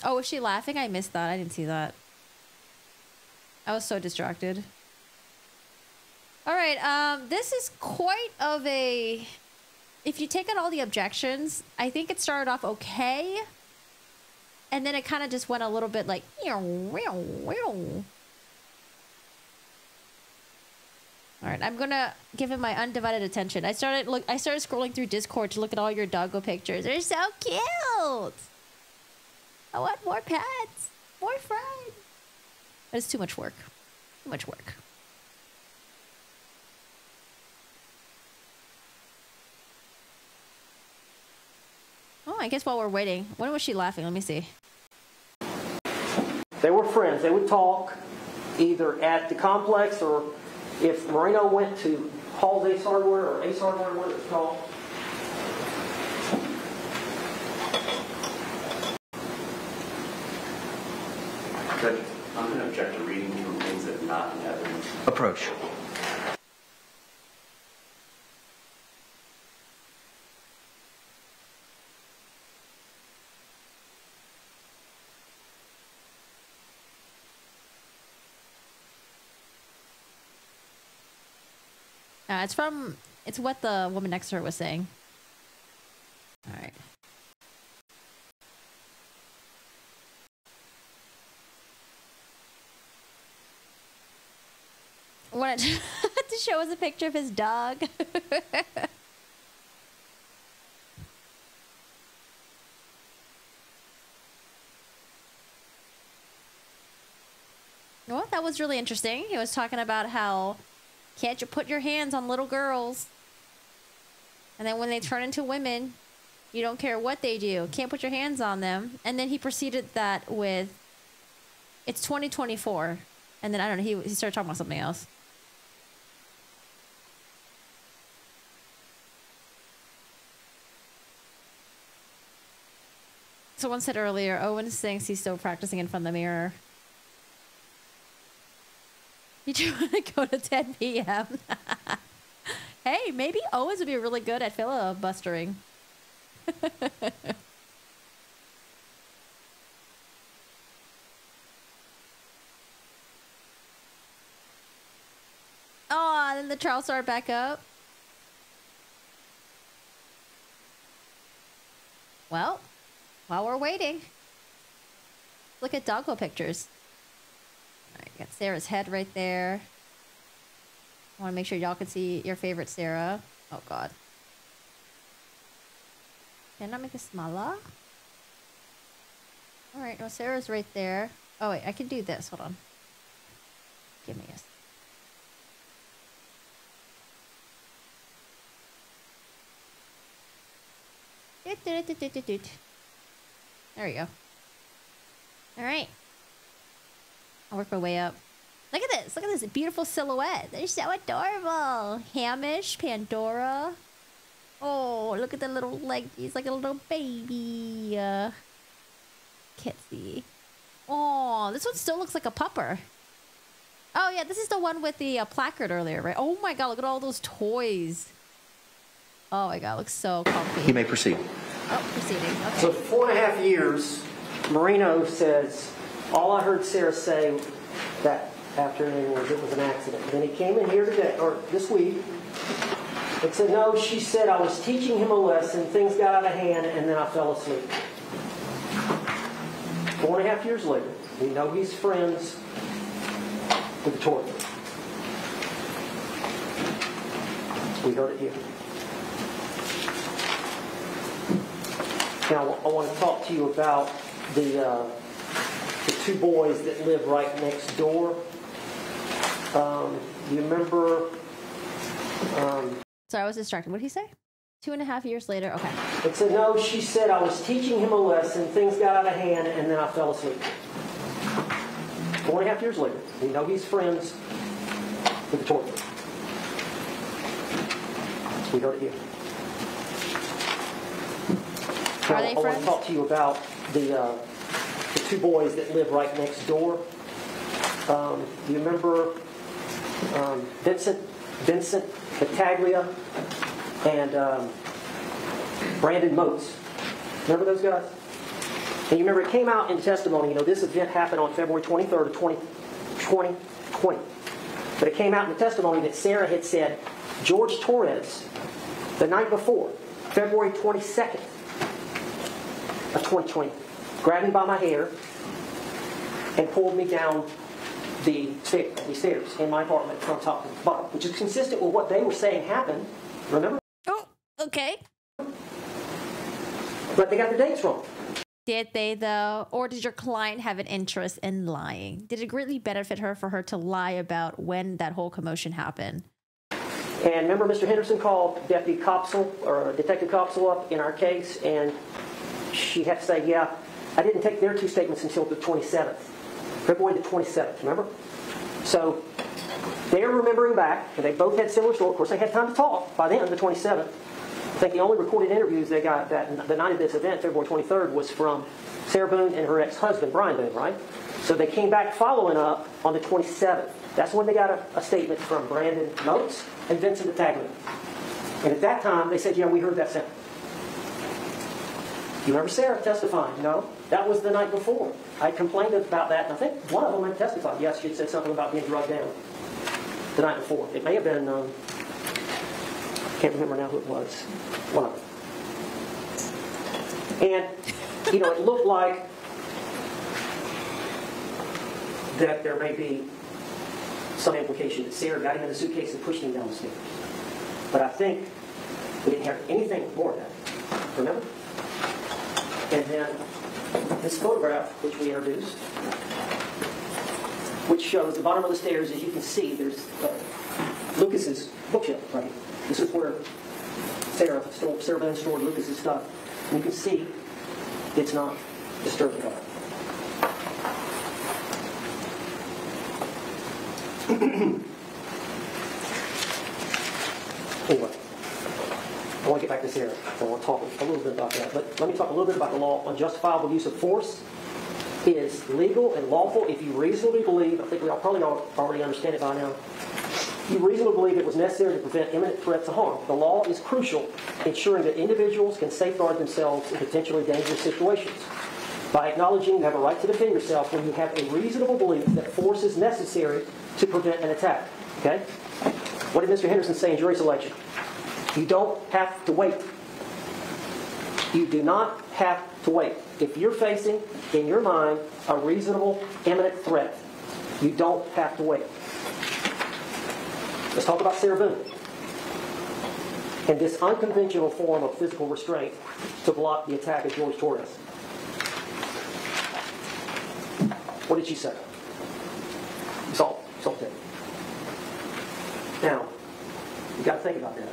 Oh, was she laughing? I missed that. I didn't see that. I was so distracted. All right, this is quite of a... If you take out all the objections, I think it started off okay. And then it kind of just went a little bit like... All right, I'm going to give it my undivided attention. I started scrolling through Discord to look at all your doggo pictures. They're so cute. I want more pets. More friends. But it's too much work. Too much work. Oh, I guess while we're waiting. When was she laughing? Let me see. They were friends. They would talk either at the complex or if Marino went to Paul's Ace Hardware, or Ace Hardware, what it's called. Judge, I'm going to object to reading from things that are not in evidence. Approach. It's what the woman next to her was saying. All right. Wanted to show us a picture of his dog. Well, that was really interesting. He was talking about how can't you put your hands on little girls? And then when they turn into women, you don't care what they do. Can't put your hands on them. And then he proceeded that with, it's 2024. And then, I don't know, he started talking about something else. Someone said earlier, Owens thinks he's still practicing in front of the mirror. You do want to go to 10 p.m. Hey, maybe Owens would be really good at filibustering. Oh, then the trial started back up. Well, while we're waiting, look at doggo pictures. All right, got Sarah's head right there. I want to make sure y'all can see your favorite Sarah. Oh, God. Can I make it smaller? All right, no, Sarah's right there. Oh, wait, I can do this. Hold on. Give me a... There we go. All right. I'll work my way up. Look at this. Look at this beautiful silhouette. They're so adorable. Hamish, Pandora. Oh, look at the little leg. He's like a little baby. Kitsy. Oh, this one still looks like a pupper. Oh, yeah. This is the one with the placard earlier, right? Oh, my God. Look at all those toys. Oh, my God. It looks so comfy. You may proceed. Oh, proceeding. Okay. So 4.5 years, Marino says, all I heard Sarah say that afternoon was it was an accident. Then he came in here today, or this week, and said, no, she said I was teaching him a lesson, things got out of hand, and then I fell asleep. 4.5 years later, we know he's friends with the Torah. We heard it here. Now, I want to talk to you about the two boys that live right next door. You remember... Sorry, I was distracted. What did he say? 2.5 years later? Okay. It said, no, she said I was teaching him a lesson, things got out of hand, and then I fell asleep. 4.5 years later, we know he's friends with the Torah. We heard it here. Are they friends? I want to talk to you about the two boys that live right next door. You remember Vincent Battaglia and Brandon Motes? Remember those guys? And you remember it came out in testimony, this event happened on February 23rd of 2020. But it came out in the testimony that Sarah had said, George Torres, the night before, February 22nd of 2020, grabbed me by my hair and pulled me down the stairs in my apartment from top to bottom, which is consistent with what they were saying happened. Remember? Oh, okay. But they got the dates wrong. Did they, though? Or did your client have an interest in lying? Did it greatly benefit her for her to lie about when that whole commotion happened? And remember, Mr. Henderson called Deputy Copsel, or Detective Copsel up in our case, and she had to say, yeah, I didn't take their two statements until the 27th. February the 27th, remember? So They're remembering back, and they both had similar stories. Of course, they had time to talk by then, the 27th. I think the only recorded interviews they got the night of this event, February 23rd, was from Sarah Boone and her ex-husband, Brian Boone, right? So they came back following up on the 27th. That's when they got a statement from Brandon Motes and Vincent Tagliani. And at that time, they said, yeah, we heard that sound. You remember Sarah testifying? No, that was the night before. I complained about that, and I think one of them had testified. Yes, she had said something about being drugged down the night before. It may have been, I can't remember now who it was. One of them. And, you know, it looked like that there may be some implication that Sarah got him in the suitcase and pushed him down the stairs. But I think we didn't have anything more of that. Remember? And then this photograph, which we introduced, which shows the bottom of the stairs. As you can see, there's Lucas's bookshelf right here. This is where Sarah Boone stored Lucas's stuff. And you can see it's not disturbed at all. Anyway, I want to get back to Sarah. I want to talk a little bit about that. But let me talk a little bit about the law on justifiable use of force. It is legal and lawful if you reasonably believe, I think we all probably already understand it by now, you reasonably believe it was necessary to prevent imminent threats of harm. The law is crucial, ensuring that individuals can safeguard themselves in potentially dangerous situations. By acknowledging you have a right to defend yourself when you have a reasonable belief that force is necessary to prevent an attack. Okay? What did Mr. Henderson say in jury selection? You don't have to wait. You do not have to wait. If you're facing, in your mind, a reasonable, imminent threat, you don't have to wait. Let's talk about Sarah Boone and this unconventional form of physical restraint to block the attack of George Torres. What did she say? It's all dead. Now, you got to think about that.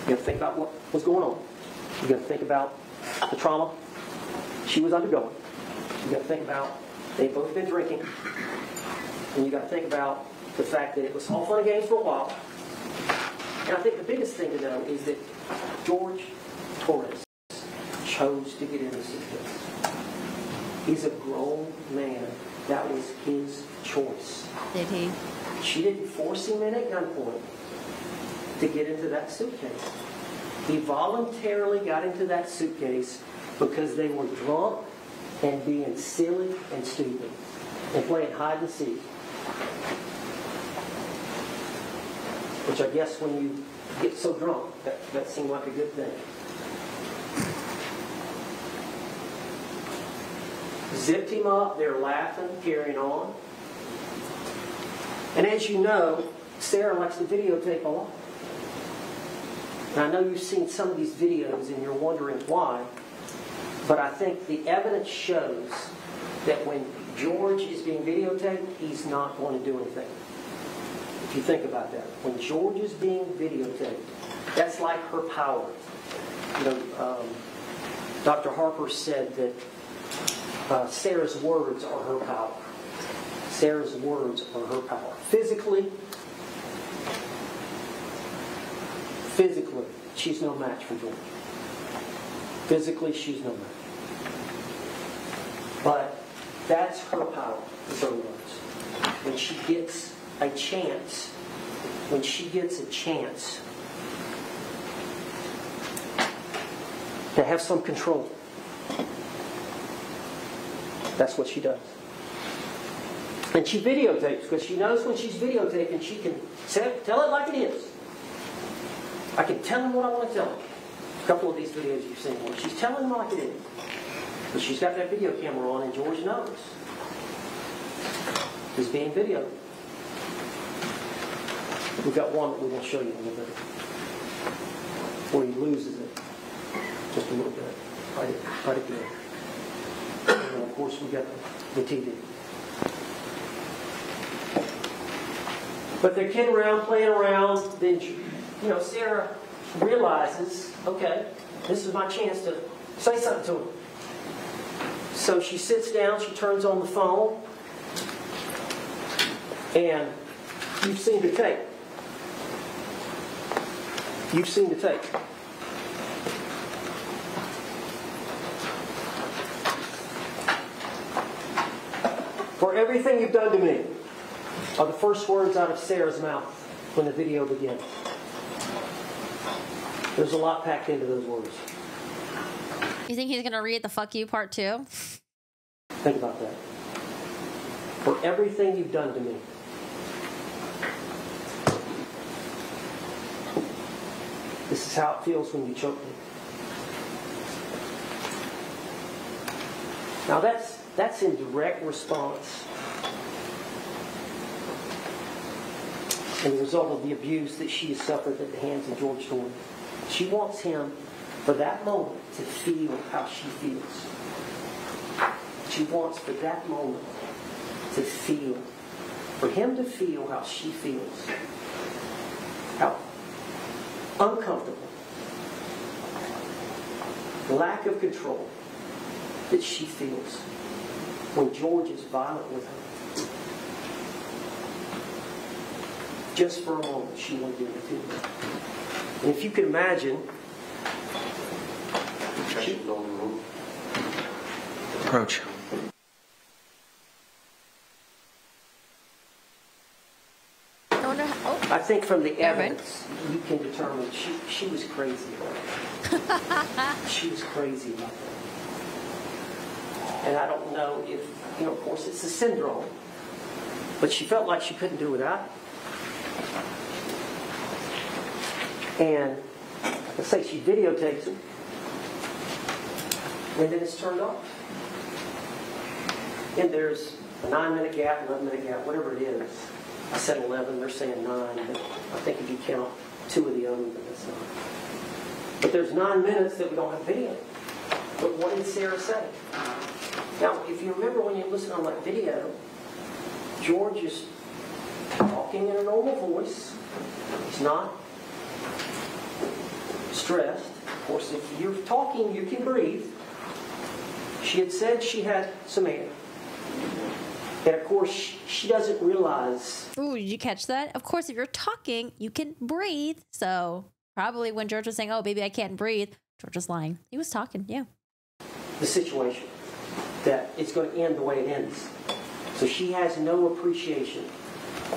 You got to think about what was going on. You got to think about the trauma she was undergoing. You got to think about they've both been drinking, and you got to think about the fact that it was all fun and games for a while. And I think the biggest thing to know is that George Torres chose to get in the suitcase. He's a grown man. That was his choice. Did he? She didn't force him in at gunpoint to get into that suitcase. He voluntarily got into that suitcase because they were drunk and being silly and stupid and playing hide and seek. Which I guess when you get so drunk, that seemed like a good thing. Zipped him up, they're laughing, carrying on. And as you know, Sarah likes to videotape a lot. And I know you've seen some of these videos and you're wondering why, but I think the evidence shows that when George is being videotaped, he's not going to do anything. If you think about that. When George is being videotaped, that's like her power. You know, Dr. Harper said that Sarah's words are her power. Sarah's words are her power. Physically, she's no match for George. Physically, she's no match. But that's her power, is her words. When she gets a chance, to have some control, that's what she does. And she videotapes because she knows when she's videotaping, she can tell it like it is. I can tell him what I want to tell him. A couple of these videos you've seen where she's telling him like it is. But she's got that video camera on and George knows. He's being videoed. We've got one that we will show you in a little bit. Where he loses it. Just a little bit. Right at the end. And then of course we got the TV. But they're kidding around, playing around. Then, Sarah realizes, okay, this is my chance to say something to him. So she sits down, she turns on the phone, and You've seen the tape. You've seen the tape. For everything you've done to me are the first words out of Sarah's mouth when the video begins. There's a lot packed into those words. You think he's going to read the fuck you part too? Think about that. For everything you've done to me. This is how it feels when you choke me. Now that's in direct response and the result of the abuse that she has suffered at the hands of George Thorne. She wants him, for that moment, to feel how she feels. She wants, for that moment, to feel, for him to feel how she feels. How uncomfortable, lack of control that she feels when George is violent with her. Just for a moment, she wanted to feel that. And if you can imagine, Approach. I think from the evidence, you can determine she was crazy about it. She was crazy about it. And I don't know if, of course it's a syndrome, but she felt like she couldn't do without it. And let's say she videotapes it, and then it's turned off. And there's a 9-minute gap, 11-minute gap, whatever it is. I said 11, they're saying 9, but I think if you count 2 of the others, then it's 9. But there's 9 minutes that we don't have video. But what did Sarah say? Now, if you remember when you listen on that video, George is talking in a normal voice. He's not stressed. Of course, if you're talking, you can breathe. She had said she had some air. And of course, she doesn't realize. Ooh, did you catch that? Of course, if you're talking, you can breathe. So probably when George was saying, "Oh, baby, I can't breathe," George was lying. He was talking, yeah. The situation, that it's going to end the way it ends. So she has no appreciation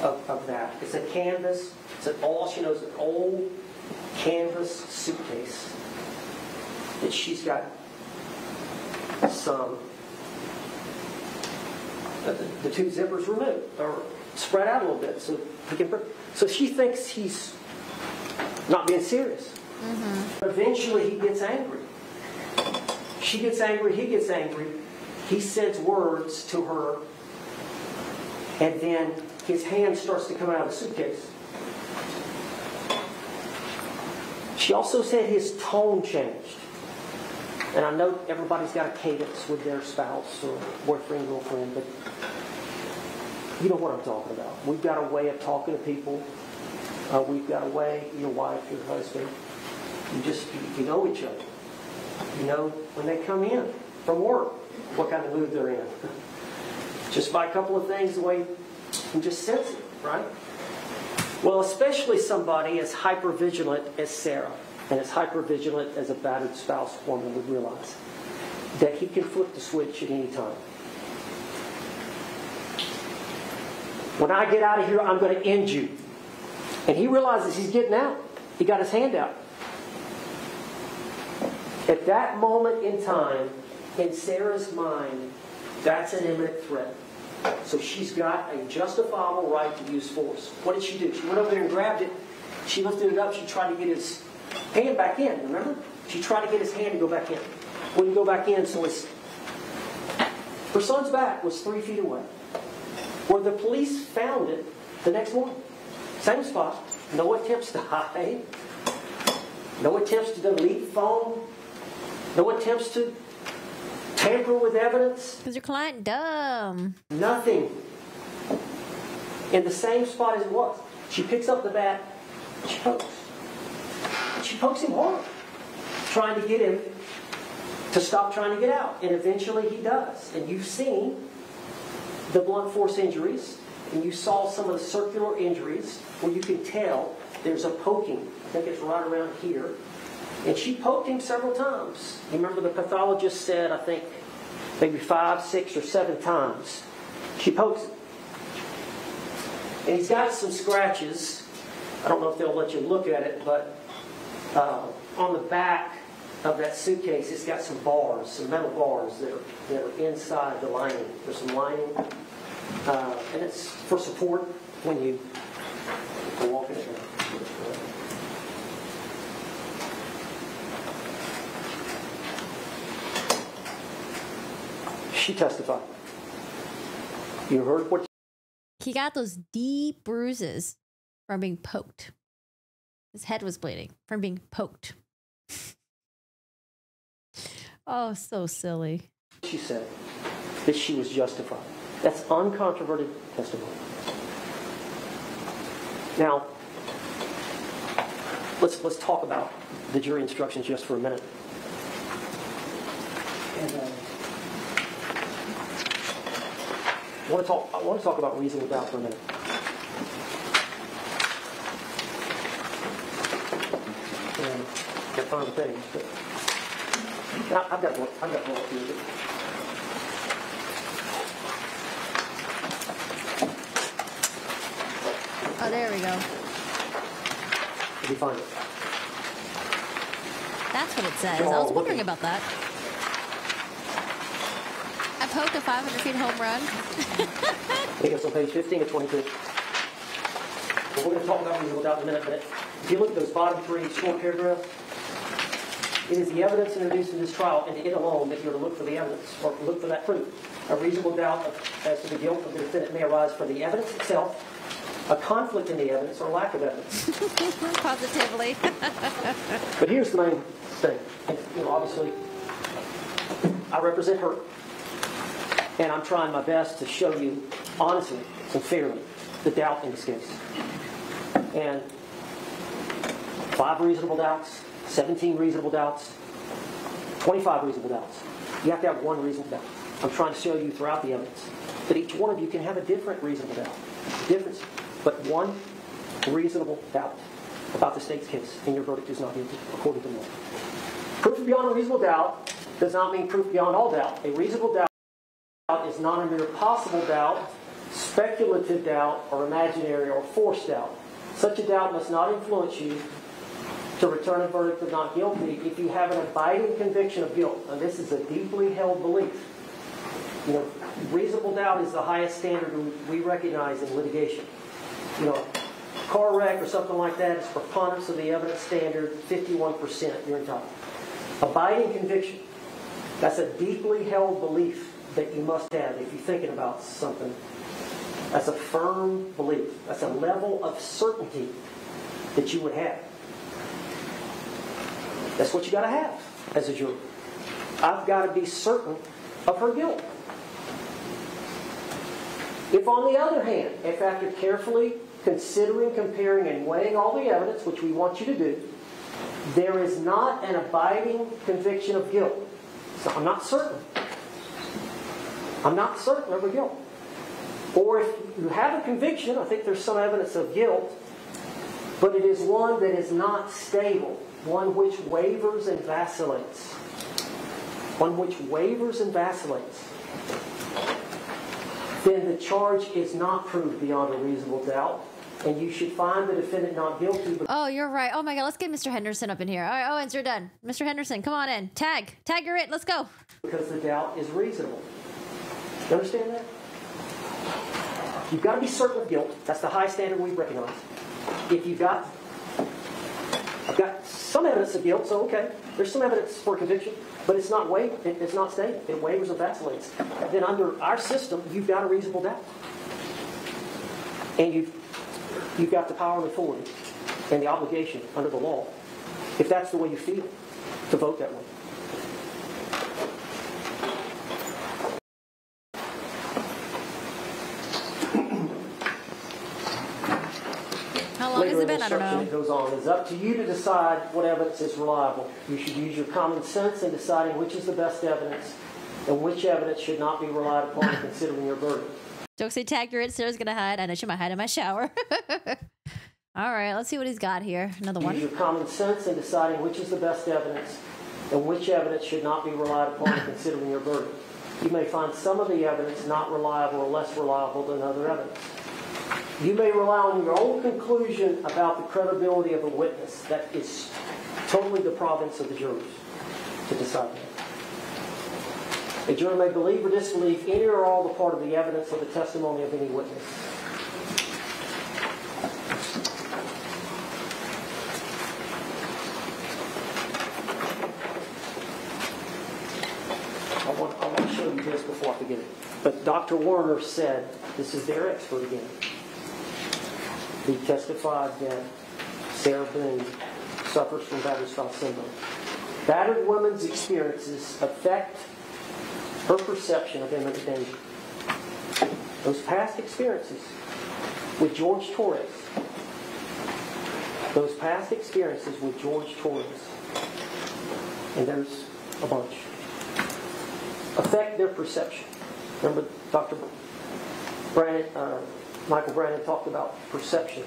of that. It's a canvas. All she knows is an old canvas suitcase that she's got some. The 2 zippers removed or spread out a little bit so he can. So she thinks he's not being serious. Mm-hmm. Eventually, he gets angry. She gets angry. He gets angry. He says words to her, and then his hand starts to come out of the suitcase. She also said his tone changed. And I know everybody's got a cadence with their spouse or boyfriend, girlfriend, but you know what I'm talking about. We've got a way of talking to people. We've got a way, your wife, your husband, you know each other. You know when they come in from work, what kind of mood they're in. Just by a couple of things, the way you can just sense it, right? Well, especially somebody as hypervigilant as Sarah, and as hypervigilant as a battered spouse woman would realize, that he can flip the switch at any time. When I get out of here, I'm going to end you. And he realizes he's getting out. He got his hand out. At that moment in time, in Sarah's mind, that's an imminent threat. So she's got a justifiable right to use force. What did she do? She went over there and grabbed it. She lifted it up. She tried to get his hand back in, remember? She tried to get his hand to go back in. Wouldn't go back in, so her son's back was 3 feet away. Where the police found it the next morning. Same spot. No attempts to hide. No attempts to delete phone. No attempts to tamper with evidence. Because your client dumb. Nothing. In the same spot as it was. She picks up the bat. She pokes. She pokes him hard, trying to get him to stop trying to get out. And eventually he does. And you've seen the blunt force injuries and you saw some of the circular injuries where you can tell there's a poking. I think it's right around here. And she poked him several times. You remember the pathologist said, I think, maybe 5, 6, or 7 times. She pokes him. And he's got some scratches. I don't know if they'll let you look at it, but on the back of that suitcase, it's got some bars, some metal bars that are inside the lining. There's some lining, and it's for support when you walk in it. She testified. You heard what? He got those deep bruises from being poked. His head was bleeding from being poked. Oh, so silly. She said that she was justified. That's uncontroverted testimony. Now, let's talk about the jury instructions just for a minute. And, I want to talk about reasonable doubt for a minute. And I can't find the page, but I've got one up here. Oh, there we go. Did you find it? That's what it says. I was wondering about that. I poked a 500 feet home run. I think it's on page 15 of 22. Well, we're going to talk about reasonable doubt in a minute, but if you look at those bottom 3 short paragraphs, it is the evidence introduced in this trial and it alone that you're to look for the evidence or look for that proof. A reasonable doubt as to the guilt of the defendant may arise from the evidence itself, a conflict in the evidence, or lack of evidence. Positively. But here's the main thing. And, obviously, I represent her. And I'm trying my best to show you, honestly and fairly, the doubt in this case. And 5 reasonable doubts, 17 reasonable doubts, 25 reasonable doubts. You have to have 1 reasonable doubt. I'm trying to show you throughout the evidence that each one of you can have a different reasonable doubt. Difference, but 1 reasonable doubt about the state's case, and your verdict is not guilty, according to law. Proof beyond a reasonable doubt does not mean proof beyond all doubt. A reasonable doubt is not a mere possible doubt, speculative doubt, or imaginary or forced doubt. Such a doubt must not influence you to return a verdict of not guilty if you have an abiding conviction of guilt. And this is a deeply held belief. Reasonable doubt is the highest standard we recognize in litigation. Car wreck or something like that is preponderance of the evidence standard, 51%, you're entitled. Abiding conviction, that's a deeply held belief that you must have if you're thinking about something. That's a firm belief. That's a level of certainty that you would have. That's what you got to have as a juror. I've got to be certain of her guilt. If, on the other hand, if after carefully considering, comparing, and weighing all the evidence, which we want you to do, there is not an abiding conviction of guilt, so I'm not certain. I'm not certain of her guilt. Or if you have a conviction, I think there's some evidence of guilt, but it is one that is not stable, one which wavers and vacillates. One which wavers and vacillates. Then the charge is not proved beyond a reasonable doubt, and you should find the defendant not guilty. Oh, you're right. Oh my God, let's get Mr. Henderson up in here. All right, Owens, you're done. Mr. Henderson, come on in. Tag, you're it. Let's go. Because the doubt is reasonable. You understand that? You've got to be certain of guilt. That's the high standard we recognize. If I've got some evidence of guilt, so okay, there's some evidence for conviction, but it's not stable. It wavers and vacillates. And then under our system, you've got a reasonable doubt, and you've got the power and authority and the obligation under the law, if that's the way you feel, to vote that way. How long has it been? I don't know. It goes on. It's up to you to decide what evidence is reliable. You should use your common sense in deciding which is the best evidence and which evidence should not be relied upon in considering your verdict. Jokes accurate. Sarah's gonna hide. I know she might hide in my shower. All right, let's see what he's got here. Another one. Use your common sense in deciding which is the best evidence and which evidence should not be relied upon in considering your verdict. You may find some of the evidence not reliable or less reliable than other evidence. You may rely on your own conclusion about the credibility of a witness. That is totally the province of the jurors to decide that. A juror may believe or disbelieve any or all the part of the evidence or the testimony of any witness. I want to show you this before I forget it. But Dr. Werner said, this is their expert again. He testified that Sarah Boone suffers from battered spouse syndrome. Battered women's experiences affect her perception of imminent danger. Those past experiences with George Torres, and there's a bunch, affect their perception. Remember Dr. Michael Brandon talked about perception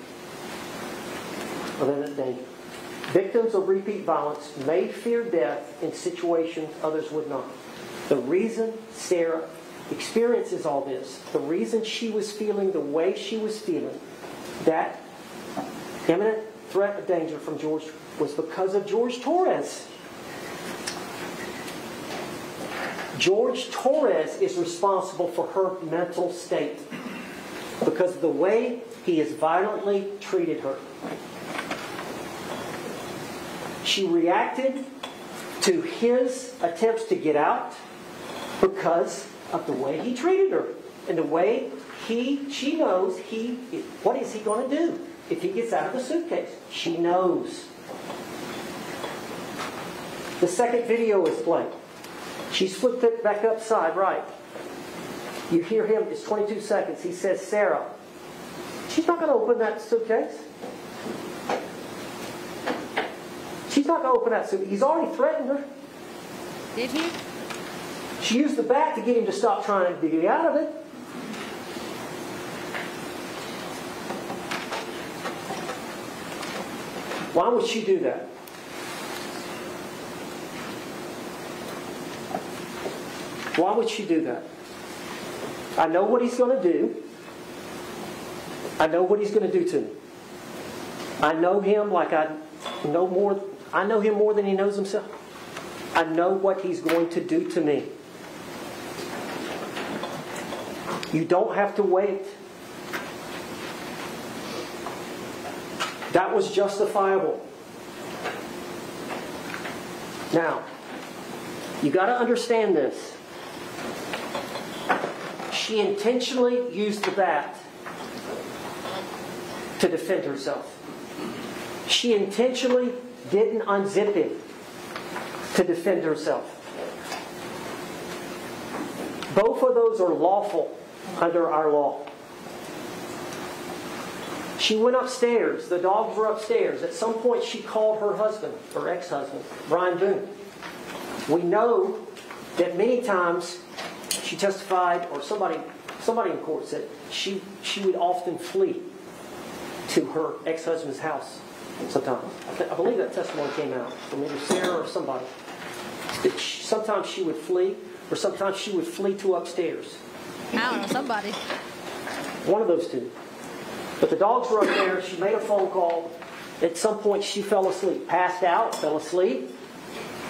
of imminent danger. Victims of repeat violence may fear death in situations others would not. The reason Sarah experiences all this, the reason she was feeling the way she was feeling, that imminent threat of danger from George, was because of George Torres. George Torres is responsible for her mental state because of the way he has violently treated her. She reacted to his attempts to get out because of the way he treated her and the way she knows what is he going to do if he gets out of the suitcase. She knows. The second video is played. She's flipped it back upside right. You hear him, it's 22 seconds. He says, Sarah, she's not going to open that suitcase. She's not going to open that suitcase. He's already threatened her. Did he? She used the bat to get him to stop trying to get out of it. Why would she do that? Why would she do that? I know what he's going to do. I know what he's going to do to me. I know him like I know more. I know him more than he knows himself. I know what he's going to do to me. You don't have to wait. That was justifiable. Now, you got to understand this. She intentionally used the bat to defend herself. She intentionally didn't unzip it to defend herself. Both of those are lawful under our law. She went upstairs. The dogs were upstairs. At some point she called her husband, her ex-husband, Brian Boone. We know that many times she testified, or somebody in court said, she would often flee to her ex-husband's house sometimes. I believe that testimony came out from either Sarah or somebody. Sometimes she would flee, or sometimes she would flee to upstairs. I don't know, somebody. One of those two. But the dogs were up there. She made a phone call. At some point she fell asleep. Passed out, fell asleep.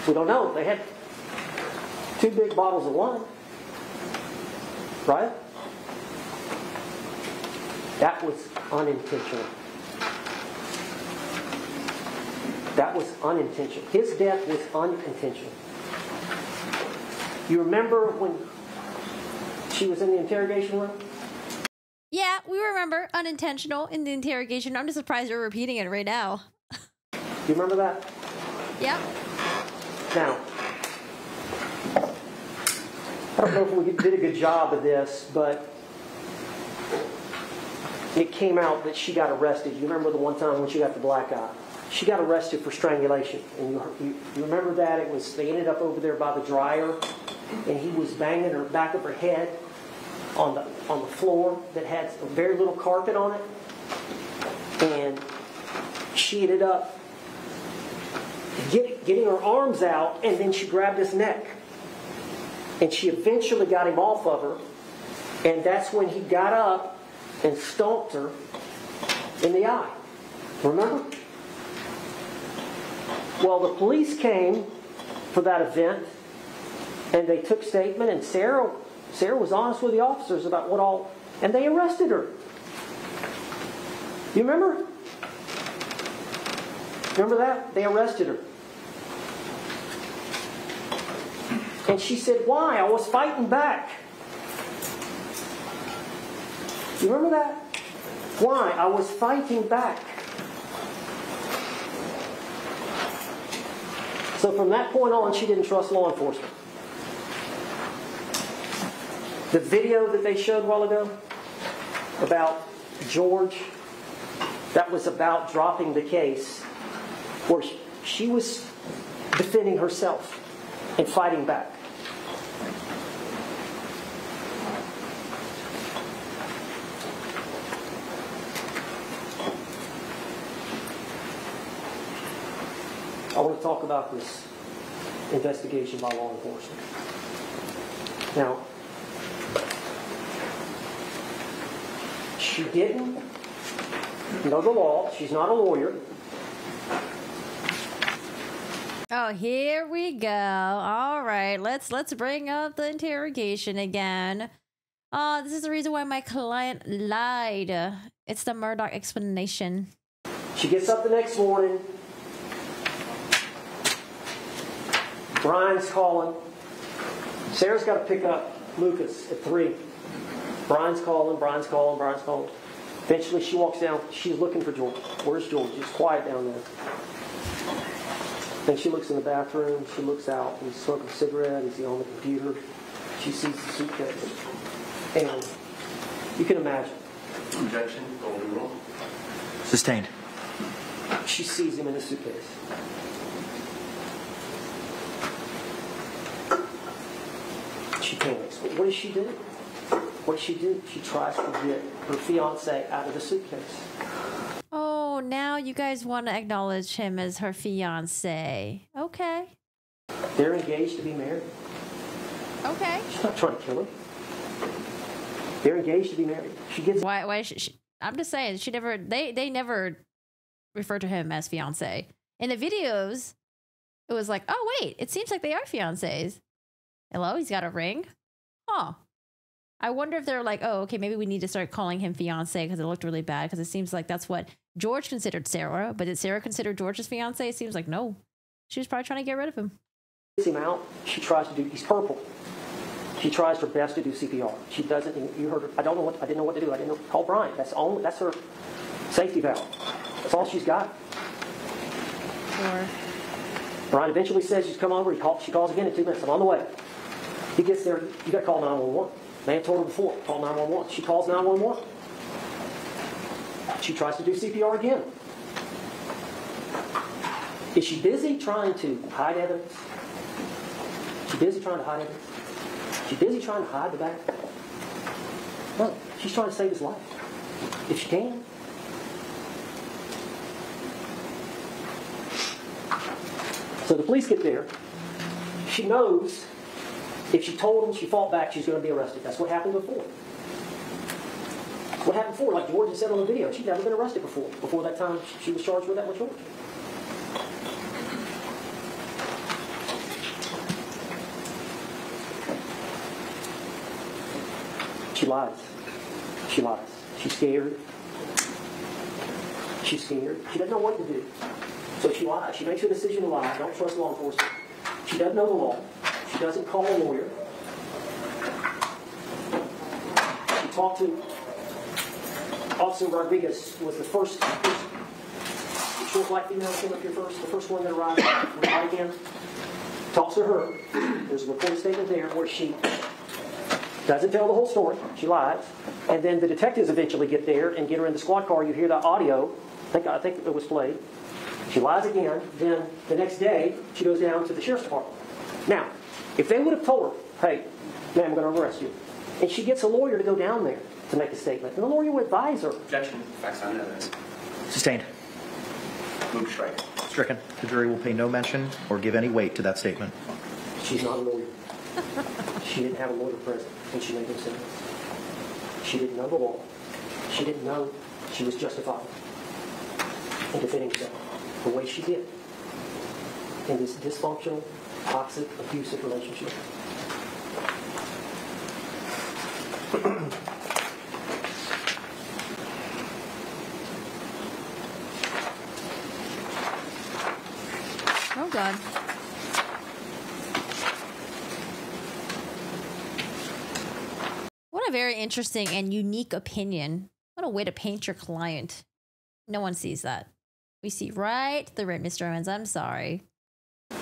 We don't know. They had 2 big bottles of wine. Right? That was unintentional. That was unintentional. His death was unintentional. You remember when she was in the interrogation room? Yeah, we remember unintentional in the interrogation. I'm just surprised you're repeating it right now. You remember that? Yep. Now, I don't know if we did a good job of this, but it came out that she got arrested. You remember the one time when she got the black eye? She got arrested for strangulation. And you remember that? They ended up over there by the dryer, and he was banging her back of her head on the floor that had very little carpet on it, and she ended up getting her arms out, and then she grabbed his neck, and she eventually got him off of her, and that's when he got up and stomped her in the eye. Remember? Well, the police came for that event, and they took statement, and Sarah was honest with the officers about what all, and they arrested her. You remember? Remember that? They arrested her. And she said, why? I was fighting back. You remember that? Why? I was fighting back. So from that point on, she didn't trust law enforcement. The video that they showed a while ago about George, that was about dropping the case, where she was defending herself and fighting back. I want to talk about this investigation by law enforcement. Now, she didn't know the law. She's not a lawyer. Oh, here we go. All right, let's bring up the interrogation again. This is the reason why my client lied. It's the Murdoch explanation. She gets up the next morning. Brian's calling. Sarah's got to pick up Lucas at 3. Brian's calling. Eventually she walks down. She's looking for George. Where's George? It's quiet down there. Then she looks in the bathroom. She looks out. He's smoking a cigarette. He's on the computer. She sees the suitcase. And you can imagine. Objection. Golden rule. Sustained. She sees him in the suitcase. She panics. What does she do? What does she do? She tries to get her fiancé out of the suitcase. Oh, now you guys want to acknowledge him as her fiancé. Okay. They're engaged to be married. Okay. She's not trying to kill him. They're engaged to be married. She gets. Why I'm just saying, they never refer to him as fiancé. In the videos, it was like, oh wait, it seems like they are fiancés. Hello, he's got a ring. Huh. I wonder if they're like, oh, okay, maybe we need to start calling him fiancé because it looked really bad, because it seems like that's what George considered Sarah, but did Sarah consider George's fiancé? It seems like no. She was probably trying to get rid of him. Gets him out. She tries to do. He's purple. She tries her best to do CPR. She doesn't. You heard her. I didn't know what to do. I didn't know. Call Brian. That's her safety valve. That's all she's got. Sure. Brian eventually says she's come over. She calls again in 2 minutes. I'm on the way. He gets there. You got to call 911. Man told her before. Call 911. She calls 911. She tries to do CPR again. Is she busy trying to hide evidence? She busy trying to hide evidence? She busy trying to hide the back? No. She's trying to save his life. If she can. So the police get there. She knows if she told them she fought back, she's going to be arrested. That's what happened before. What happened before? Like George said on the video, she'd never been arrested before. Before that time, she was charged with that with George. She lies. She lies. She's scared. She's scared. She doesn't know what to do. So she lies. She makes a decision to lie. Don't trust law enforcement. She doesn't know the law. She doesn't call a lawyer. She talked to Officer Rodriguez, was the first short black female came up here first, the first one that arrived again. Talks to her. There's a recorded statement there where she doesn't tell the whole story. She lies. And then the detectives eventually get there and get her in the squad car. You hear the audio. I think it was played. She lies again. Then the next day, she goes down to the sheriff's department. Now, if they would have told her, hey, ma'am, I'm going to arrest you. And she gets a lawyer to go down there to make a statement. And the lawyer will advise her. Objection. Facts on evidence. Sustained. Move to strike. Stricken. The jury will pay no mention or give any weight to that statement. She's not a lawyer. She didn't have a lawyer present when she made those statements. She didn't know the law. She didn't know she was justified in defending herself the way she did in this dysfunctional, toxic, abusive relationship. Oh, God. What a very interesting and unique opinion. What a way to paint your client. No one sees that. We see right through it, Mr. Owens. I'm sorry. I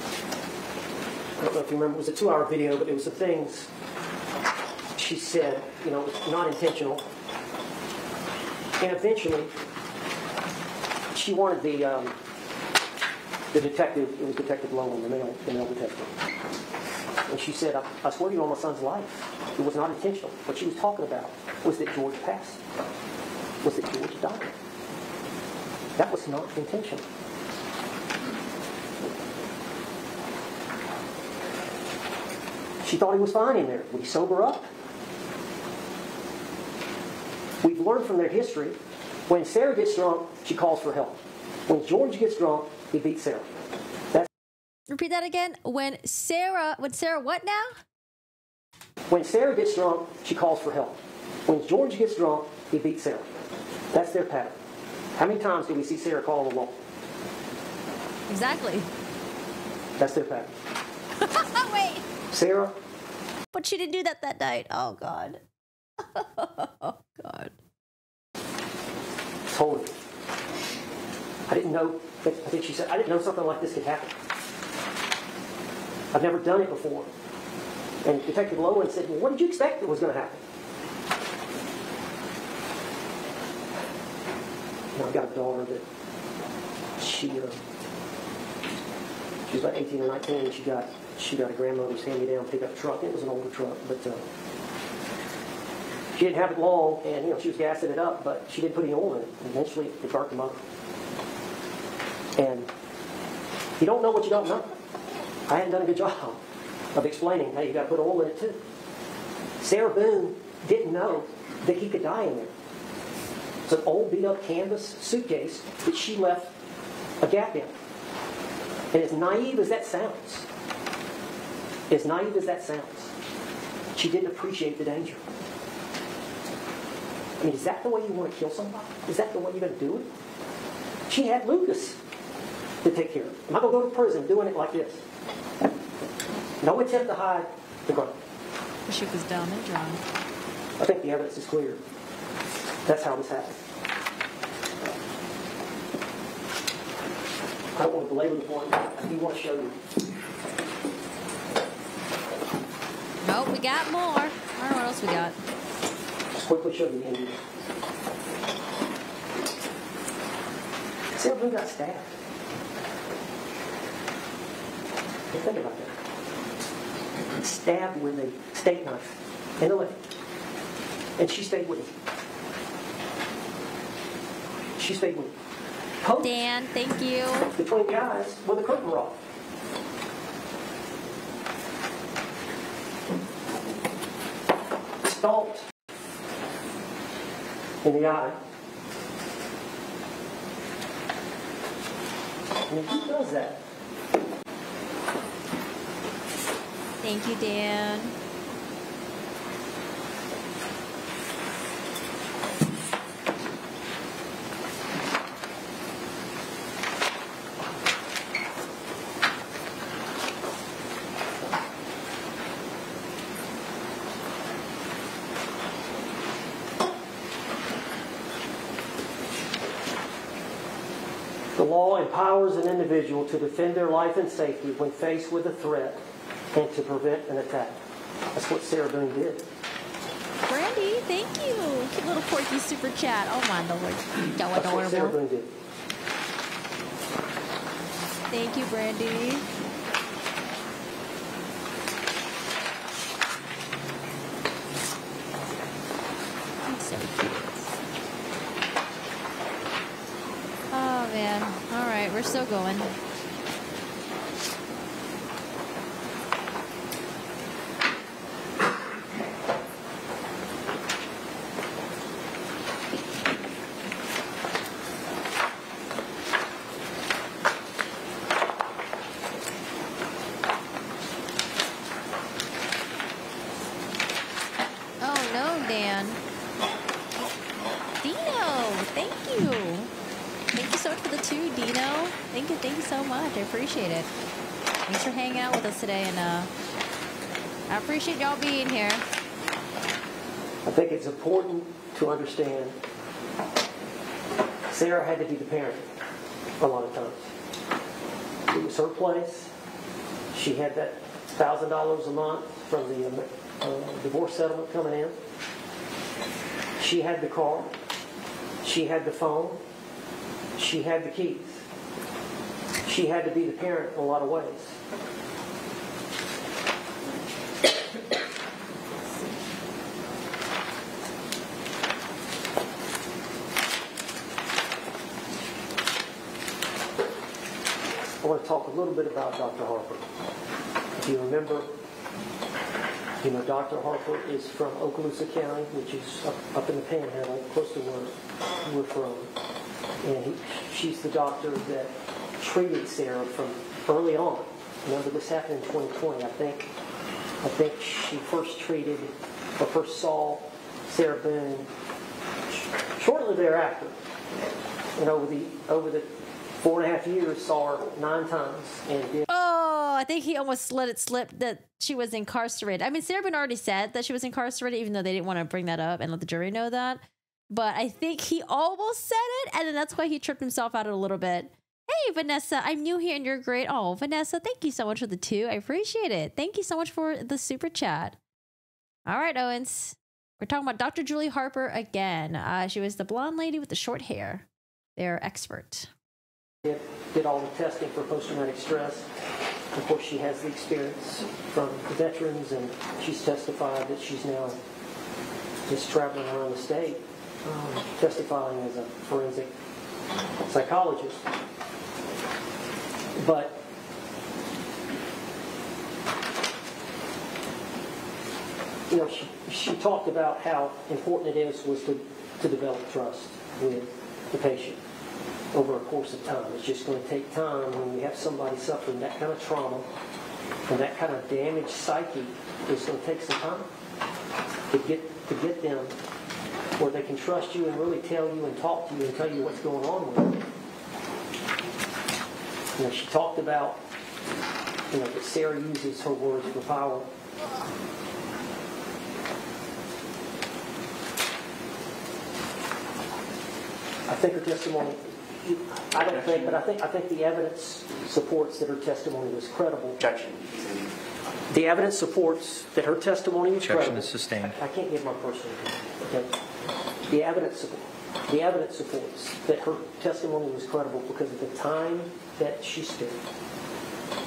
don't know if you remember, it was a 2-hour video, but it was the things she said, you know, it was not intentional. And eventually, she wanted the detective, it was Detective Lowen, the male detective. And she said, I swear to you on my son's life, it was not intentional. What she was talking about was that George passed, was that George died. That was not intentional. She thought he was fine in there. Would he sober up? We've learned from their history, when Sarah gets drunk, she calls for help. When George gets drunk, he beats Sarah. Repeat that again. When Sarah what now? When Sarah gets drunk, she calls for help. When George gets drunk, he beats Sarah. That's their pattern. How many times do we see Sarah call the law? Exactly. That's their pattern. Wait. Sarah. But she didn't do that night. Oh, God. Oh, God. Totally. I didn't know, I think she said, I didn't know something like this could happen. I've never done it before. And Detective Lowen said, well, what did you expect that was going to happen? You know, I've got a daughter that she was about 18 or 19, and she got a grandmother's hand-me-down pickup truck. It was an older truck, but she didn't have it long, and she was gassing it up, but she didn't put any oil in it. And eventually, it burnt the motor. And you don't know what you don't know. I hadn't done a good job of explaining, hey, you got to put oil in it too. Sarah Boone didn't know that he could die in there. It's an old beat-up canvas suitcase that she left a gap in. And as naive as that sounds, she didn't appreciate the danger. I mean, is that the way you want to kill somebody? Is that the way you're going to do it? She had Lucas to take care of it. Am I going to go to prison doing it like this? No attempt to hide the gun. She was dumb and drunk. I think the evidence is clear. That's how this happened. I don't want to belabor the point. I do want to show you. Nope, we got more. I don't know what else we got. Just quickly show you the end. Sarah Boone got stabbed. Think about that. Stabbed with a steak knife in the leg. And she stayed with him. She stayed with him. Poked Dan, thank you. between the eyes with a curtain rod. Stalked in the eye. And who does that? Thank you, Dan. The law empowers an individual to defend their life and safety when faced with a threat and to prevent an attack. That's what Sarah Boone did. Brandy, thank you. Cute little quirky super chat. Oh my lord. So That's what Sarah adorable. Boone did. Thank you, Brandy. we're still going. I appreciate it. Thanks for hanging out with us today, and I appreciate y'all being here. I think it's important to understand Sarah had to be the parent a lot of times. It was her place. She had that $1,000 a month from the divorce settlement coming in. She had the car. She had the phone. She had the keys. She had to be the parent in a lot of ways. I want to talk a little bit about Dr. Harper. If you remember, Dr. Harper is from Okaloosa County, which is up in the Panhandle, close to where we're from. And she's the doctor that treated Sarah from early on. Remember, this happened in 2020. I think she first saw Sarah Boone shortly thereafter. And over the 4.5 years, saw her 9 times and did. Oh, I think he almost let it slip that she was incarcerated. I mean, Sarah Boone already said that she was incarcerated, even though they didn't want to bring that up and let the jury know that. But I think he almost said it, and then that's why he tripped himself out a little bit. Hey, Vanessa, I'm new here and you're great. Oh, Vanessa, thank you so much for the 2. I appreciate it. Thank you so much for the super chat. All right, Owens. We're talking about Dr. Julie Harper again. She was the blonde lady with the short hair. They're expert. Did all the testing for post-traumatic stress. Of course, she has the experience from the veterans, and she's testified that she's now just traveling around the state, testifying as a forensic psychologist. But she talked about how important it was to develop trust with the patient over a course of time. It's just going to take time when you have somebody suffering that kind of trauma and that kind of damaged psyche. It's going to take some time to get them where they can trust you and really tell you and talk to you and tell you what's going on with them. She talked about that Sarah uses her words for power. I think her testimony, I think the evidence supports that her testimony was credible. Objection. The evidence supports that her testimony was credible. Objection is sustained. I can't give my personal opinion. Okay. The evidence supports that her testimony was credible because of the time that she spent,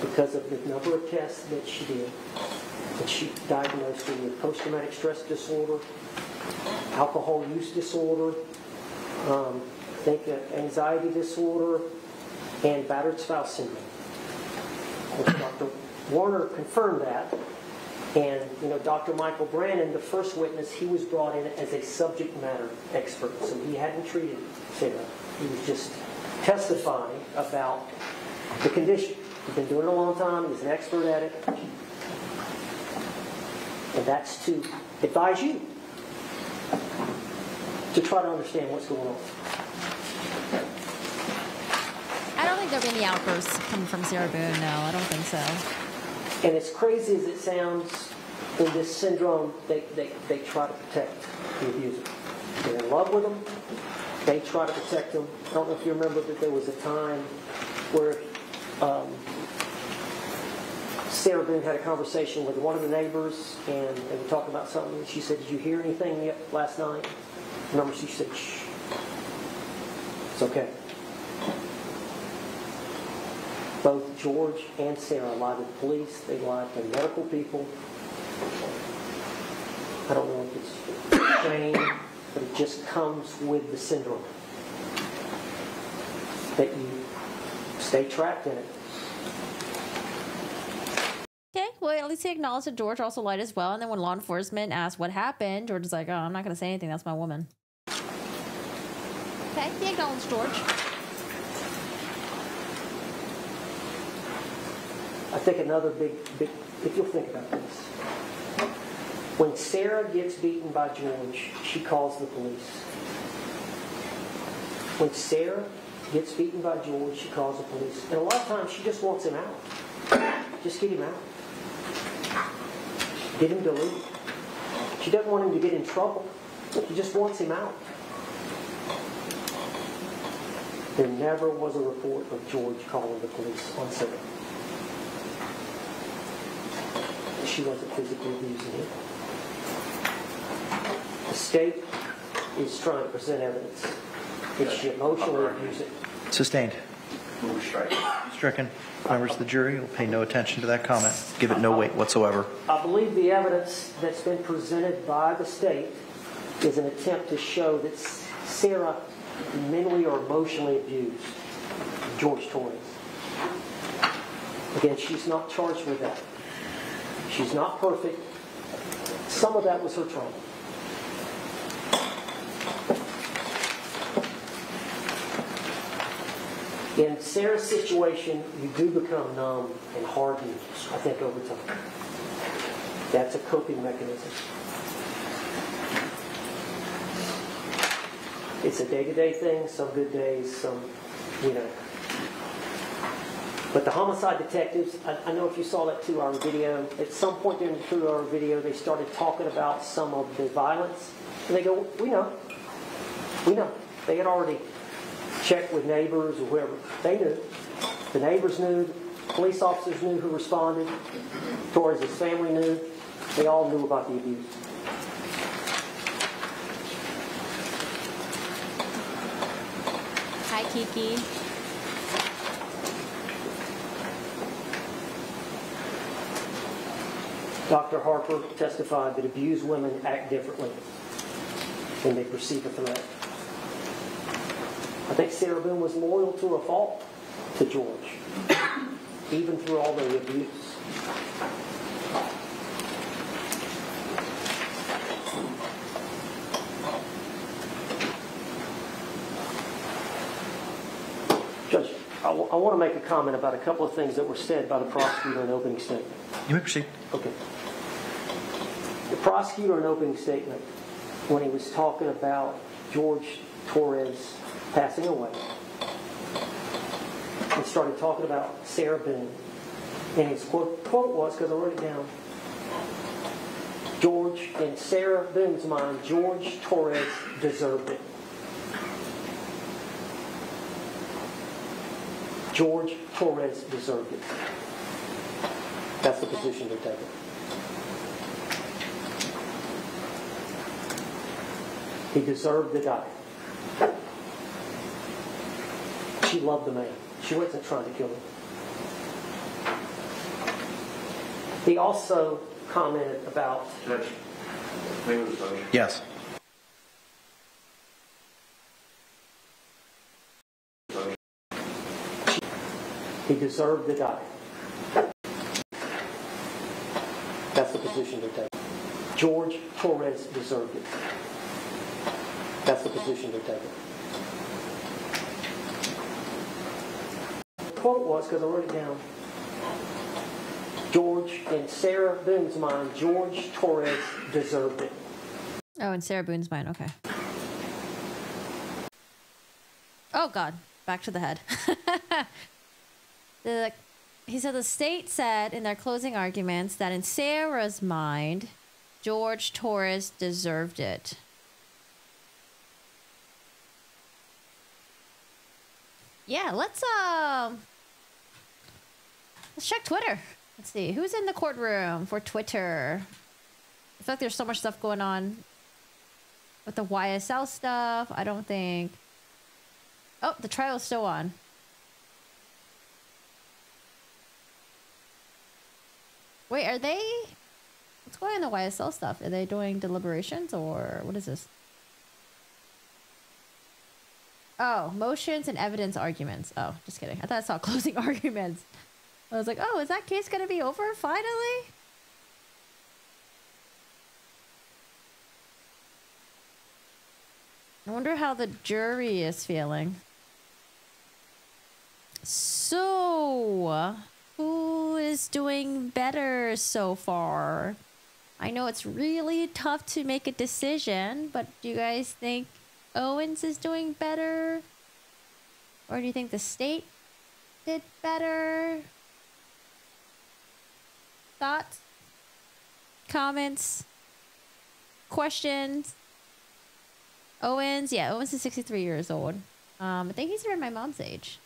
because of the number of tests that she did, that she diagnosed her with post-traumatic stress disorder, alcohol use disorder, I think anxiety disorder, and battered spouse syndrome. Dr. Warner confirmed that. And, Dr. Michael Brannon, the first witness, he was brought in as a subject matter expert. So he hadn't treated Sarah. He was just testifying about the condition. He's been doing it a long time. He's an expert at it. And that's to advise you to try to understand what's going on. I don't think there'll be any outbursts coming from Sarah Boone. No, I don't think so. And as crazy as it sounds, in this syndrome, they try to protect the abuser. They're in love with them. They try to protect them. I don't know if you remember that there was a time where Sarah Boone had a conversation with one of the neighbors, and they were talking about something. She said, "Did you hear anything yet last night?" Remember, she said, "Shh. It's okay." Both George and Sarah lied to the police. They lied to medical people. I don't know if it's shame, but it just comes with the syndrome. That you stay trapped in it. Okay, well, at least he acknowledged that George also lied as well. And then when law enforcement asked what happened, George is like, oh, I'm not going to say anything. That's my woman. Okay, he acknowledged George. I think another big, if you'll think about this. When Sarah gets beaten by George, she calls the police. When Sarah gets beaten by George, she calls the police. And a lot of times she just wants him out. Just get him out. Get him to leave. She doesn't want him to get in trouble. She just wants him out. There never was a report of George calling the police on Sarah. She wasn't physically abusing him. The state is trying to present evidence. Did she emotionally abuse it? Sustained. Stricken. Members of the jury will pay no attention to that comment. Give it no weight whatsoever. I believe the evidence that's been presented by the state is an attempt to show that Sarah mentally or emotionally abused George Torres. Again, she's not charged with that. She's not perfect. Some of that was her trauma. In Sarah's situation, you do become numb and hardened, I think, over time. That's a coping mechanism. It's a day-to-day thing, some good days, some, But the homicide detectives, I know if you saw that 2-hour video, at some point during the 2-hour video, they started talking about some of the violence. And they go, we know. We know. They had already checked with neighbors or whoever. They knew. The neighbors knew. Police officers knew who responded. Torres' family knew. They all knew about the abuse. Hi, Kiki. Dr. Harper testified that abused women act differently when they perceive a threat. I think Sarah Boone was loyal to a fault to George, even through all the abuse. Judge, I want to make a comment about a couple of things that were said by the prosecutor in opening statement. You may proceed. Okay. The prosecutor in opening statement, when he was talking about George Torres passing away, he started talking about Sarah Boone. And his quote was, because I wrote it down, George, in Sarah Boone's mind, George Torres deserved it. George Torres deserved it. That's the position they're taking. He deserved to die. She loved the man. She wasn't trying to kill him. He also commented about... Judge, Yes. He deserved to die. That's the position they're taking. George Torres deserved it. That's the position they're taking. The quote was, because I wrote it down, George, in Sarah Boone's mind, George Torres deserved it. Oh, in Sarah Boone's mind, okay. Oh, God. Back to the head. He said the state said in their closing arguments that in Sarah's mind, George Torres deserved it. Yeah, let's check Twitter. Let's see. Who's in the courtroom for Twitter? I feel like there's so much stuff going on with the YSL stuff. I don't think... Oh, the trial is still on. Wait, are they... What's going on in the YSL stuff? Are they doing deliberations or what is this? Oh, motions and evidence arguments. Oh, just kidding. I thought I saw closing arguments. I was like, oh, is that case going to be over finally? I wonder how the jury is feeling. So, who is doing better so far? I know it's really tough to make a decision, but do you guys think Owens is doing better? Or do you think the state did better? Thoughts? Comments? Questions? Owens? Yeah, Owens is 63 years old. I think he's around my mom's age.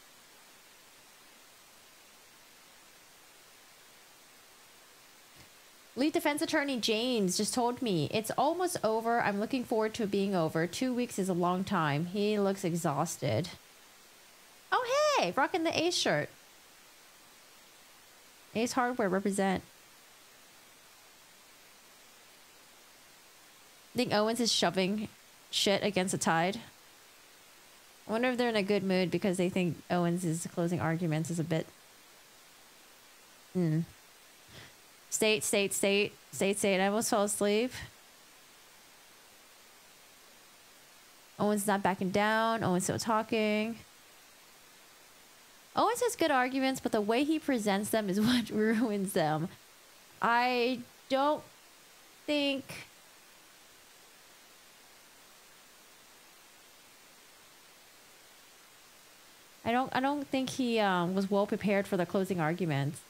Lead defense attorney James just told me it's almost over. I'm looking forward to it being over. 2 weeks is a long time. He looks exhausted. Oh, hey, rocking the Ace shirt. Ace Hardware represent. I think Owens is shoving shit against the tide. I wonder if they're in a good mood because they think Owens' closing arguments is a bit... State. I almost fell asleep. Owens not backing down. Owens still talking. Owens has good arguments, but the way he presents them is what ruins them. I don't think... I don't think he was well prepared for the closing arguments.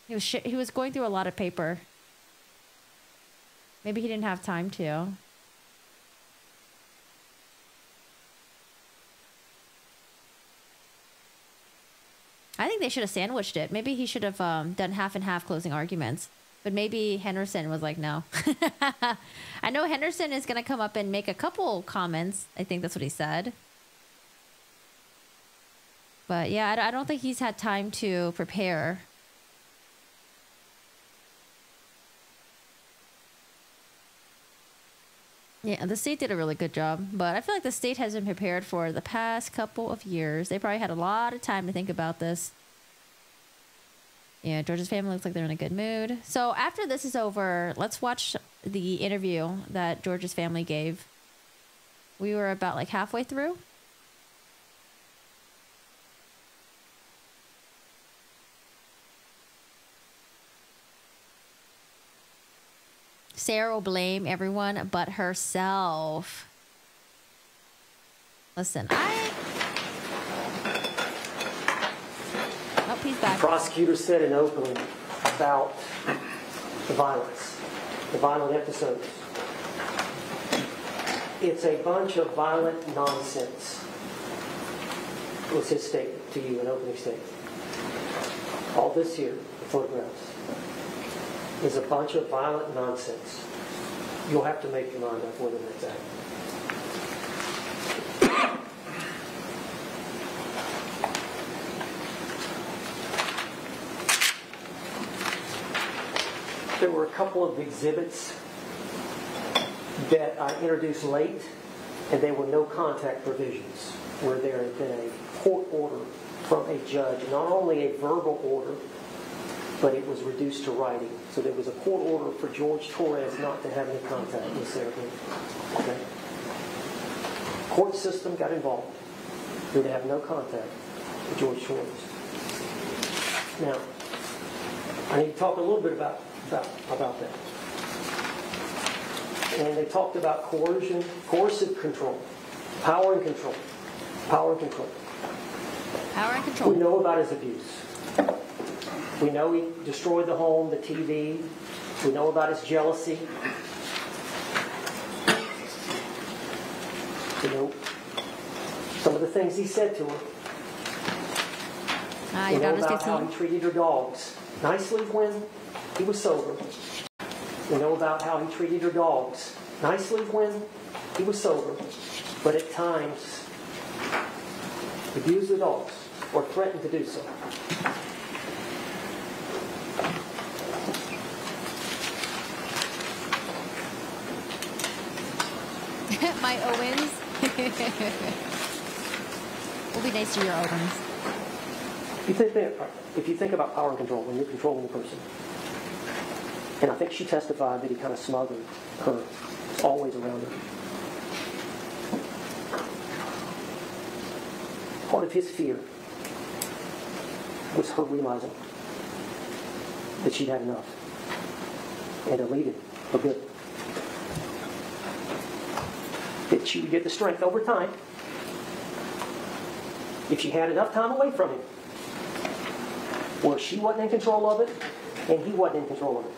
He was going through a lot of paper. Maybe he didn't have time to. I think they should have sandwiched it. Maybe he should have done half and half closing arguments. But maybe Henderson was like, no. I know Henderson is going to come up and make a couple comments. I think that's what he said. But yeah, I don't think he's had time to prepare. Yeah, the state did a really good job. But I feel like the state has been prepared for the past couple of years. They probably had a lot of time to think about this. Yeah, George's family looks like they're in a good mood. So after this is over, let's watch the interview that George's family gave. We were about like halfway through. Sarah will blame everyone but herself. Listen, Oh, he's back. The prosecutor said in opening about the violence, the violent episodes. It's a bunch of violent nonsense, was his statement to you, an opening statement. All this here, the photographs, is a bunch of violent nonsense. You'll have to make your mind up whether that's that. There were a couple of exhibits that I introduced late, and they were no contact provisions, where there had been a court order from a judge, not only a verbal order, but it was reduced to writing. So there was a court order for George Torres not to have any contact with Sarah Boone. Okay? Court system got involved. They would have no contact with George Torres. Now, I need to talk a little bit about that. And they talked about coercion, coercive control, power and control. Power and control. Power and control. We know about his abuse. We know he destroyed the home, the TV. We know about his jealousy. We know some of the things he said to her. We know about how he treated her dogs. Nicely when he was sober. We know about how he treated her dogs. Nicely when he was sober. But at times, abused the dogs or threatened to do so. My Owens. We'll be nice to your Owens. If you think about power and control, when you're controlling a person, and I think she testified that he kind of smothered her, it's always around her. Part of his fear was her realizing that she'd had enough and to leave it for good. That she would get the strength over time if she had enough time away from him where she wasn't in control of it and he wasn't in control of it.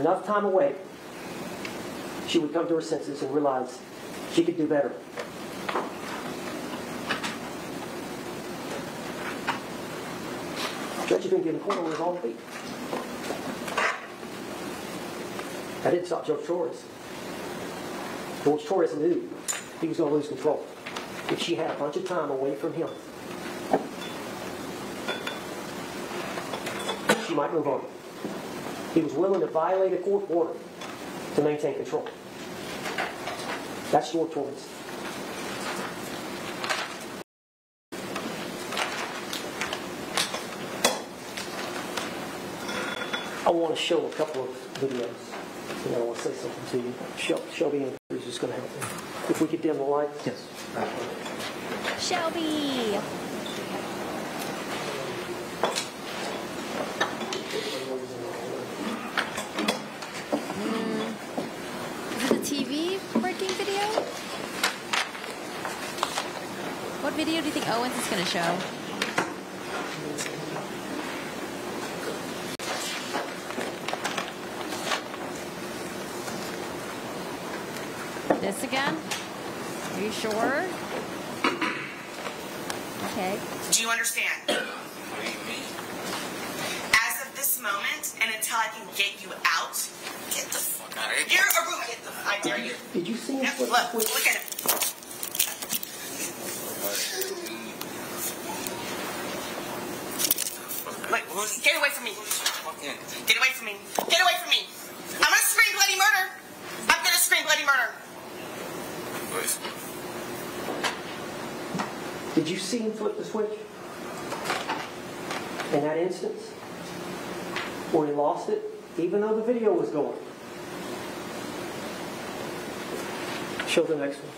Enough time away, she would come to her senses and realize she could do better. Judge had been given court orders all week. That didn't stop Judge Torres. Judge Torres knew he was going to lose control if she had a bunch of time away from him. She might move on. He was willing to violate a court order to maintain control. That's Judge Torres. I want to show a couple of videos. And I want to say something to you. Shelby is just going to help me. If we could dim the light. Yes. Shelby! Is it a TV breaking video? What video do you think Owens is going to show? This again? Are you sure? Okay. Do you understand? As of this moment, and until I can get you out, get the fuck out of here. You're a room. I dare you. Did you see him? Yep, look at him. Look, get away from me. Get away from me. Get away from me. I'm gonna scream bloody murder. I'm gonna scream bloody murder. Did you see him flip the switch? In that instance? Where he lost it? Even though the video was going. Show the next one.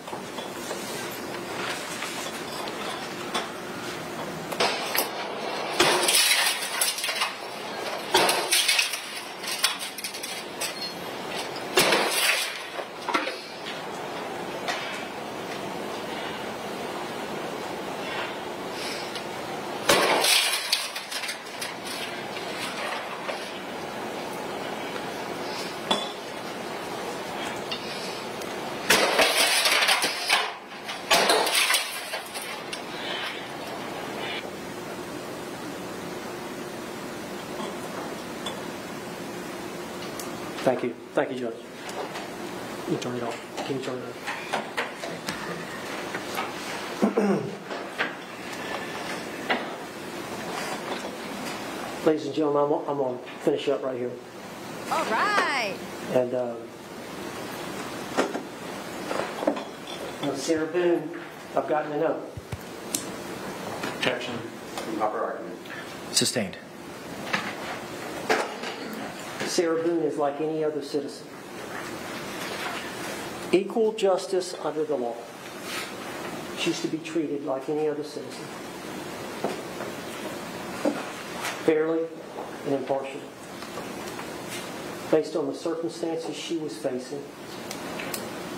Thank you. Thank you, Judge. You turn it off. Can you turn it off? Ladies and gentlemen, I'm going to finish up right here. All right. And Sarah Boone, I've gotten to know. Objection. Improper argument. Sustained. Sarah Boone is like any other citizen. Equal justice under the law. She's to be treated like any other citizen. Fairly and impartially. Based on the circumstances she was facing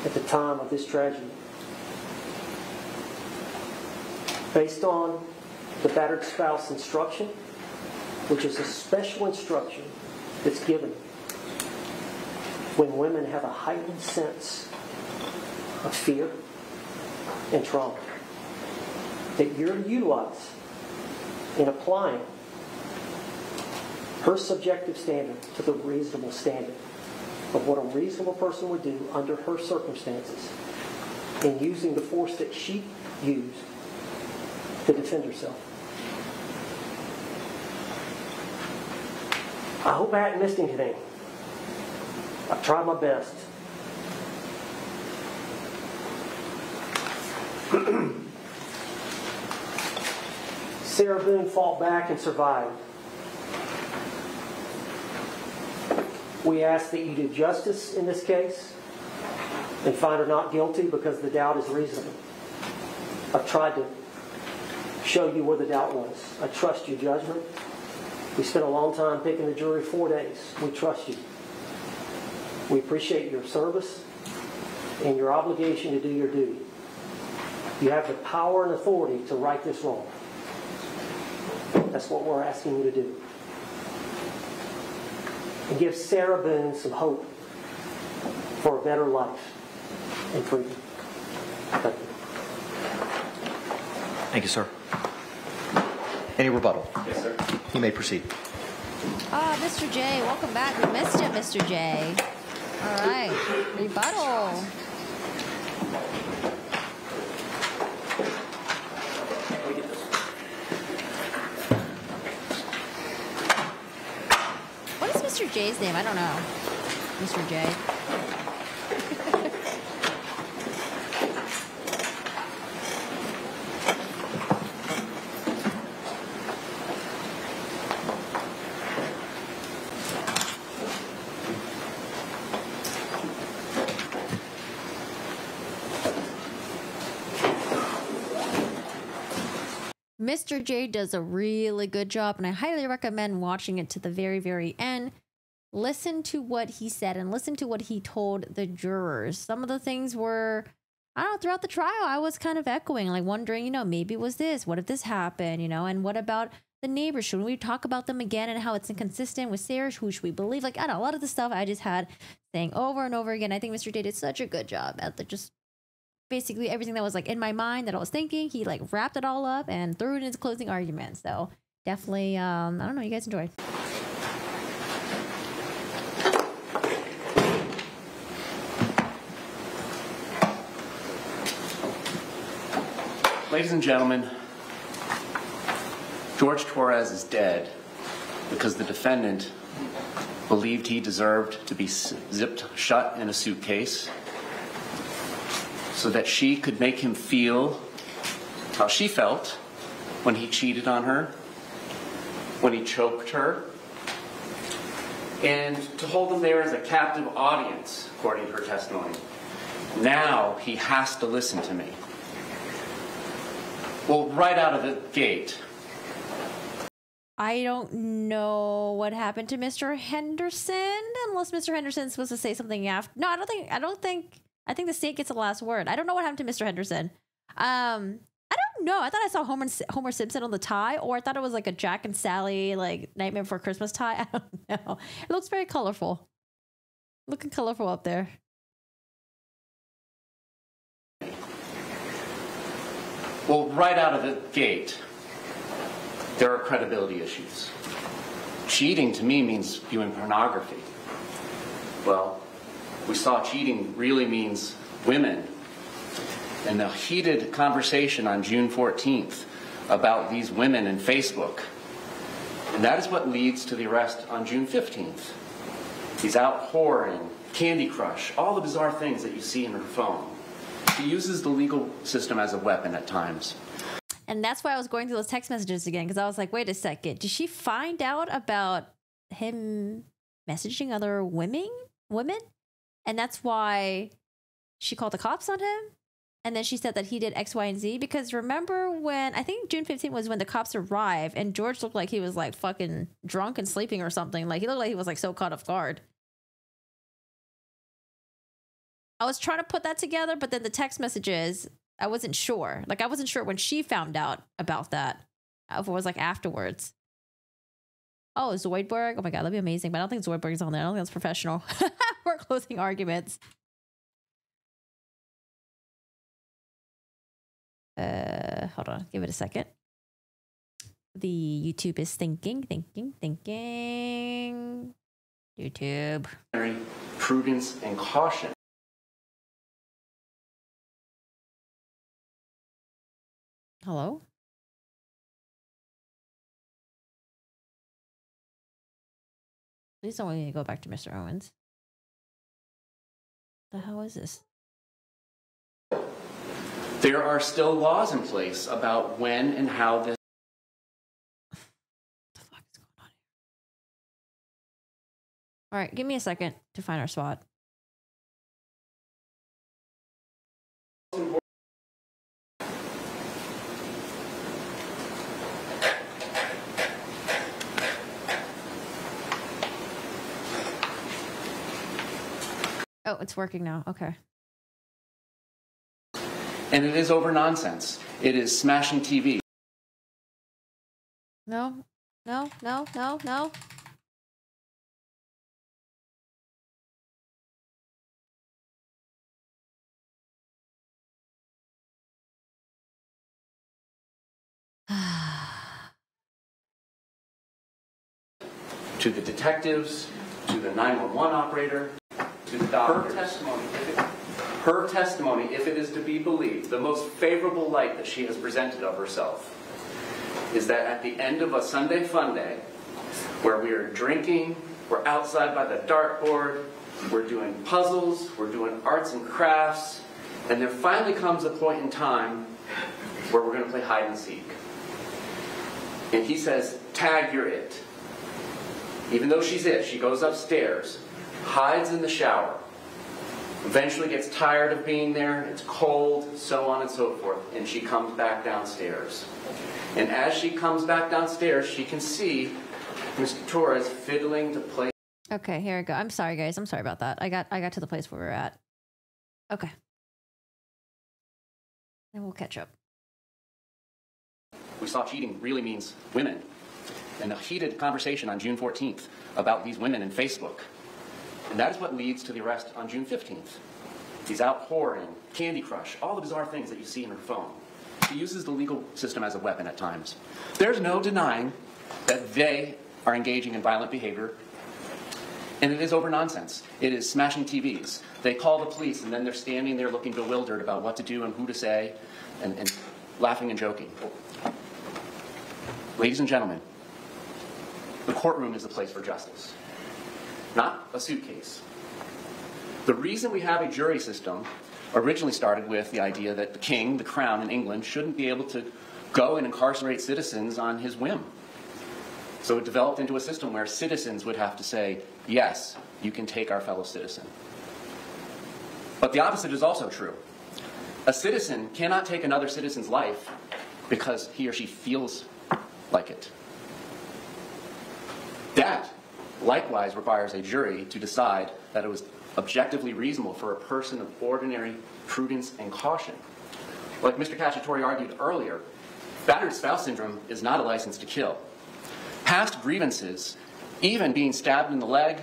at the time of this tragedy. Based on the battered spouse instruction, which is a special instruction that's given when women have a heightened sense of fear and trauma that you're to utilize in applying her subjective standard to the reasonable standard of what a reasonable person would do under her circumstances in using the force that she used to defend herself. I hope I hadn't missed anything. I've tried my best. Sarah Boone fought back and survived. We ask that you do justice in this case and find her not guilty because the doubt is reasonable. I've tried to show you where the doubt was. I trust your judgment. We spent a long time picking the jury, 4 days. We trust you. We appreciate your service and your obligation to do your duty. You have the power and authority to right this wrong. That's what we're asking you to do. And give Sarah Boone some hope for a better life and freedom. Thank you. Thank you, sir. Any rebuttal? Yes, sir. You may proceed. Ah, Mr. J, welcome back. We missed you, Mr. J. All right, rebuttal. What is Mr. J's name? I don't know. Mr. J. Mr. J does a really good job, and I highly recommend watching it to the very, very end. Listen to what he said and listen to what he told the jurors. Some of the things were, I don't know, throughout the trial, I was kind of echoing, like wondering, maybe it was this. What if this happened, and what about the neighbors? Shouldn't we talk about them again and how it's inconsistent with Sarah? Who should we believe? Like, I don't know, a lot of the stuff I just had saying over and over again. I think Mr. J did such a good job at just basically everything that was like in my mind that I was thinking. He like wrapped it all up and threw it in his closing argument. So definitely, I don't know, you guys enjoyed. Ladies and gentlemen, George Torres is dead because the defendant believed he deserved to be zipped shut in a suitcase so that she could make him feel how she felt when he cheated on her, when he choked her, and to hold him there as a captive audience, according to her testimony. Now he has to listen to me. Well, right out of the gate. I don't know what happened to Mr. Henderson, unless Mr. Henderson's supposed to say something after. No, I think the state gets the last word. I don't know what happened to Mr. Henderson. I don't know. I thought I saw Homer Simpson on the tie, or I thought it was like a Jack and Sally like Nightmare Before Christmas tie. I don't know. It looks very colorful. Looking colorful up there. Well, right out of the gate, there are credibility issues. Cheating to me means viewing pornography. Well, we saw cheating really means women. And the heated conversation on June 14th about these women in Facebook. And that is what leads to the arrest on June 15th. He's out whoring, Candy Crush, all the bizarre things that you see in her phone. He uses the legal system as a weapon at times. And that's why I was going through those text messages again, because I was like, wait a second. Did she find out about him messaging other women? And that's why she called the cops on him? And then she said that he did X, Y, and Z? Because remember when, I think June 15th was when the cops arrived, and George looked like he was like fucking drunk and sleeping or something. Like he looked like he was like so caught off guard. I was trying to put that together, but then the text messages, I wasn't sure. Like, I wasn't sure when she found out about that. If it was like afterwards. Oh, Zoidberg. Oh my God, that'd be amazing. But I don't think Zoidberg's on there. I don't think that's professional. We're closing arguments. Hold on. Give it a second. The YouTube is thinking. YouTube. Prudence and caution. Hello? Please don't want me to go back to Mr. Owens. The hell is this? There are still laws in place about when and how this. What the fuck is going on here? All right, give me a second to find our spot. Oh, it's working now. Okay. And it is over nonsense. It is smashing TV. No, no, no, no, no. To the detectives, to the 911 operator, to the doctor. Her testimony, if it is to be believed, the most favorable light that she has presented of herself, is that at the end of a Sunday fun day, where we are drinking, we're outside by the dartboard, we're doing puzzles, we're doing arts and crafts, and there finally comes a point in time where we're going to play hide and seek. And he says, "Tag, you're it." Even though she's it, she goes upstairs, hides in the shower, eventually gets tired of being there, it's cold, so on and so forth, and she comes back downstairs. And as she comes back downstairs, she can see Mr. Torres fiddling to play. Okay, here we go. I'm sorry, guys. I'm sorry about that. I got to the place where we're at. Okay. And we'll catch up. We saw cheating really means women. And a heated conversation on June 14th about these women in Facebook. And that is what leads to the arrest on June 15th. He's out whoring, Candy Crush, all the bizarre things that you see in her phone. She uses the legal system as a weapon at times. There's no denying that they are engaging in violent behavior. And it is over nonsense. It is smashing TVs. They call the police and then they're standing there looking bewildered about what to do and who to say and laughing and joking. Ladies and gentlemen, the courtroom is the place for justice, not a suitcase. The reason we have a jury system originally started with the idea that the king, the crown in England, shouldn't be able to go and incarcerate citizens on his whim. So it developed into a system where citizens would have to say, yes, you can take our fellow citizen. But the opposite is also true. A citizen cannot take another citizen's life because he or she feels like it. That, likewise, requires a jury to decide that it was objectively reasonable for a person of ordinary prudence and caution. Like Mr. Cacciatore argued earlier, battered spouse syndrome is not a license to kill. Past grievances, even being stabbed in the leg,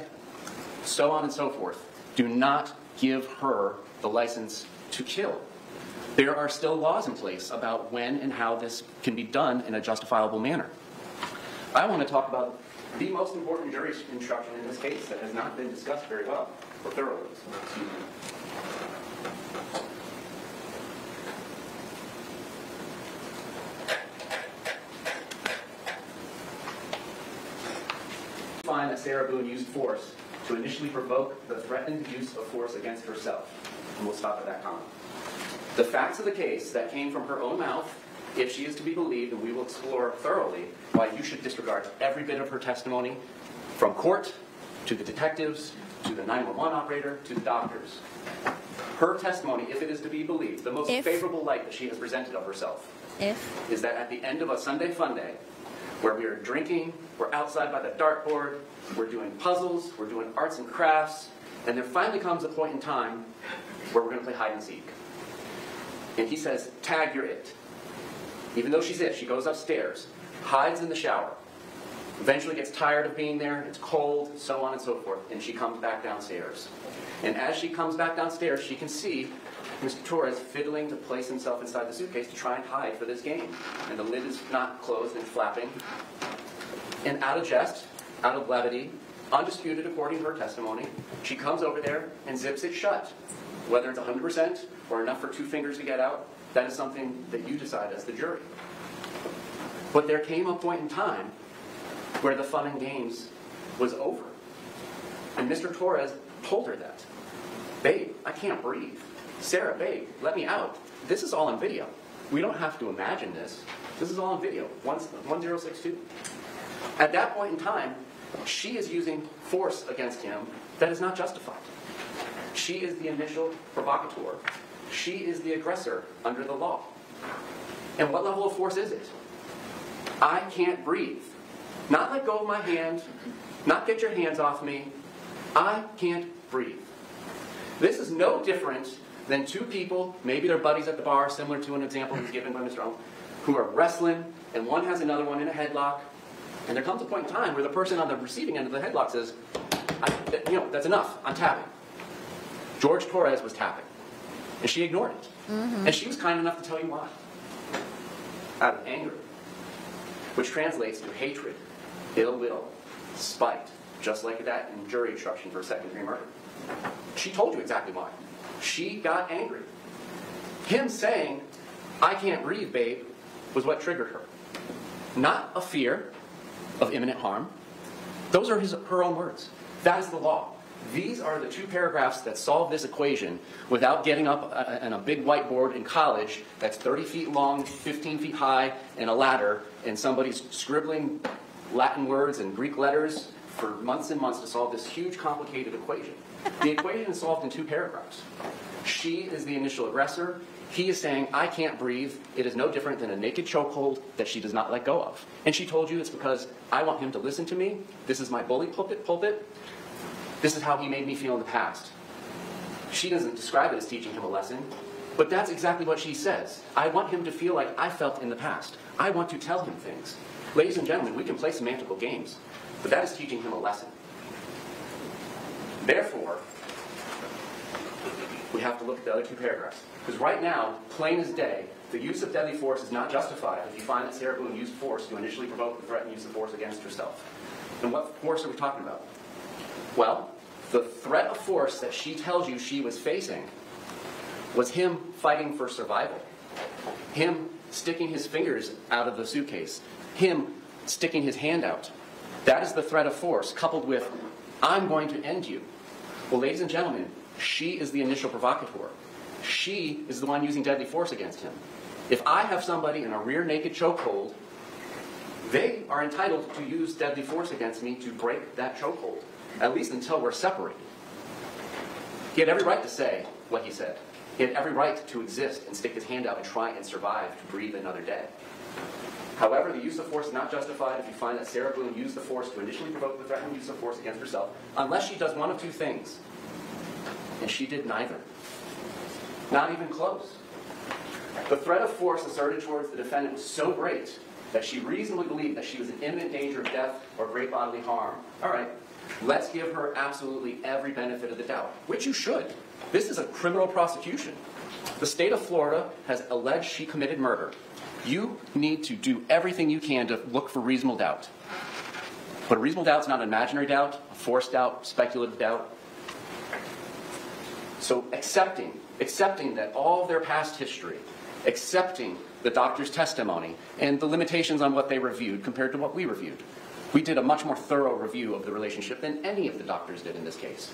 so on and so forth, do not give her the license to kill. There are still laws in place about when and how this can be done in a justifiable manner. I want to talk about the most important jury instruction in this case that has not been discussed very well, or thoroughly. Excuse me. Find that Sarah Boone used force to initially provoke the threatened use of force against herself. And we'll stop at that comment. The facts of the case that came from her own mouth, if she is to be believed, and we will explore thoroughly why you should disregard every bit of her testimony, from court, to the detectives, to the 911 operator, to the doctors. Her testimony, if it is to be believed, the most favorable light that she has presented of herself, is that at the end of a Sunday fun day, where we are drinking, we're outside by the dartboard, we're doing puzzles, we're doing arts and crafts, and there finally comes a point in time where we're going to play hide and seek. And he says, "Tag, you're it." Even though she's it, she goes upstairs, hides in the shower, eventually gets tired of being there, it's cold, so on and so forth, and she comes back downstairs. And as she comes back downstairs, she can see Mr. Torres fiddling to place himself inside the suitcase to try and hide for this game. And the lid is not closed and flapping. And out of jest, out of levity, undisputed according to her testimony, she comes over there and zips it shut. Whether it's 100% or enough for 2 fingers to get out, that is something that you decide as the jury. But there came a point in time where the fun and games was over. And Mr. Torres told her that. "Babe, I can't breathe. Sarah, babe, let me out. This is all on video. We don't have to imagine this. This is all on video. 1062. At that point in time, she is using force against him that is not justified. She is the initial provocateur. She is the aggressor under the law. And what level of force is it? I can't breathe. Not let go of my hand, not get your hands off me. I can't breathe. This is no different than two people, maybe they're buddies at the bar, similar to an example that was given by Mr. Owen, who are wrestling, and one has another one in a headlock, and there comes a point in time where the person on the receiving end of the headlock says, that's enough, I'm tapping. George Torres was tapping, and she ignored it. And she was kind enough to tell you why. Out of anger, which translates to hatred, ill will, spite, just like that in jury instruction for second-degree murder. She told you exactly why. She got angry. Him saying, I can't breathe, babe, was what triggered her. Not a fear of imminent harm. Those are her own words. That is the law. These are the two paragraphs that solve this equation without getting up on a big whiteboard in college that's 30 feet long, 15 feet high, and a ladder, and somebody's scribbling Latin words and Greek letters for months and months to solve this huge, complicated equation. The equation is solved in two paragraphs. She is the initial aggressor. He is saying, I can't breathe. It is no different than a naked chokehold that she does not let go of. And she told you it's because I want him to listen to me. This is my bully pulpit. This is how he made me feel in the past. She doesn't describe it as teaching him a lesson, but that's exactly what she says. I want him to feel like I felt in the past. I want to tell him things. Ladies and gentlemen, we can play semantical games, but that is teaching him a lesson. Therefore, we have to look at the other two paragraphs. Because right now, plain as day, the use of deadly force is not justified if you find that Sarah Boone used force to initially provoke the threatened use of force against herself. And what force are we talking about? Well, the threat of force that she tells you she was facing was him fighting for survival. Him sticking his fingers out of the suitcase. Him sticking his hand out. That is the threat of force, coupled with, I'm going to end you. Well, ladies and gentlemen, she is the initial provocateur. She is the one using deadly force against him. If I have somebody in a rear naked chokehold, they are entitled to use deadly force against me to break that chokehold, at least until we're separated. He had every right to say what he said. He had every right to exist and stick his hand out and try and survive to breathe another day. However, the use of force is not justified if you find that Sarah Boone used the force to initially provoke the threatened use of force against herself, unless she does one of two things. And she did neither. Not even close. The threat of force asserted towards the defendant was so great that she reasonably believed that she was in imminent danger of death or great bodily harm. All right, let's give her absolutely every benefit of the doubt, which you should. This is a criminal prosecution. The state of Florida has alleged she committed murder. You need to do everything you can to look for reasonable doubt. But a reasonable doubt is not an imaginary doubt, a forced doubt, speculative doubt. So accepting that all of their past history, accepting the doctor's testimony, and the limitations on what they reviewed compared to what we reviewed. We did a much more thorough review of the relationship than any of the doctors did in this case.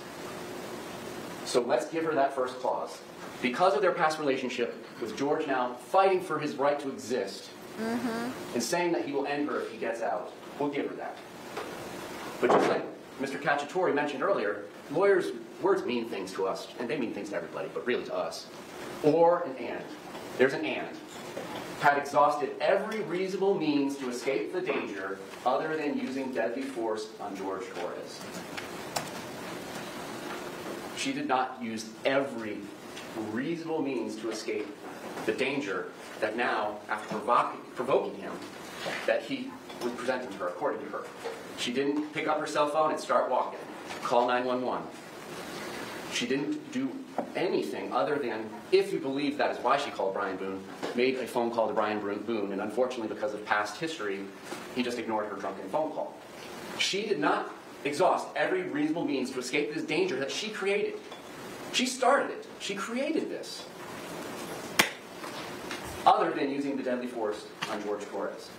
So let's give her that first clause. Because of their past relationship, with George now fighting for his right to exist, and saying that he will end her if he gets out, we'll give her that. But just like Mr. Cacciatore mentioned earlier, lawyers' words mean things to us, and they mean things to everybody, but really to us. Or an and. There's an and. Had exhausted every reasonable means to escape the danger other than using deadly force on George Torres. She did not use every reasonable means to escape the danger that now, after provoking him, that he was presenting to her, according to her. She didn't pick up her cell phone and start walking, call 911. She didn't do anything other than, if you believe that is why she called Brian Boone, made a phone call to Brian Boone, and unfortunately because of past history, he just ignored her drunken phone call. She did not exhaust every reasonable means to escape this danger that she created. She started it. She created this. Other than using the deadly force on George Torres.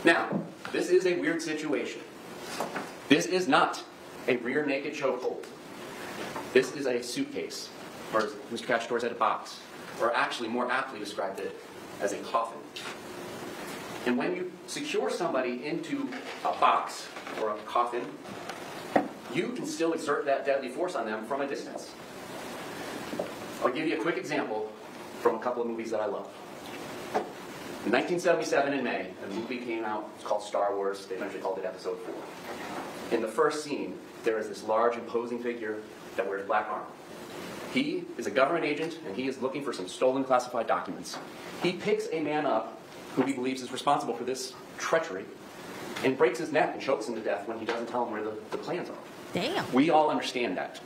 Now, this is a weird situation. This is not a rear naked chokehold. This is a suitcase. or as Mr. Cacciatore said, a box, or actually more aptly described it as a coffin. And when you secure somebody into a box or a coffin, you can still exert that deadly force on them from a distance. I'll give you a quick example from a couple of movies that I love. In 1977 in May, a movie came out called Star Wars. They eventually called it Episode 4. In the first scene, there is this large, imposing figure that wears black armor. He is a government agent, and he is looking for some stolen classified documents. He picks a man up who he believes is responsible for this treachery and breaks his neck and chokes him to death when he doesn't tell him where the plans are. Damn. We all understand that.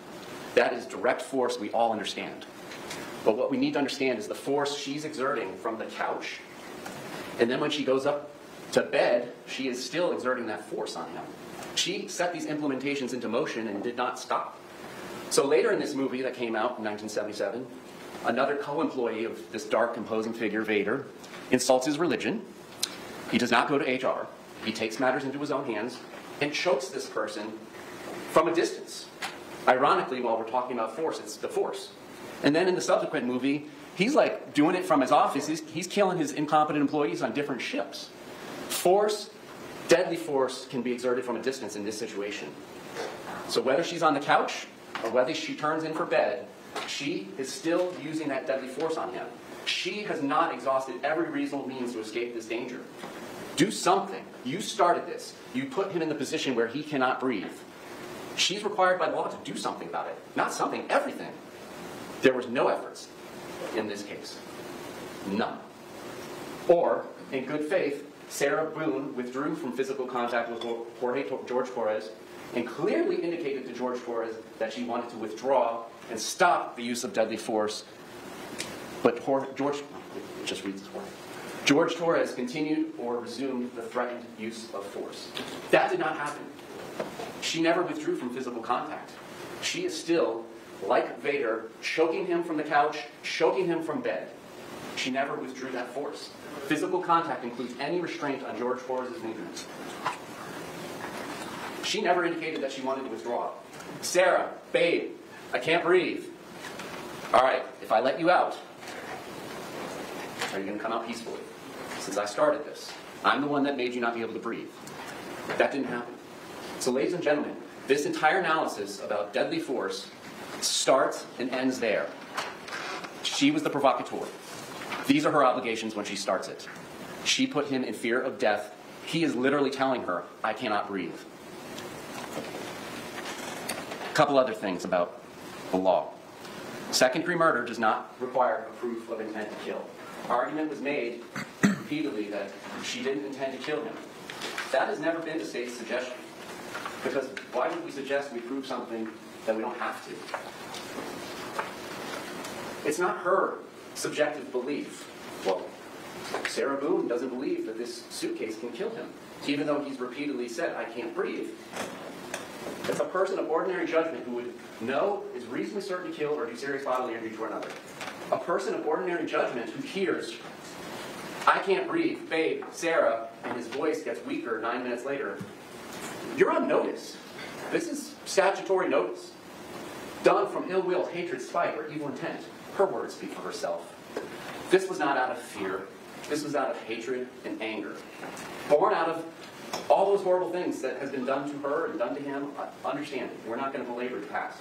That is direct force we all understand. But what we need to understand is the force she's exerting from the couch. And then when she goes up to bed, she is still exerting that force on him. She set these implementations into motion and did not stop. So later in this movie that came out in 1977, another co-employee of this dark, imposing figure, Vader, insults his religion. He does not go to HR. He takes matters into his own hands and chokes this person from a distance. Ironically, while we're talking about force, it's the force. And then in the subsequent movie, he's like doing it from his office. He's killing his incompetent employees on different ships. Force, deadly force, can be exerted from a distance in this situation. So whether she's on the couch or whether she turns in for bed, she is still using that deadly force on him. She has not exhausted every reasonable means to escape this danger. Do something. You started this. You put him in the position where he cannot breathe. She's required by law to do something about it. Not something, everything. There was no efforts in this case. None. Or, in good faith, Sarah Boone withdrew from physical contact with George Torres and clearly indicated to George Torres that she wanted to withdraw and stop the use of deadly force. But George Torres continued or resumed the threatened use of force. That did not happen. She never withdrew from physical contact. She is still, like Vader, choking him from the couch, choking him from bed. She never withdrew that force. Physical contact includes any restraint on George Torres' movements. She never indicated that she wanted to withdraw. Sarah, babe, I can't breathe. All right, if I let you out, are you going to come out peacefully? Since I started this, I'm the one that made you not be able to breathe. That didn't happen. So ladies and gentlemen, this entire analysis about deadly force starts and ends there. She was the provocateur. These are her obligations when she starts it. She put him in fear of death. He is literally telling her, I cannot breathe. A couple other things about the law. Second-degree murder does not require a proof of intent to kill. Argument was made repeatedly that she didn't intend to kill him. That has never been the state's suggestion. Because why would we suggest we prove something that we don't have to? It's not her subjective belief. Well, Sarah Boone doesn't believe that this suitcase can kill him, even though he's repeatedly said, I can't breathe. It's a person of ordinary judgment who would know is reasonably certain to kill or do serious bodily injury to another. A person of ordinary judgment who hears, I can't breathe, babe, Sarah, and his voice gets weaker 9 minutes later, you're on notice. This is statutory notice. Done from ill will, hatred, spite, or evil intent. Her words speak for herself. This was not out of fear. This was out of hatred and anger. Born out of all those horrible things that has been done to her and done to him. Understand it. We're not going to belabor the past.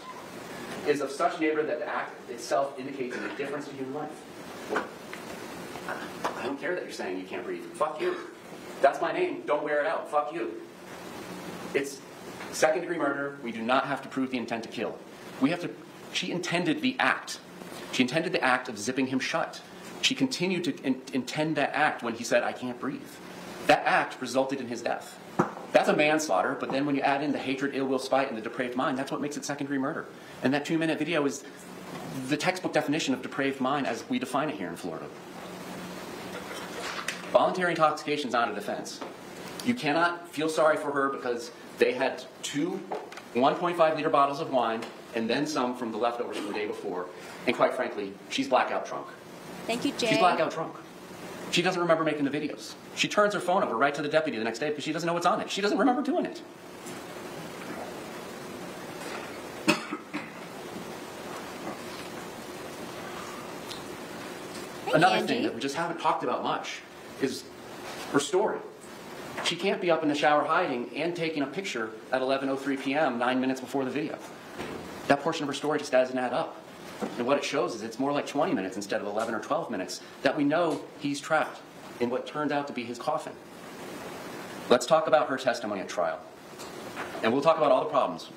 Is of such nature that the act itself indicates a difference in human life. Well, I don't care that you're saying you can't breathe. Fuck you. That's my name. Don't wear it out. Fuck you. It's second-degree murder. We do not have to prove the intent to kill. We have to. She intended the act. She intended the act of zipping him shut. She continued to intend that act when he said, I can't breathe. That act resulted in his death. That's a manslaughter, but then when you add in the hatred, ill will, spite, and the depraved mind, that's what makes it second-degree murder. And that 2-minute video is the textbook definition of depraved mind as we define it here in Florida. Voluntary intoxication is not a defense. You cannot feel sorry for her because they had 2 1.5-liter bottles of wine and then some from the leftovers from the day before. And quite frankly, she's blackout drunk. Thank you, Jay. She's blackout drunk. She doesn't remember making the videos. She turns her phone over right to the deputy the next day because she doesn't know what's on it. She doesn't remember doing it. Another Angie. thing that we just haven't talked about much is her story. She can't be up in the shower hiding and taking a picture at 11:03 p.m., 9 minutes before the video. That portion of her story just doesn't add up. And what it shows is it's more like 20 minutes instead of 11 or 12 minutes that we know he's trapped in what turned out to be his coffin. Let's talk about her testimony at trial. And we'll talk about all the problems.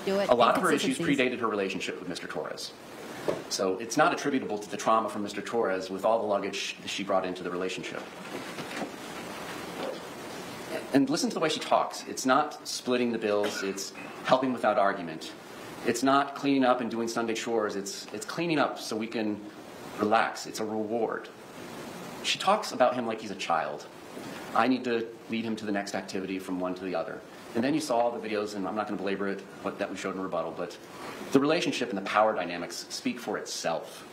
Do it. A lot of her issues Inconsistencies. predated her relationship with Mr. Torres. So it's not attributable to the trauma from Mr. Torres with all the luggage she brought into the relationship. And listen to the way she talks. It's not splitting the bills. It's helping without argument. It's not cleaning up and doing Sunday chores. It's cleaning up so we can relax. It's a reward. She talks about him like he's a child. I need to lead him to the next activity from one to the other. And then you saw all the videos, and I'm not going to belabor it, that we showed in rebuttal, but the relationship and the power dynamics speak for itself.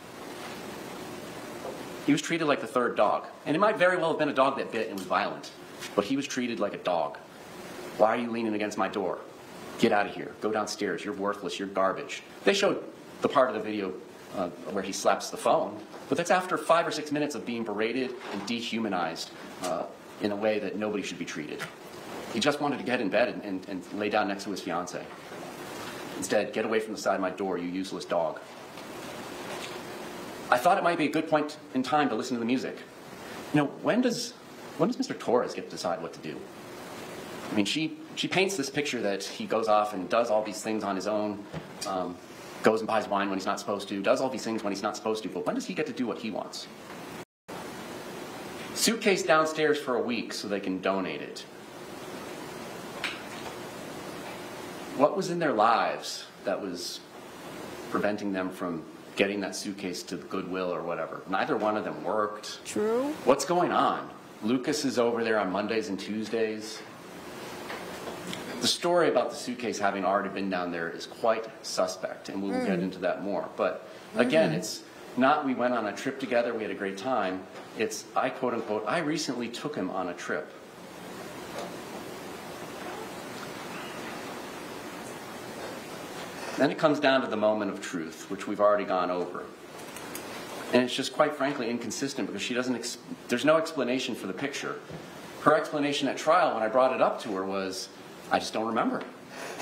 He was treated like the third dog. And it might very well have been a dog that bit and was violent, but he was treated like a dog. Why are you leaning against my door? Get out of here. Go downstairs. You're worthless. You're garbage. They showed the part of the video where he slaps the phone, but that's after 5 or 6 minutes of being berated and dehumanized in a way that nobody should be treated. He just wanted to get in bed and lay down next to his fiancée. Instead, get away from the side of my door, you useless dog. I thought it might be a good point in time to listen to the music. You know, when does Mr. Torres get to decide what to do? I mean, she paints this picture that he goes off and does all these things on his own, goes and buys wine when he's not supposed to, does all these things when he's not supposed to, but when does he get to do what he wants? Suitcase downstairs for a week so they can donate it. What was in their lives that was preventing them from getting that suitcase to the Goodwill or whatever? Neither one of them worked. True. What's going on? Lucas is over there on Mondays and Tuesdays. The story about the suitcase having already been down there is quite suspect, and we will get into that more. But again, it's not we went on a trip together, we had a great time. It's, I quote unquote, I recently took him on a trip. Then it comes down to the moment of truth, which we've already gone over. And it's just quite frankly inconsistent because she doesn't, there's no explanation for the picture. Her explanation at trial when I brought it up to her was, I just don't remember.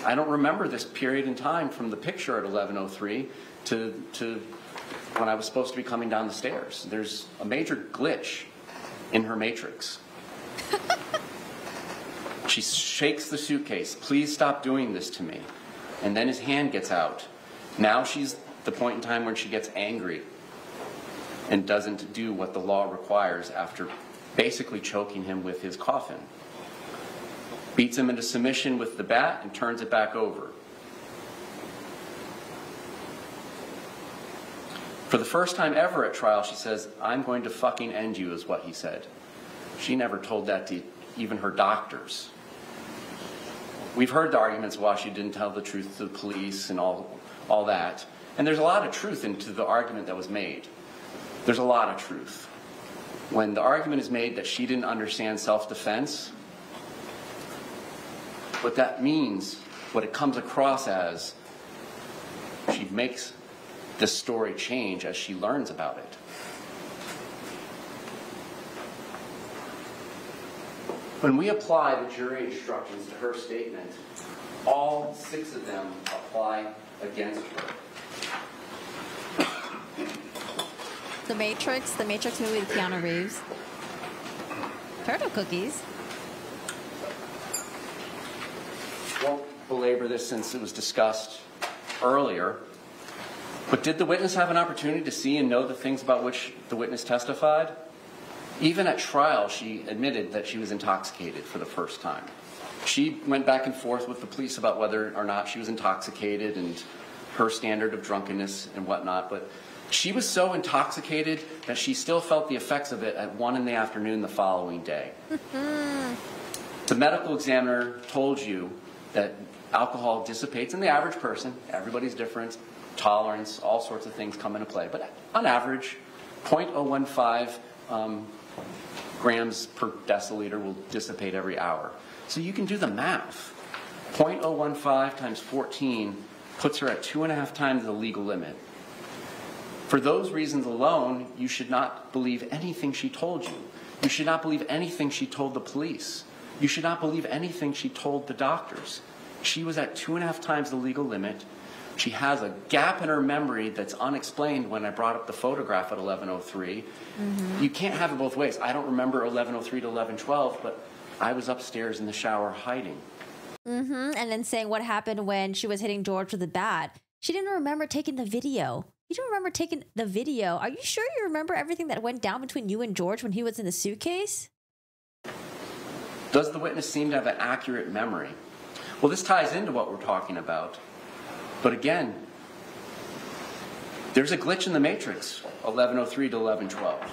I don't remember this period in time from the picture at 11:03 to when I was supposed to be coming down the stairs. There's a major glitch in her matrix. She shakes the suitcase. Please stop doing this to me. And then his hand gets out. Now she's the point in time when she gets angry and doesn't do what the law requires after basically choking him with his coffin. Beats him into submission with the bat and turns it back over. For the first time ever at trial, she says, I'm going to fucking end you, is what he said. She never told that to even her doctors. We've heard the arguments why she didn't tell the truth to the police and all that. And there's a lot of truth into the argument that was made. There's a lot of truth. When the argument is made that she didn't understand self-defense, what that means, what it comes across as, she makes this story change as she learns about it. When we apply the jury instructions to her statement, all 6 of them apply against her. The Matrix movie with Keanu Reeves. Turtle cookies. Won't belabor this since it was discussed earlier, but did the witness have an opportunity to see and know the things about which the witness testified? Even at trial, she admitted that she was intoxicated for the first time. She went back and forth with the police about whether or not she was intoxicated and her standard of drunkenness and whatnot, but she was so intoxicated that she still felt the effects of it at 1 p.m. the following day. The medical examiner told you that alcohol dissipates in the average person. Everybody's different. Tolerance, all sorts of things come into play. But on average, 0.015 grams per deciliter will dissipate every hour. So you can do the math. 0.015 times 14 puts her at 2.5 times the legal limit. For those reasons alone, you should not believe anything she told you. You should not believe anything she told the police. You should not believe anything she told the doctors. She was at 2.5 times the legal limit. She has a gap in her memory that's unexplained when I brought up the photograph at 11:03. You can't have it both ways. I don't remember 11:03 to 11:12, but I was upstairs in the shower hiding. And then saying what happened when she was hitting George with a bat. She didn't remember taking the video. You don't remember taking the video? Are you sure you remember everything that went down between you and George when he was in the suitcase? Does the witness seem to have an accurate memory? Well, this ties into what we're talking about. But again, there's a glitch in the matrix, 11:03 to 11:12.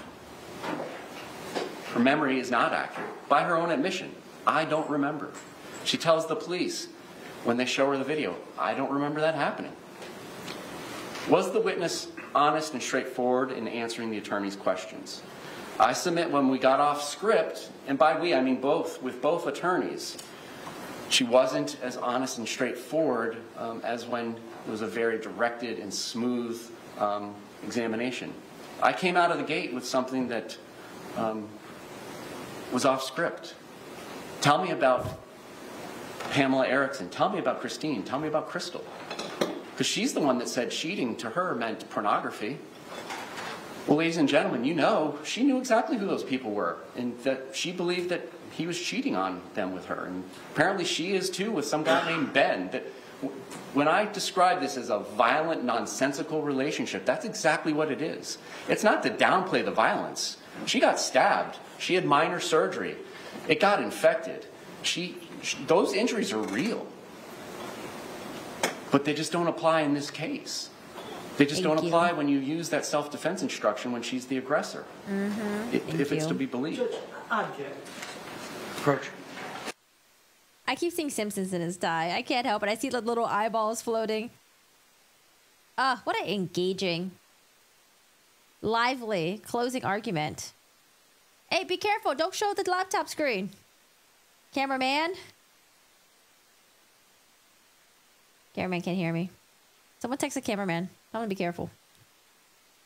Her memory is not accurate. By her own admission, I don't remember. She tells the police when they show her the video, I don't remember that happening. Was the witness honest and straightforward in answering the attorney's questions? I submit when we got off script, and by we I mean both, with both attorneys, she wasn't as honest and straightforward as when it was a very directed and smooth examination. I came out of the gate with something that was off script. Tell me about Pamela Erickson. Tell me about Christine. Tell me about Crystal. Because she's the one that said cheating to her meant pornography. Well, ladies and gentlemen, you know, she knew exactly who those people were, and that she believed that he was cheating on them with her. And apparently she is too, with some guy named Ben. That when I describe this as a violent, nonsensical relationship, that's exactly what it is. It's not to downplay the violence. She got stabbed. She had minor surgery. It got infected. Those injuries are real. But they just don't apply in this case. They just don't apply when you use that self-defense instruction when she's the aggressor. If it's to be believed. Judge, I object. Approach. I keep seeing Simpsons in his tie. I can't help it. I see the little eyeballs floating. What an engaging, lively closing argument. Hey, be careful. Don't show the laptop screen. Cameraman. Cameraman can't hear me. Someone text the cameraman. I'm gonna be careful.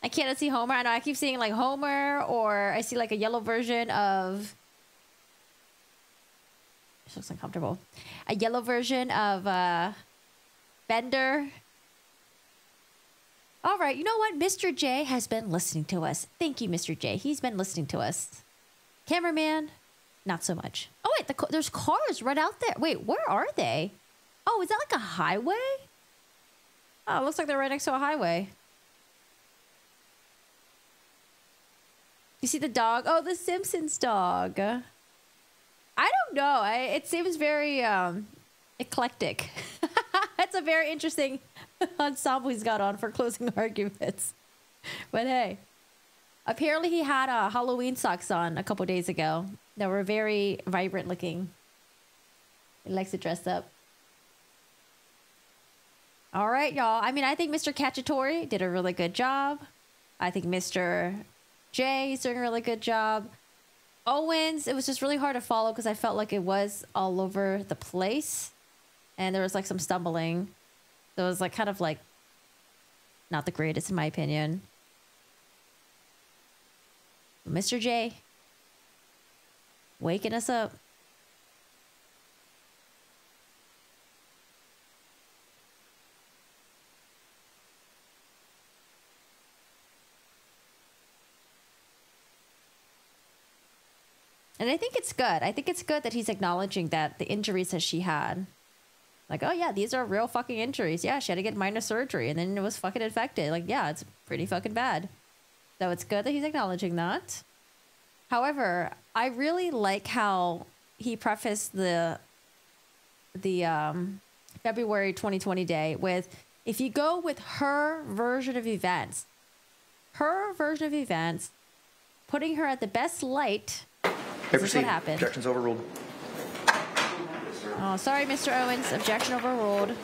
I can't see Homer. I know I keep seeing like Homer, or I see like a yellow version of... This looks uncomfortable. A yellow version of Bender. All right, you know what? Mr. J has been listening to us. Thank you, Mr. J. He's been listening to us. Cameraman, not so much. Oh, wait, there's cars right out there. Wait, where are they? Oh, is that like a highway? Oh, it looks like they're right next to a highway. You see the dog? Oh, the Simpsons dog. I don't know. It seems very eclectic. That's a very interesting ensemble he's got on for closing arguments. But hey, apparently he had Halloween socks on a couple days ago that were very vibrant looking. He likes to dress up. All right, y'all. I mean, I think Mr. Cacciatore did a really good job. I think Mr. J is doing a really good job. Owens, it was just really hard to follow because I felt like it was all over the place. And there was like some stumbling. So it was like kind of like not the greatest in my opinion. Mr. J, waking us up. And I think it's good. I think it's good that he's acknowledging that the injuries that she had. Like, oh yeah, these are real fucking injuries. Yeah, she had to get minor surgery and then it was fucking infected. Like, yeah, it's pretty fucking bad. So it's good that he's acknowledging that. However, I really like how he prefaced the February 2020 day with, if you go with her version of events, putting her at the best light, this is what happened. Objection's overruled. Oh, sorry, Mr. Owens. Objection overruled.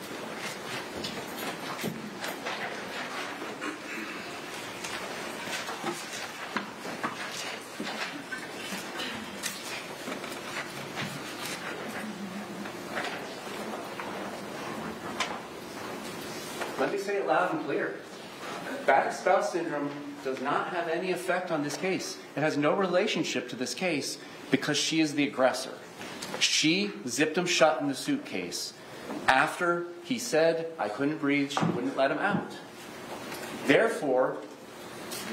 Let me say it loud and clear. Battered spouse syndrome does not have any effect on this case. It has no relationship to this case because she is the aggressor. She zipped him shut in the suitcase after he said, I couldn't breathe, she wouldn't let him out. Therefore,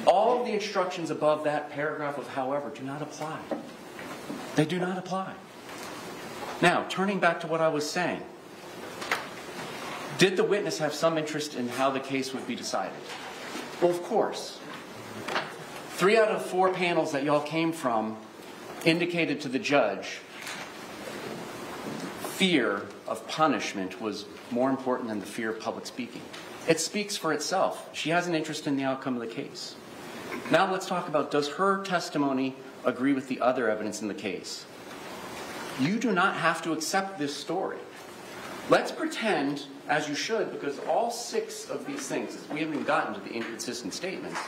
all of the instructions above that paragraph of however do not apply. They do not apply. Now, turning back to what I was saying, did the witness have some interest in how the case would be decided? Well, of course. 3 out of 4 panels that y'all came from indicated to the judge fear of punishment was more important than the fear of public speaking. It speaks for itself. She has an interest in the outcome of the case. Now let's talk about, does her testimony agree with the other evidence in the case? You do not have to accept this story. Let's pretend, as you should, because all 6 of these things, we haven't even gotten to the inconsistent statements.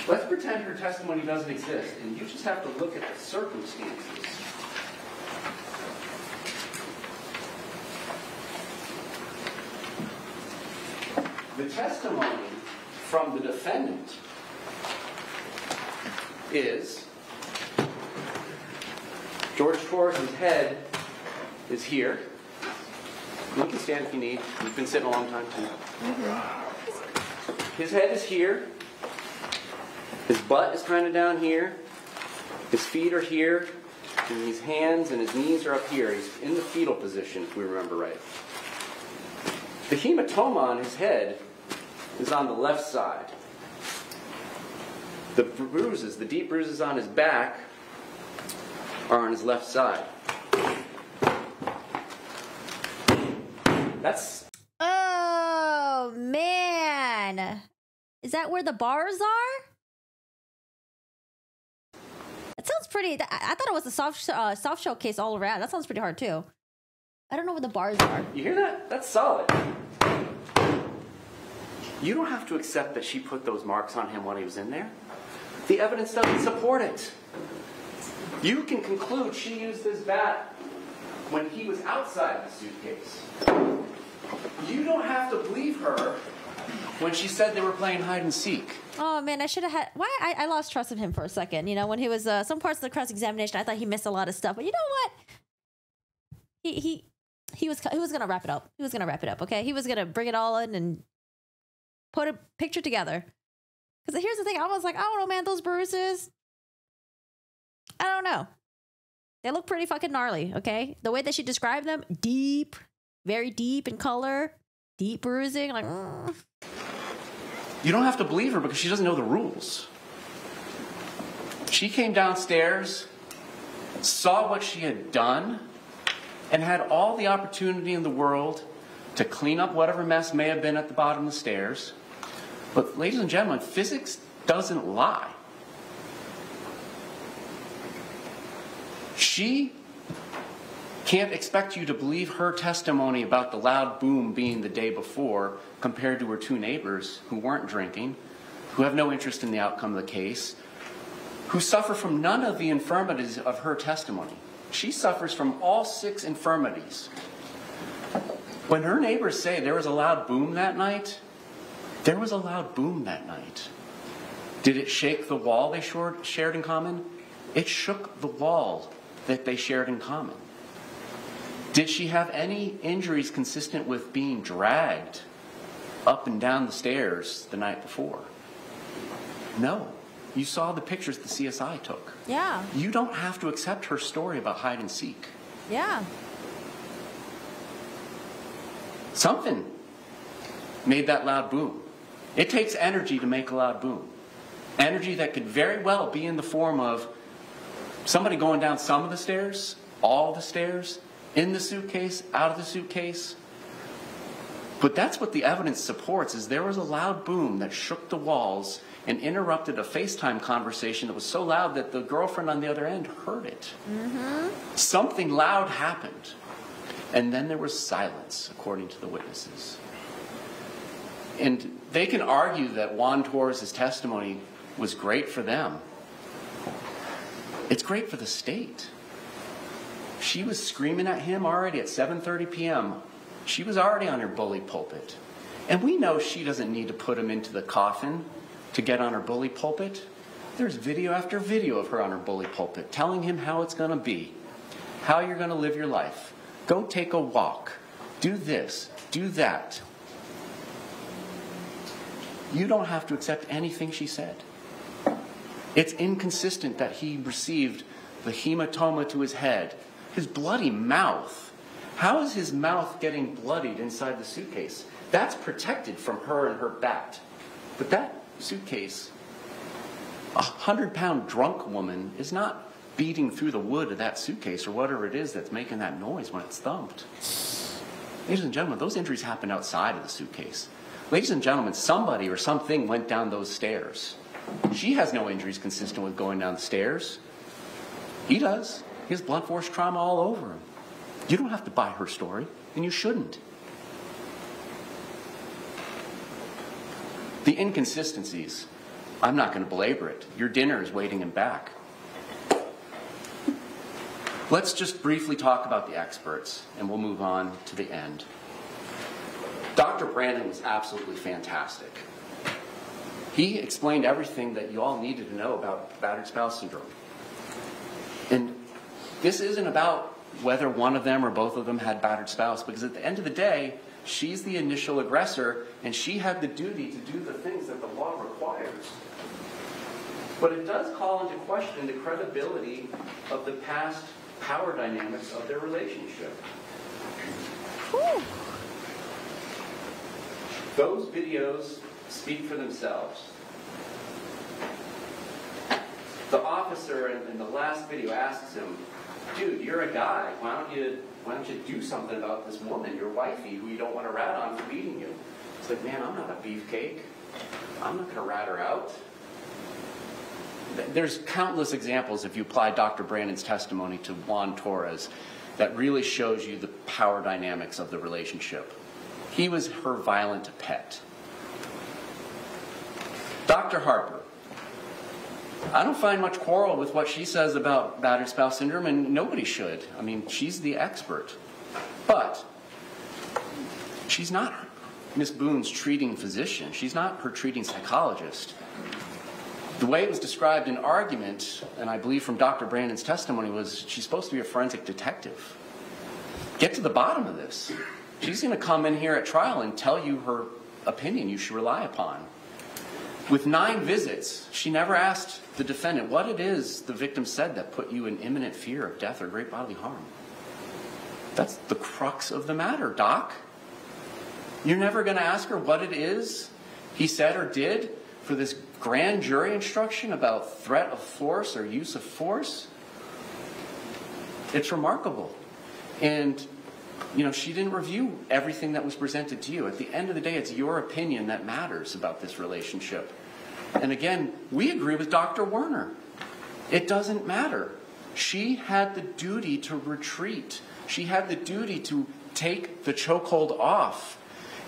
Let's pretend her testimony doesn't exist, and you just have to look at the circumstances. The testimony from the defendant is George Torres' head is here. You can stand if you need. You've been sitting a long time too. His head is here. His butt is kind of down here. His feet are here. And his hands and his knees are up here. He's in the fetal position, if we remember right. The hematoma on his head is on the left side. The bruises, the deep bruises on his back, are on his left side. That's... Oh, man. Is that where the bars are? That sounds pretty... I thought it was a soft shell case all around. That sounds pretty hard, too. I don't know where the bars are. You hear that? That's solid. You don't have to accept that she put those marks on him while he was in there. The evidence doesn't support it. You can conclude she used this bat when he was outside the suitcase. You don't have to believe her when she said they were playing hide and seek. Oh, man, I should have had... Why? I lost trust in him for a second. You know, when he was... some parts of the cross-examination, I thought he missed a lot of stuff. But you know what? He was going to wrap it up. He was going to wrap it up, okay? He was going to bring it all in and put a picture together. Because here's the thing. I was like, I don't know, man, those bruises... I don't know. They look pretty fucking gnarly, okay? The way that she described them, deep, very deep in color, deep bruising, like... You don't have to believe her because she doesn't know the rules. She came downstairs, saw what she had done, and had all the opportunity in the world to clean up whatever mess may have been at the bottom of the stairs. But, ladies and gentlemen, physics doesn't lie. She can't expect you to believe her testimony about the loud boom being the day before compared to her 2 neighbors who weren't drinking, who have no interest in the outcome of the case, who suffer from none of the infirmities of her testimony. She suffers from all 6 infirmities. When her neighbors say there was a loud boom that night, there was a loud boom that night. Did it shake the wall they shared in common? It shook the wall that they shared in common. Did she have any injuries consistent with being dragged up and down the stairs the night before? No. You saw the pictures the CSI took. Yeah. You don't have to accept her story about hide and seek. Yeah. Something made that loud boom. It takes energy to make a loud boom. Energy that could very well be in the form of somebody going down some of the stairs, all the stairs, in the suitcase, out of the suitcase. But that's what the evidence supports, is there was a loud boom that shook the walls and interrupted a FaceTime conversation that was so loud that the girlfriend on the other end heard it. Mm-hmm. Something loud happened. And then there was silence, according to the witnesses. And they can argue that Juan Torres' testimony was great for them. It's great for the state. She was screaming at him already at 7:30 p.m. She was already on her bully pulpit. And we know she doesn't need to put him into the coffin to get on her bully pulpit. There's video after video of her on her bully pulpit telling him how it's going to be, how you're going to live your life. Go take a walk. Do this. Do that. You don't have to accept anything she said. It's inconsistent that he received the hematoma to his head, his bloody mouth. How is his mouth getting bloodied inside the suitcase? That's protected from her and her bat. But that suitcase, a 100-pound drunk woman is not beating through the wood of that suitcase or whatever it is that's making that noise when it's thumped. Ladies and gentlemen, those injuries happened outside of the suitcase. Ladies and gentlemen, somebody or something went down those stairs. She has no injuries consistent with going down the stairs. He does. He has blunt force trauma all over him. You don't have to buy her story, and you shouldn't. The inconsistencies, I'm not going to belabor it. Your dinner is waiting him back. Let's just briefly talk about the experts, and we'll move on to the end. Dr. Brandon was absolutely fantastic. He explained everything that you all needed to know about battered spouse syndrome. And this isn't about whether one of them or both of them had battered spouse, because at the end of the day, she's the initial aggressor, and she had the duty to do the things that the law requires. But it does call into question the credibility of the past power dynamics of their relationship. Whew. Those videos speak for themselves. The officer in the last video asks him, dude, you're a guy. Why don't you do something about this woman, your wifey, who you don't want to rat on for beating you? It's like, man, I'm not a beefcake. I'm not going to rat her out. There's countless examples, if you apply Dr. Brandon's testimony to Juan Torres, that really shows you the power dynamics of the relationship. He was her violent pet. Dr. Harper, I don't find much quarrel with what she says about battered spouse syndrome, and nobody should. I mean, she's the expert. But she's not Miss Boone's treating physician. She's not her treating psychologist. The way it was described in argument, and I believe from Dr. Brandon's testimony, was she's supposed to be a forensic detective. Get to the bottom of this. She's going to come in here at trial and tell you her opinion you should rely upon. With 9 visits, she never asked the defendant what it is the victim said that put you in imminent fear of death or great bodily harm. That's the crux of the matter, Doc. You're never going to ask her what it is he said or did for this grand jury instruction about threat of force or use of force? It's remarkable. And, she didn't review everything that was presented to you. At the end of the day, it's your opinion that matters about this relationship. And again, we agree with Dr. Werner. It doesn't matter. She had the duty to retreat. She had the duty to take the chokehold off.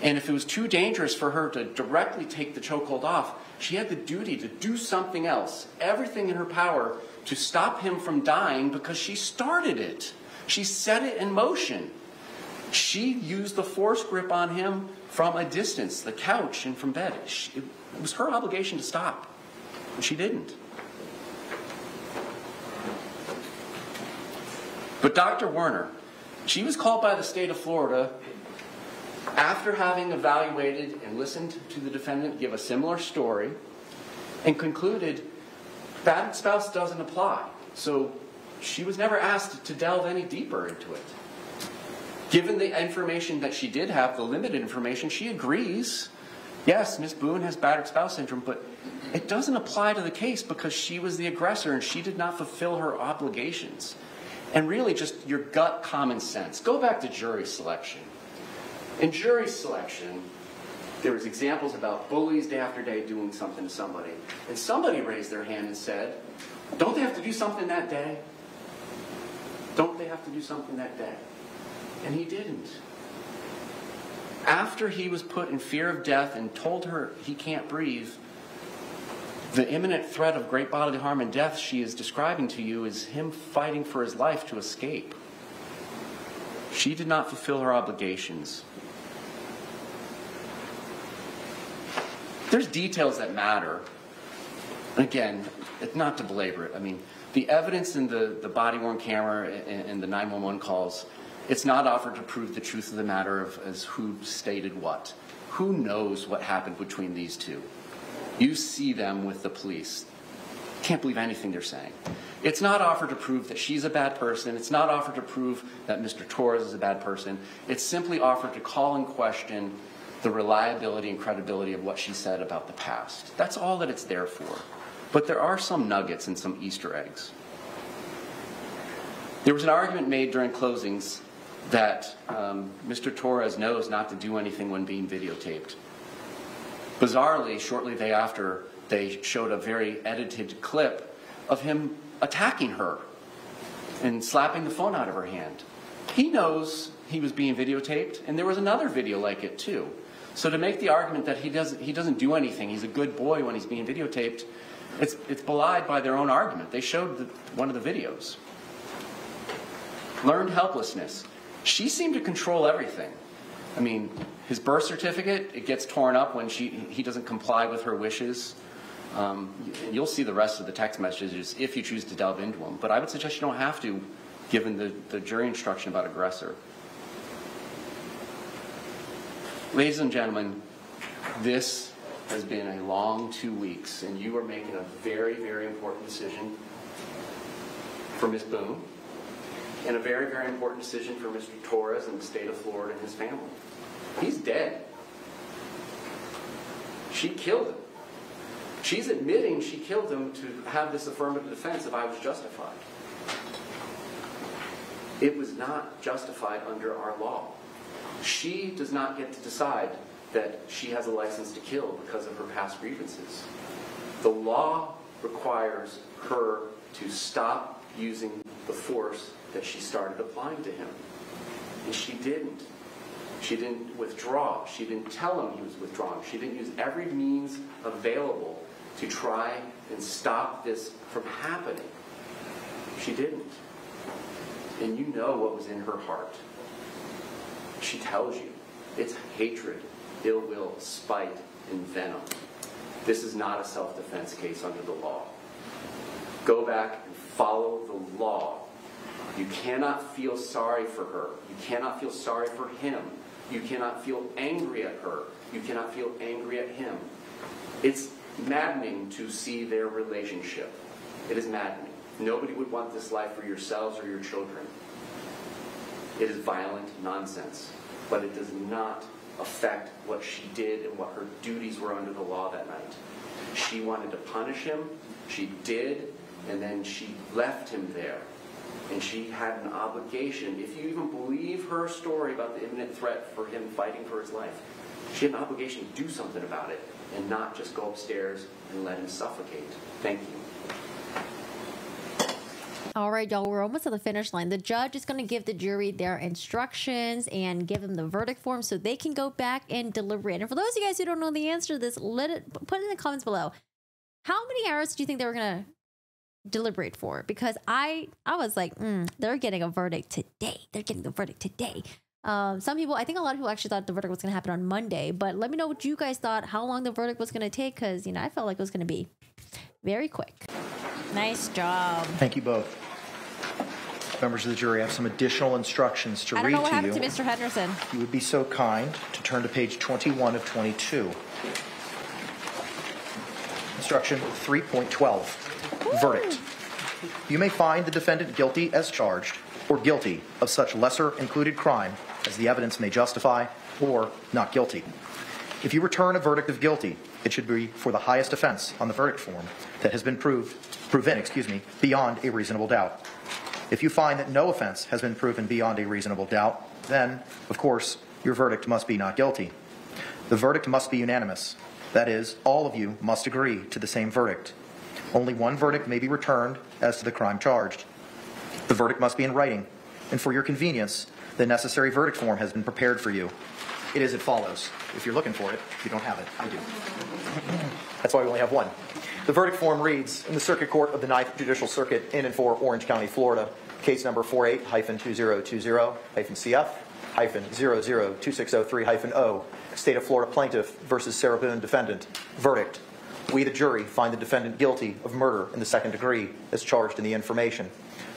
And if it was too dangerous for her to directly take the chokehold off, she had the duty to do something else, everything in her power, to stop him from dying because she started it. She set it in motion. She used the force grip on him from a distance, the couch and from bed. It was her obligation to stop, and she didn't. But Dr. Werner, she was called by the state of Florida after having evaluated and listened to the defendant give a similar story and concluded battered spouse doesn't apply. So she was never asked to delve any deeper into it. Given the information that she did have, the limited information, she agrees, yes, Ms. Boone has battered spouse syndrome, but it doesn't apply to the case because she was the aggressor and she did not fulfill her obligations. And really just your gut common sense. Go back to jury selection. In jury selection, there was examples about bullies day after day doing something to somebody. And somebody raised their hand and said, don't they have to do something that day? Don't they have to do something that day? And he didn't. After he was put in fear of death and told her he can't breathe, the imminent threat of great bodily harm and death she is describing to you is him fighting for his life to escape. She did not fulfill her obligations. There's details that matter. Again, it's not to belabor it. I mean, the evidence in the body-worn camera and the 911 calls, it's not offered to prove the truth of the matter as who stated what. Who knows what happened between these two? You see them with the police. Can't believe anything they're saying. It's not offered to prove that she's a bad person. It's not offered to prove that Mr. Torres is a bad person. It's simply offered to call in question the reliability and credibility of what she said about the past. That's all that it's there for. But there are some nuggets and some Easter eggs. There was an argument made during closings that Mr. Torres knows not to do anything when being videotaped. Bizarrely, shortly thereafter, they showed a very edited clip of him attacking her and slapping the phone out of her hand. He knows he was being videotaped, and there was another video like it too. So to make the argument that he doesn't do anything, he's a good boy when he's being videotaped, it's belied by their own argument. They showed one of the videos. Learned helplessness. She seemed to control everything. I mean, his birth certificate, it gets torn up when he doesn't comply with her wishes. You'll see the rest of the text messages if you choose to delve into them. But I would suggest you don't have to, given the jury instruction about aggressor. Ladies and gentlemen, this has been a long 2 weeks, and you are making a very, very important decision for Ms. Boone, and a very, very important decision for Mr. Torres and the state of Florida and his family. He's dead. She killed him. She's admitting she killed him to have this affirmative defense if I was justified. It was not justified under our law. She does not get to decide that she has a license to kill because of her past grievances. The law requires her to stop using the force that she started applying to him. And she didn't. She didn't withdraw. She didn't tell him he was withdrawing. She didn't use every means available to try and stop this from happening. She didn't. And you know what was in her heart. She tells you. It's hatred, ill will, spite, and venom. This is not a self-defense case under the law. Go back and follow the law. You cannot feel sorry for her. You cannot feel sorry for him. You cannot feel angry at her. You cannot feel angry at him. It's maddening to see their relationship. It is maddening. Nobody would want this life for yourselves or your children. It is violent nonsense, but it does not affect what she did and what her duties were under the law that night. She wanted to punish him. She did, and then she left him there. And she had an obligation, if you even believe her story about the imminent threat for him fighting for his life, she had an obligation to do something about it and not just go upstairs and let him suffocate. Thank you. All right, y'all, we're almost at the finish line. The judge is going to give the jury their instructions and give them the verdict form so they can go back and deliberate. And for those of you guys who don't know the answer to this, put it in the comments below. How many hours do you think they were going to deliberate for? Because I was like, they're getting a verdict today. They're getting a verdict today. Some people, I think a lot of people actually thought the verdict was going to happen on Monday. But let me know what you guys thought, how long the verdict was going to take, because, you know, I felt like it was going to be very quick. Nice job. Thank you both. Members of the jury, I have some additional instructions to read to you. I don't know what happened to Mr. Henderson. If you would be so kind to turn to page 21 of 22. Instruction 3.12. Verdict. You may find the defendant guilty as charged or guilty of such lesser included crime as the evidence may justify, or not guilty. If you return a verdict of guilty, it should be for the highest offense on the verdict form that has been proven beyond a reasonable doubt. If you find that no offense has been proven beyond a reasonable doubt, then, of course, your verdict must be not guilty. The verdict must be unanimous. That is, all of you must agree to the same verdict. Only one verdict may be returned as to the crime charged. The verdict must be in writing, and for your convenience, the necessary verdict form has been prepared for you. It is as follows. If you're looking for it, if you don't have it, I do. That's why we only have one. The verdict form reads, in the Circuit Court of the 9th Judicial Circuit in and for Orange County, Florida, case number 48-2020-CF, 1-002603-0, State of Florida Plaintiff versus Sarah Boone Defendant. Verdict. We, the jury, find the defendant guilty of murder in the second degree as charged in the information.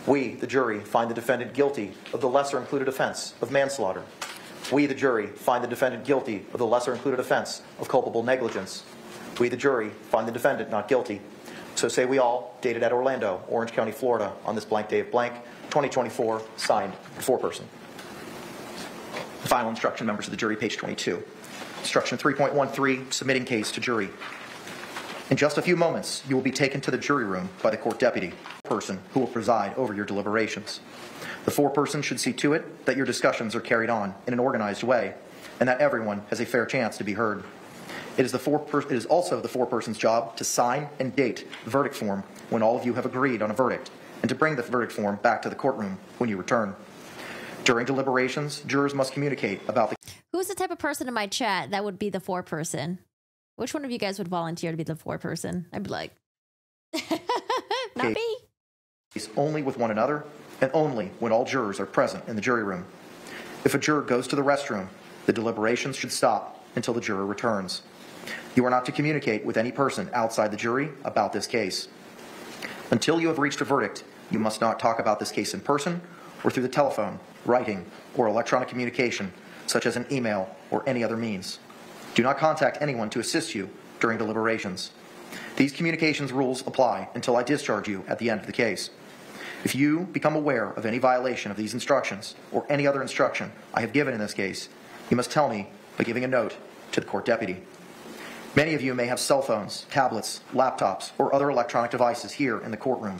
We, the jury, find the defendant guilty of the lesser included offense of manslaughter. We, the jury, find the defendant guilty of the lesser included offense of culpable negligence. We, the jury, find the defendant not guilty. So say we all, dated at Orlando, Orange County, Florida, on this blank day of blank, 2024, signed, foreperson. Final instruction, members of the jury, page 22. Instruction 3.13, submitting case to jury. In just a few moments, you will be taken to the jury room by the court deputy, person who will preside over your deliberations. The foreperson should see to it that your discussions are carried on in an organized way and that everyone has a fair chance to be heard. It is also the foreperson's job to sign and date the verdict form when all of you have agreed on a verdict and to bring the verdict form back to the courtroom when you return. During deliberations, jurors must communicate about the... Who's the type of person in my chat that would be the foreperson? Which one of you guys would volunteer to be the foreperson? I'd be like, not me. Only with one another and only when all jurors are present in the jury room. If a juror goes to the restroom, the deliberations should stop until the juror returns. You are not to communicate with any person outside the jury about this case. Until you have reached a verdict, you must not talk about this case in person or through the telephone, writing, or electronic communication, such as an email or any other means. Do not contact anyone to assist you during deliberations. These communications rules apply until I discharge you at the end of the case. If you become aware of any violation of these instructions or any other instruction I have given in this case, you must tell me by giving a note to the court deputy. Many of you may have cell phones, tablets, laptops, or other electronic devices here in the courtroom.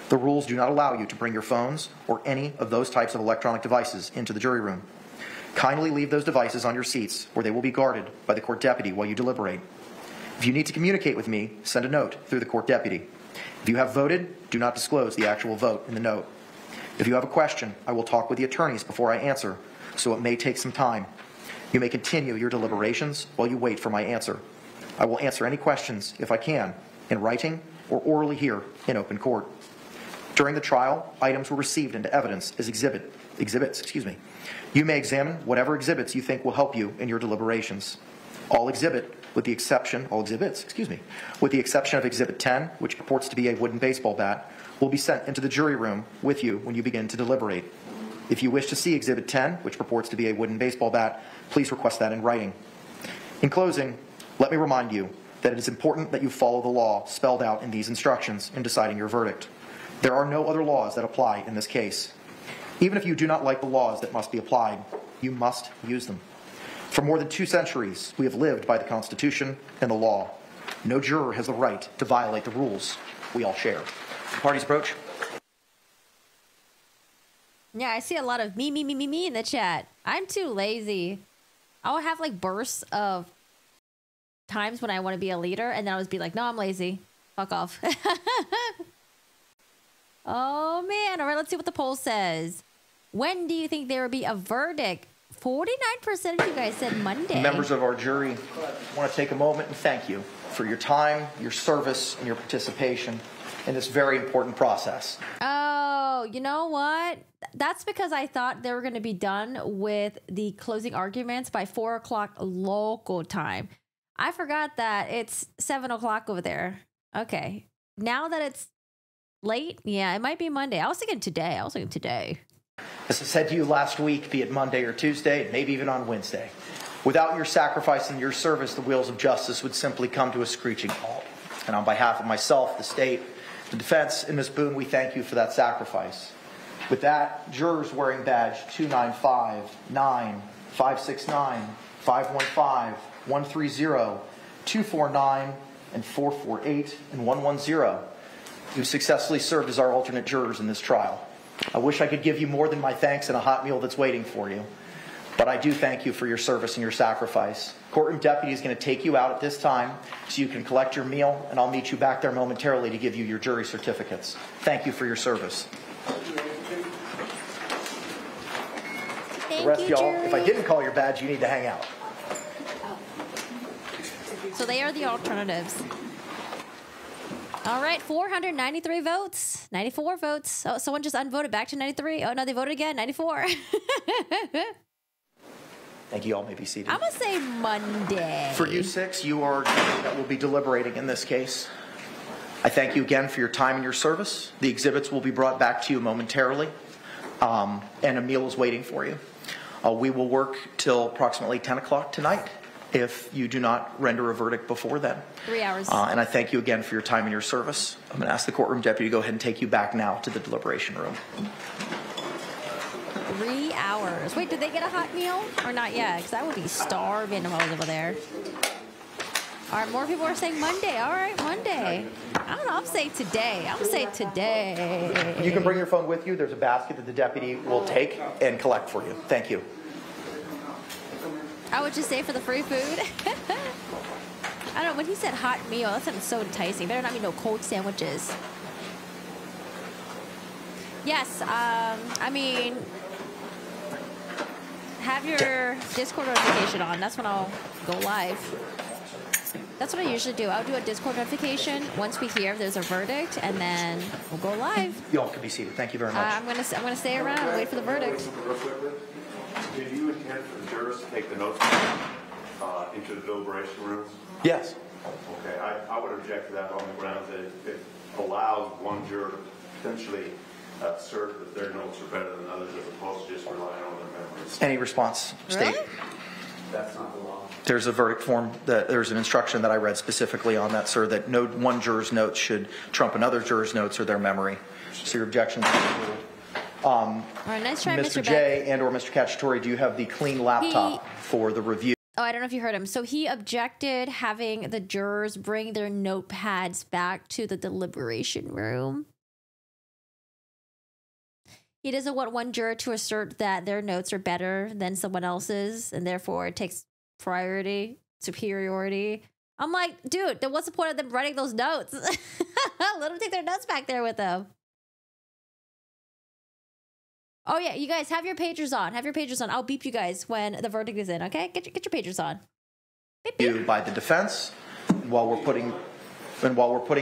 The rules do not allow you to bring your phones or any of those types of electronic devices into the jury room. Kindly leave those devices on your seats where they will be guarded by the court deputy while you deliberate. If you need to communicate with me, send a note through the court deputy. If you have voted, do not disclose the actual vote in the note. If you have a question, I will talk with the attorneys before I answer, so it may take some time. You may continue your deliberations while you wait for my answer. I will answer any questions, if I can, in writing or orally here in open court. During the trial, items were received into evidence as exhibits. You may examine whatever exhibits you think will help you in your deliberations. All exhibits, with the exception of Exhibit 10, which purports to be a wooden baseball bat, will be sent into the jury room with you when you begin to deliberate. If you wish to see Exhibit 10, which purports to be a wooden baseball bat, please request that in writing. In closing, let me remind you that it is important that you follow the law spelled out in these instructions in deciding your verdict. There are no other laws that apply in this case. Even if you do not like the laws that must be applied, you must use them. For more than 2 centuries, we have lived by the Constitution and the law. No juror has the right to violate the rules we all share. The parties approach. Yeah, I see a lot of me in the chat. I'm too lazy. I'll have like bursts of times when I want to be a leader, and then I'll just be like, no, I'm lazy. Fuck off. Oh, man. All right, let's see what the poll says. When do you think there will be a verdict? 49% of you guys said Monday. Members of our jury, I want to take a moment and thank you for your time, your service, and your participation in this very important process. Oh, you know what? That's because I thought they were going to be done with the closing arguments by 4 o'clock local time. I forgot that it's 7 o'clock over there. Okay. Now that it's late, yeah, it might be Monday. I was thinking today. As I said to you last week, be it Monday or Tuesday, maybe even on Wednesday, without your sacrifice and your service, the wheels of justice would simply come to a screeching halt. And on behalf of myself, the state, the defense, and Ms. Boone, we thank you for that sacrifice. With that, jurors wearing badge 295, 9, 569, 515, 130, 249, and 448, and 110, who successfully served as our alternate jurors in this trial. I wish I could give you more than my thanks and a hot meal that's waiting for you, but I do thank you for your service and your sacrifice. Courtroom deputy is going to take you out at this time so you can collect your meal, and I'll meet you back there momentarily to give you your jury certificates. Thank you for your service. Thank the rest of you, y'all, jury. if I didn't call your badge, you need to hang out. So they are the alternatives. All right, 493 votes, 94 votes. Oh, someone just unvoted back to 93. Oh, no, they voted again, 94. Thank you. All may be seated. I'm gonna say Monday. For you six, you are that will be deliberating in this case. I thank you again for your time and your service. The exhibits will be brought back to you momentarily, and a meal is waiting for you. We will work till approximately 10 o'clock tonight if you do not render a verdict before then. 3 hours. And I thank you again for your time and your service. I'm going to ask the courtroom deputy to go ahead and take you back now to the deliberation room. 3 hours. Wait, did they get a hot meal or not yet? Because I would be starving if I was over there. All right, more people are saying Monday. All right, Monday. I don't know. I'm saying today. I'm saying today. You can bring your phone with you. There's a basket that the deputy will take and collect for you. Thank you. I would just say for the free food. I don't know. When he said hot meal, that sounded so enticing. Better not be no cold sandwiches. Yes. I mean, have your Discord notification on. That's when I'll go live. That's what I usually do. I'll do a Discord notification once we hear if there's a verdict, and then we'll go live. You all can be seated. Thank you very much. I'm gonna stay around and wait for the verdict. Did you intend for the jurors to take the notes into the deliberation rooms? Yes. Okay, I would object to that on the grounds that it allows one juror to potentially assert that their notes are better than others as opposed to just relying on their memories. Any response? Really? State. That's not the law. There's a verdict form. There's an instruction that I read specifically on that, sir, that no one juror's notes should trump another juror's notes or their memory. So your objection is ruled. All right, nice try, Mr. Mr. J Beck. and or Mr. Cacciatore, do you have the clean laptop for the review? Oh, I don't know if you heard him. So he objected having the jurors bring their notepads back to the deliberation room. He doesn't want one juror to assert that their notes are better than someone else's, and therefore it takes superiority. I'm like, dude, then what's the point of them writing those notes? Let them take their notes back there with them. Oh yeah, you guys have your pagers on. Have your pagers on. I'll beep you guys when the verdict is in. Okay, get your pagers on. Beep, beep. By the defense. While we're putting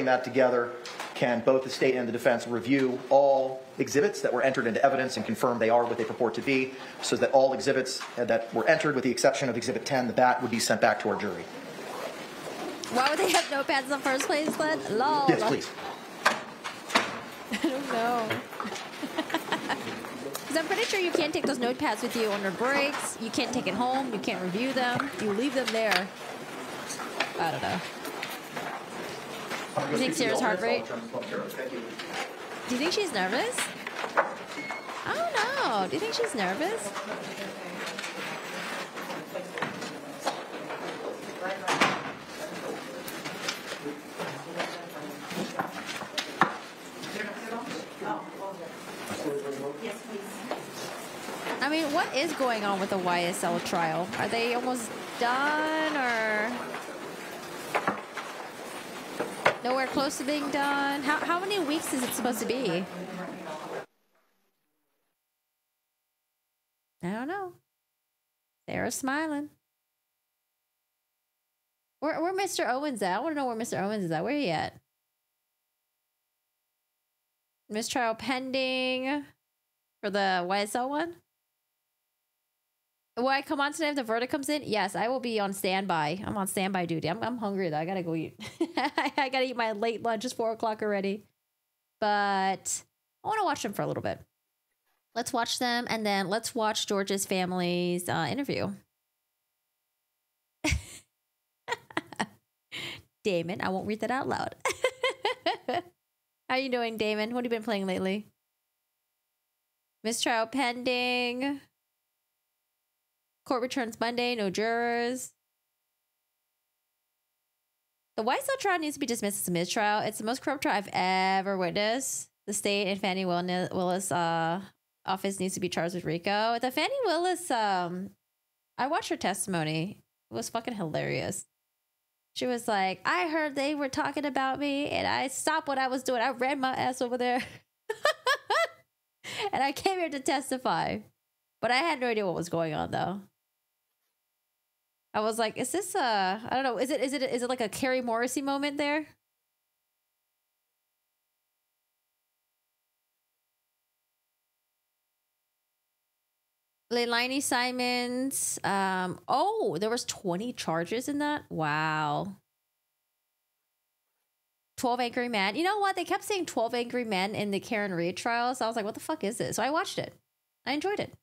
that together, can both the state and the defense review all exhibits that were entered into evidence and confirm they are what they purport to be, so that all exhibits that were entered, with the exception of Exhibit 10, the bat, would be sent back to our jury? Why would they have notepads in the first place, Glenn? Lol. Yes, please. I don't know. Because I'm pretty sure you can't take those notepads with you on your breaks. You can't take it home. You can't review them. You leave them there. I don't know. Do you think Sarah's heart rate? Do you think she's nervous? I don't know. Do you think she's nervous? I mean, what is going on with the YSL trial? Are they almost done or nowhere close to being done? How many weeks is it supposed to be? I don't know. Sarah's smiling. Where Mr. Owens at? I want to know where Mr. Owens is at. Where he at? Mistrial pending for the YSL one? Will I come on today if the verdict comes in? Yes, I will be on standby. I'm on standby duty. I'm hungry though. I gotta go eat. I gotta eat my late lunch. It's 4 o'clock already. But I want to watch them for a little bit. Let's watch them, and then let's watch George's family's interview. Damon, I won't read that out loud. How you doing, Damon? What have you been playing lately? Mistrial pending. Court returns Monday, no jurors. The YSL trial needs to be dismissed as a mistrial. It's the most corrupt trial I've ever witnessed. The state and Fannie Willis office needs to be charged with RICO. The Fannie Willis, I watched her testimony. It was fucking hilarious. She was like, I heard they were talking about me, and I stopped what I was doing. I ran my ass over there. And I came here to testify. But I had no idea what was going on, though. I was like, is this I don't know, is it like a Carrie Morrissey moment there? Leilani Simons. Oh, there was 20 charges in that. Wow. 12 Angry Men. You know what? They kept saying 12 Angry Men in the Karen Reed trial. So I was like, what the fuck is this? So I watched it. I enjoyed it.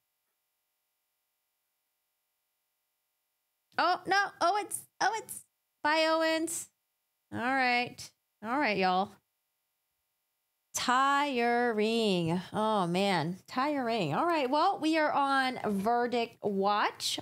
Oh, no. Owens. Owens. Bye, Owens. All right. All right, y'all. Tiring. Oh, man. Tiring. All right. Well, we are on verdict watch.